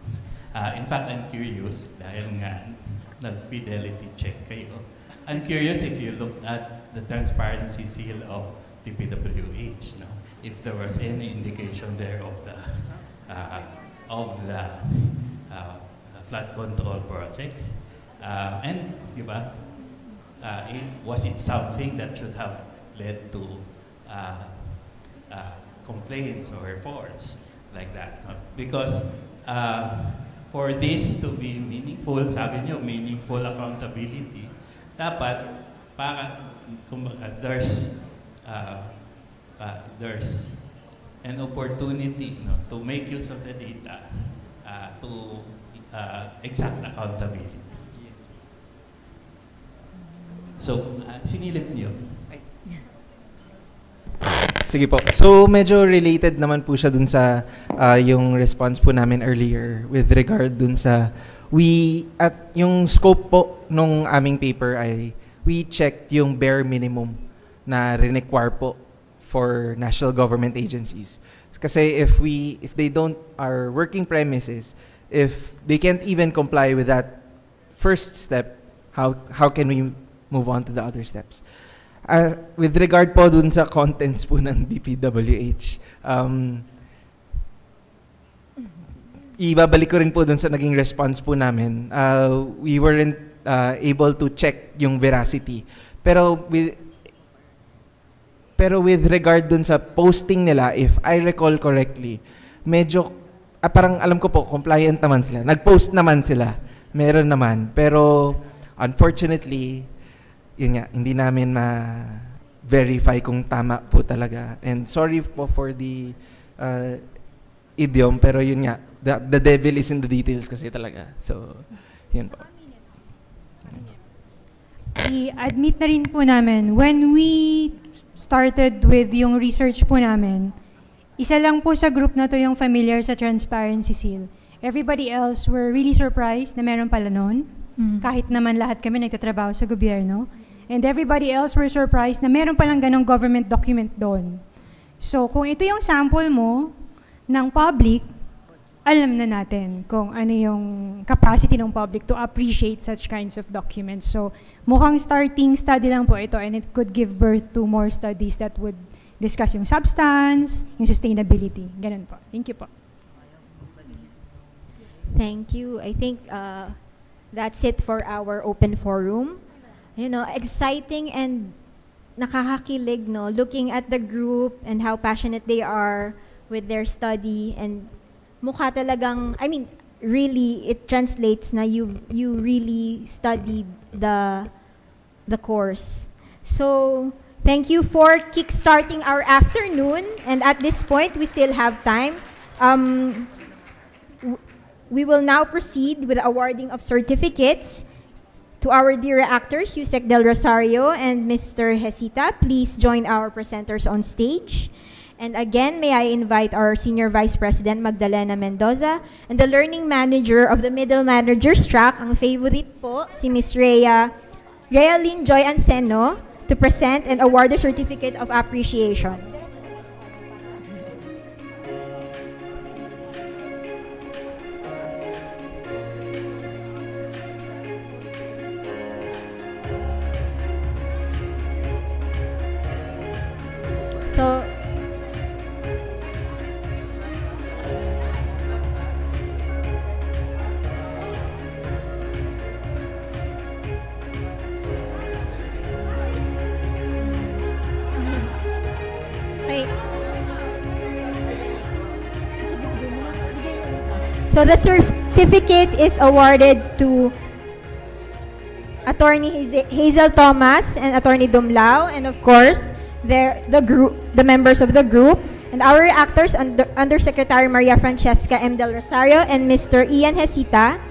In fact, I'm curious, dahil nga nag-fidelity check kayo, I'm curious if you looked at the transparency seal of the PWH, no? If there was any indication there of the flood control projects, and diba, was it something that should have led to complaints or reports like that? No? Because for this to be meaningful, sabi niyo, meaningful accountability, dapat there's an opportunity, no, to make use of the data to exact accountability. So, sinilip niyo. Sige po. So, medyo related naman po siya dun sa yung response po namin earlier with regard dun sa yung scope po nung aming paper ay we checked yung bare minimum na require po for national government agencies. Kasi if they don't, our working premise is, if they can't even comply with that first step, how can we move on to the other steps? With regard po dun sa contents po ng DPWH, ibabalik ko rin po dun sa naging response po namin. We weren't able to check yung veracity. Pero with regard dun sa posting nila, if I recall correctly, medyo, parang alam ko po, compliant naman sila. Nag-post naman sila. Meron naman. Pero, unfortunately, yun nga, hindi namin ma-verify kung tama po talaga. And sorry po for the idiom, pero yun nga, the devil is in the details kasi talaga. So, yun po. I-admit na rin po namin, when we started with yung research po namin, isa lang po sa group na to yung familiar sa Transparency Seal. Everybody else were really surprised na meron pala nun. Kahit naman lahat kami nagtatrabaho sa gobyerno. And everybody else were surprised na meron palang ganong government document doon. So, kung ito yung sample mo ng public, alam na natin kung ano yung capacity ng public to appreciate such kinds of documents. So, mukhang starting study lang po ito, and it could give birth to more studies that would discuss yung substance, yung sustainability. Ganun po. Thank you po. Thank you. I think that's it for our open forum. You know, exciting and nakakakilig, no? Looking at the group and how passionate they are with their study, and mukha talagang, I mean, really, it translates na you really studied the course. So, thank you for kickstarting our afternoon, and at this point, we still have time. We will now proceed with the awarding of certificates. To our dear actors, Yusek Del Rosario and Mr. Hesita, please join our presenters on stage. And again, may I invite our Senior Vice President Magdalena Mendoza and the Learning Manager of the Middle Managers Track, ang favorite po, si Ms. Realyn Joy Anseno, to present and award the Certificate of Appreciation. So the certificate is awarded to Attorney Hazel Thomas and Attorney Dumlao, and of course, the members of the group, and our actors, Undersecretary Maria Francesca M. Del Rosario and Mr. Ian Hesita.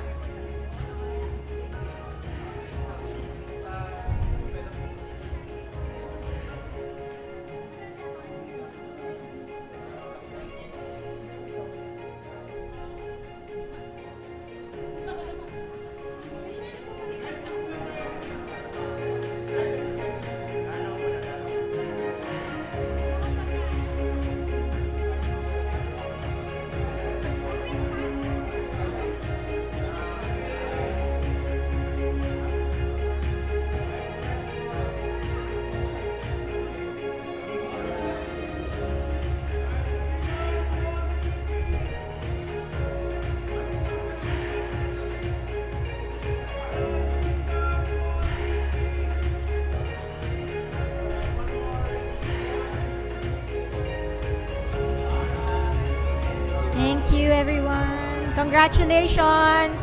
Thank you, everyone. Congratulations.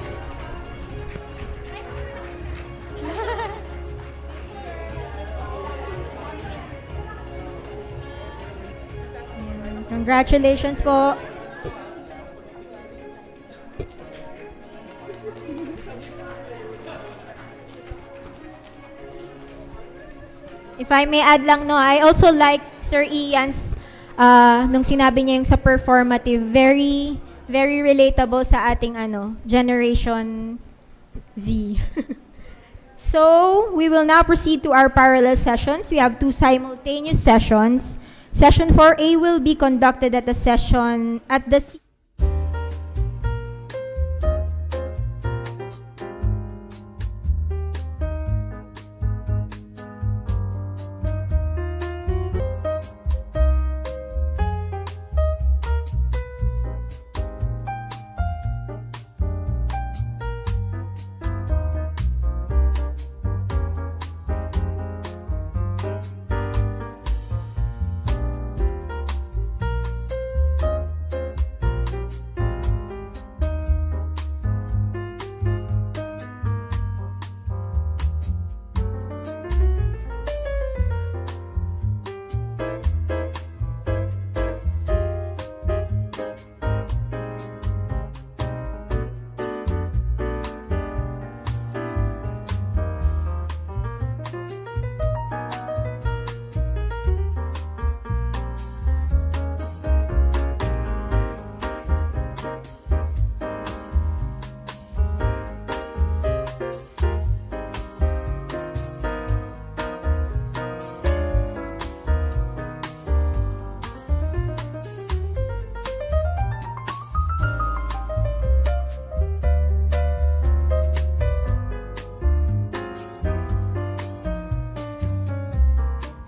Congratulations po. If I may add lang, no, I also like Sir Ian's, nung sinabi niya yung sa performative, very, very relatable sa ating Generation Z. So, we will now proceed to our parallel sessions. We have 2 simultaneous sessions. Session 4A will be conducted at the